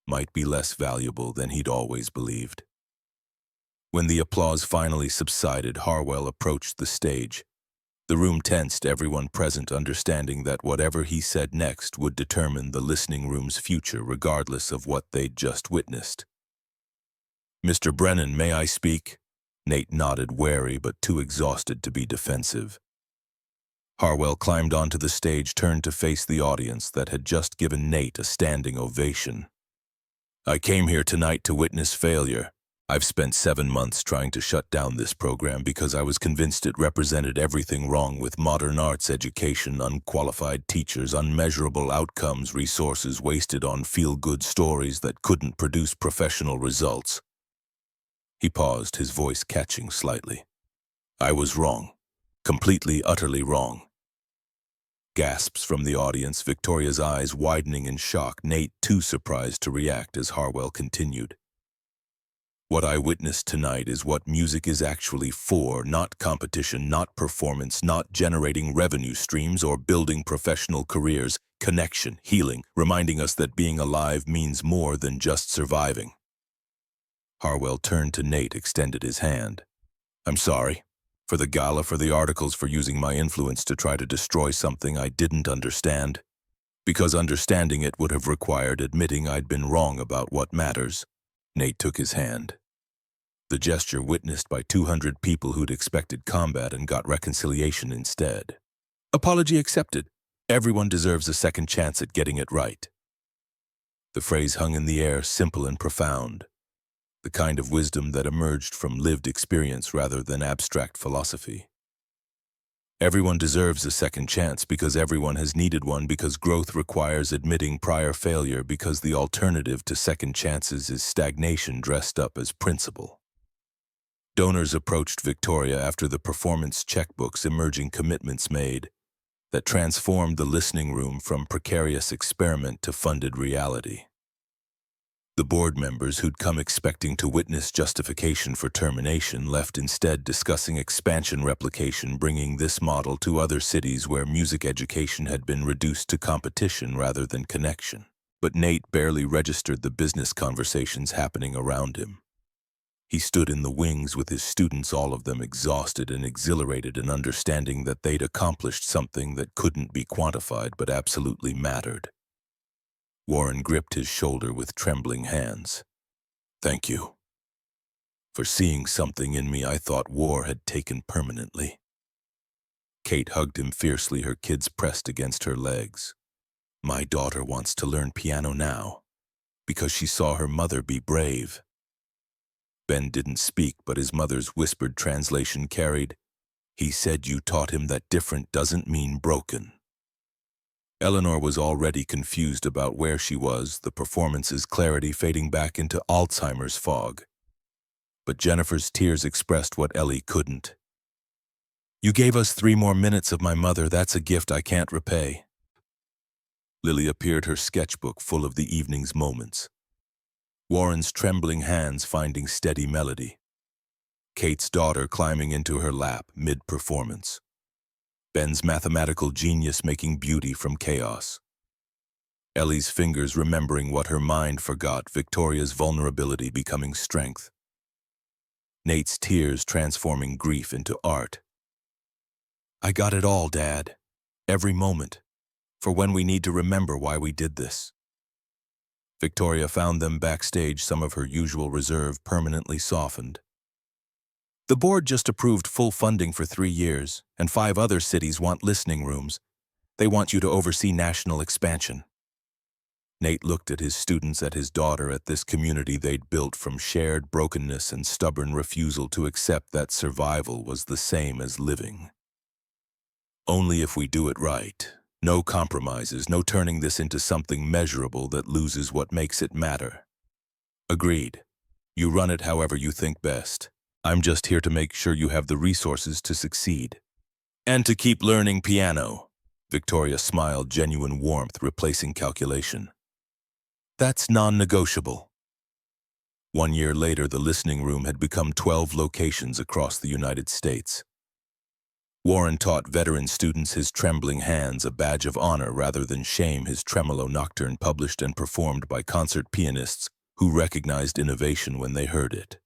might be less valuable than he'd always believed. When the applause finally subsided, Harwell approached the stage. The room tensed, everyone present understanding that whatever he said next would determine the listening room's future regardless of what they'd just witnessed. "Mr. Brennan, may I speak?" Nate nodded, wary but too exhausted to be defensive. Harwell climbed onto the stage, turned to face the audience that had just given Nate a standing ovation. "I came here tonight to witness failure. I've spent 7 months trying to shut down this program because I was convinced it represented everything wrong with modern arts education: unqualified teachers, unmeasurable outcomes, resources wasted on feel-good stories that couldn't produce professional results." He paused, his voice catching slightly. "I was wrong. Completely, utterly wrong." Gasps from the audience, Victoria's eyes widening in shock, Nate too surprised to react as Harwell continued. "What I witnessed tonight is what music is actually for: not competition, not performance, not generating revenue streams or building professional careers. Connection, healing, reminding us that being alive means more than just surviving." Harwell turned to Nate, extended his hand. "I'm sorry. For the Gala, for the articles, for using my influence to try to destroy something I didn't understand. Because understanding it would have required admitting I'd been wrong about what matters." Nate took his hand. The gesture witnessed by 200 people who'd expected combat and got reconciliation instead. "Apology accepted. Everyone deserves a second chance at getting it right." The phrase hung in the air, simple and profound. The kind of wisdom that emerged from lived experience rather than abstract philosophy. Everyone deserves a second chance because everyone has needed one, because growth requires admitting prior failure, because the alternative to second chances is stagnation dressed up as principle. Donors approached Victoria after the performance checkbooks, emerging commitments made that transformed the listening room from precarious experiment to funded reality. The board members, who'd come expecting to witness justification for termination, left instead discussing expansion, replication, bringing this model to other cities where music education had been reduced to competition rather than connection. But Nate barely registered the business conversations happening around him. He stood in the wings with his students, all of them exhausted and exhilarated, and understanding that they'd accomplished something that couldn't be quantified but absolutely mattered. Warren gripped his shoulder with trembling hands. "Thank you for seeing something in me I thought war had taken permanently." Kate hugged him fiercely, her kids pressed against her legs. "My daughter wants to learn piano now because she saw her mother be brave." Ben didn't speak, but his mother's whispered translation carried, "He said you taught him that different doesn't mean broken." Eleanor was already confused about where she was, the performance's clarity fading back into Alzheimer's fog. But Jennifer's tears expressed what Ellie couldn't. "You gave us 3 more minutes of my mother. That's a gift I can't repay." Lily appeared, her sketchbook full of the evening's moments. Warren's trembling hands finding steady melody. Kate's daughter climbing into her lap mid-performance. Ben's mathematical genius making beauty from chaos. Ellie's fingers remembering what her mind forgot, Victoria's vulnerability becoming strength. Nate's tears transforming grief into art. "I got it all, Dad. Every moment. For when we need to remember why we did this." Victoria found them backstage, some of her usual reserve permanently softened. "The board just approved full funding for 3 years, and 5 other cities want listening rooms. They want you to oversee national expansion." Nate looked at his students, at his daughter, at this community they'd built from shared brokenness and stubborn refusal to accept that survival was the same as living. Only if we do it right. No compromises, no turning this into something measurable that loses what makes it matter. Agreed. You run it however you think best. I'm just here to make sure you have the resources to succeed. And to keep learning piano. Victoria smiled, genuine warmth replacing calculation. That's non-negotiable. 1 year later, the listening room had become 12 locations across the United States. Warren taught veteran students his trembling hands, a badge of honor rather than shame, his tremolo nocturne published and performed by concert pianists who recognized innovation when they heard it.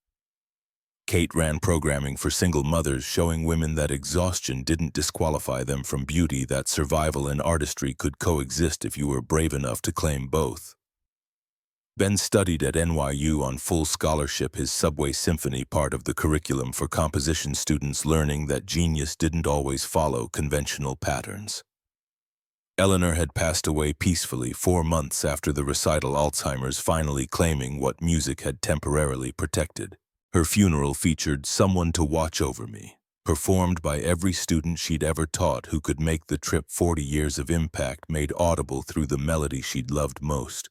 Kate ran programming for single mothers, showing women that exhaustion didn't disqualify them from beauty, that survival and artistry could coexist if you were brave enough to claim both. Ben studied at NYU on full scholarship, his Subway Symphony part of the curriculum for composition students, learning that genius didn't always follow conventional patterns. Eleanor had passed away peacefully 4 months after the recital, Alzheimer's finally claiming what music had temporarily protected. Her funeral featured Someone to Watch Over Me, performed by every student she'd ever taught, who could make the trip 40 years of impact made audible through the melody she'd loved most.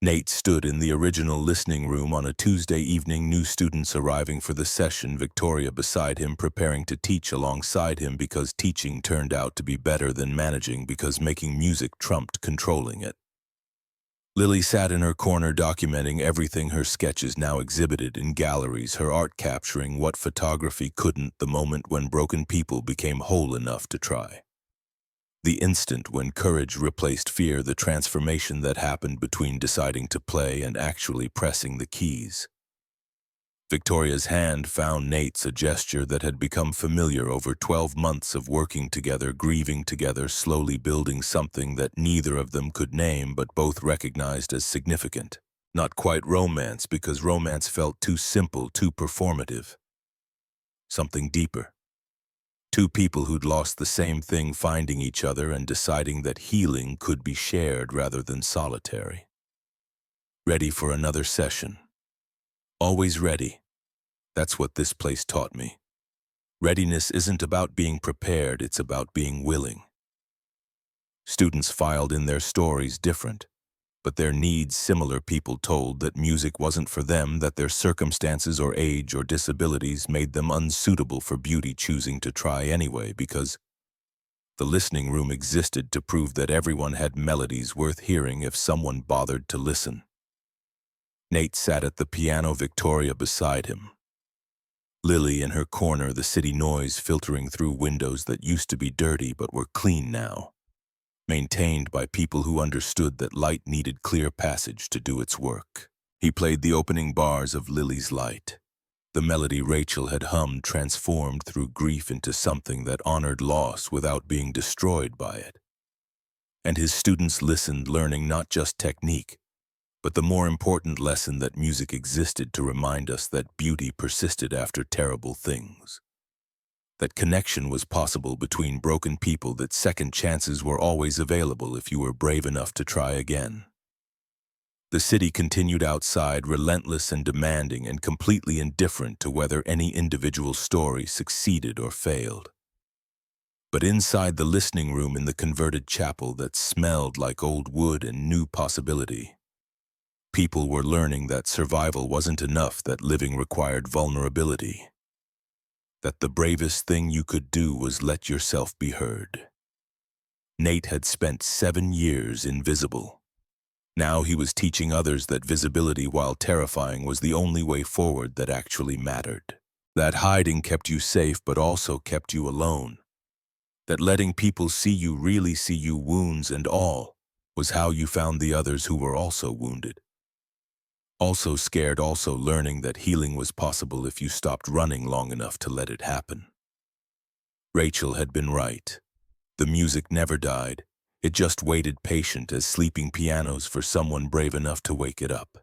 Nate stood in the original listening room on a Tuesday evening, new students arriving for the session, Victoria beside him preparing to teach alongside him, because teaching turned out to be better than managing, because making music trumped controlling it. Lily sat in her corner documenting everything, her sketches now exhibited in galleries, her art capturing what photography couldn't, the moment when broken people became whole enough to try. The instant when courage replaced fear, the transformation that happened between deciding to play and actually pressing the keys. Victoria's hand found Nate's, a gesture that had become familiar over 12 months of working together, grieving together, slowly building something that neither of them could name but both recognized as significant. Not quite romance, because romance felt too simple, too performative. Something deeper. Two people who'd lost the same thing finding each other and deciding that healing could be shared rather than solitary. Ready for another session. Always ready. That's what this place taught me. Readiness isn't about being prepared, it's about being willing. Students filed in their stories different, but their needs similar. People told that music wasn't for them, that their circumstances or age or disabilities made them unsuitable for beauty, choosing to try anyway, because the listening room existed to prove that everyone had melodies worth hearing if someone bothered to listen. Nate sat at the piano, Victoria beside him. Lily in her corner, the city noise filtering through windows that used to be dirty but were clean now, maintained by people who understood that light needed clear passage to do its work. He played the opening bars of Lily's Light. The melody Rachel had hummed transformed through grief into something that honored loss without being destroyed by it. And his students listened, learning not just technique, but the more important lesson that music existed to remind us that beauty persisted after terrible things. That connection was possible between broken people, that second chances were always available if you were brave enough to try again. The city continued outside, relentless and demanding, and completely indifferent to whether any individual story succeeded or failed. But inside the listening room, in the converted chapel that smelled like old wood and new possibility, people were learning that survival wasn't enough, that living required vulnerability. That the bravest thing you could do was let yourself be heard. Nate had spent 7 years invisible. Now he was teaching others that visibility, while terrifying, was the only way forward that actually mattered. That hiding kept you safe but also kept you alone. That letting people see you, really see you, wounds and all, was how you found the others who were also wounded. Also scared, also learning that healing was possible if you stopped running long enough to let it happen. Rachel had been right. The music never died. It just waited patient as sleeping pianos for someone brave enough to wake it up.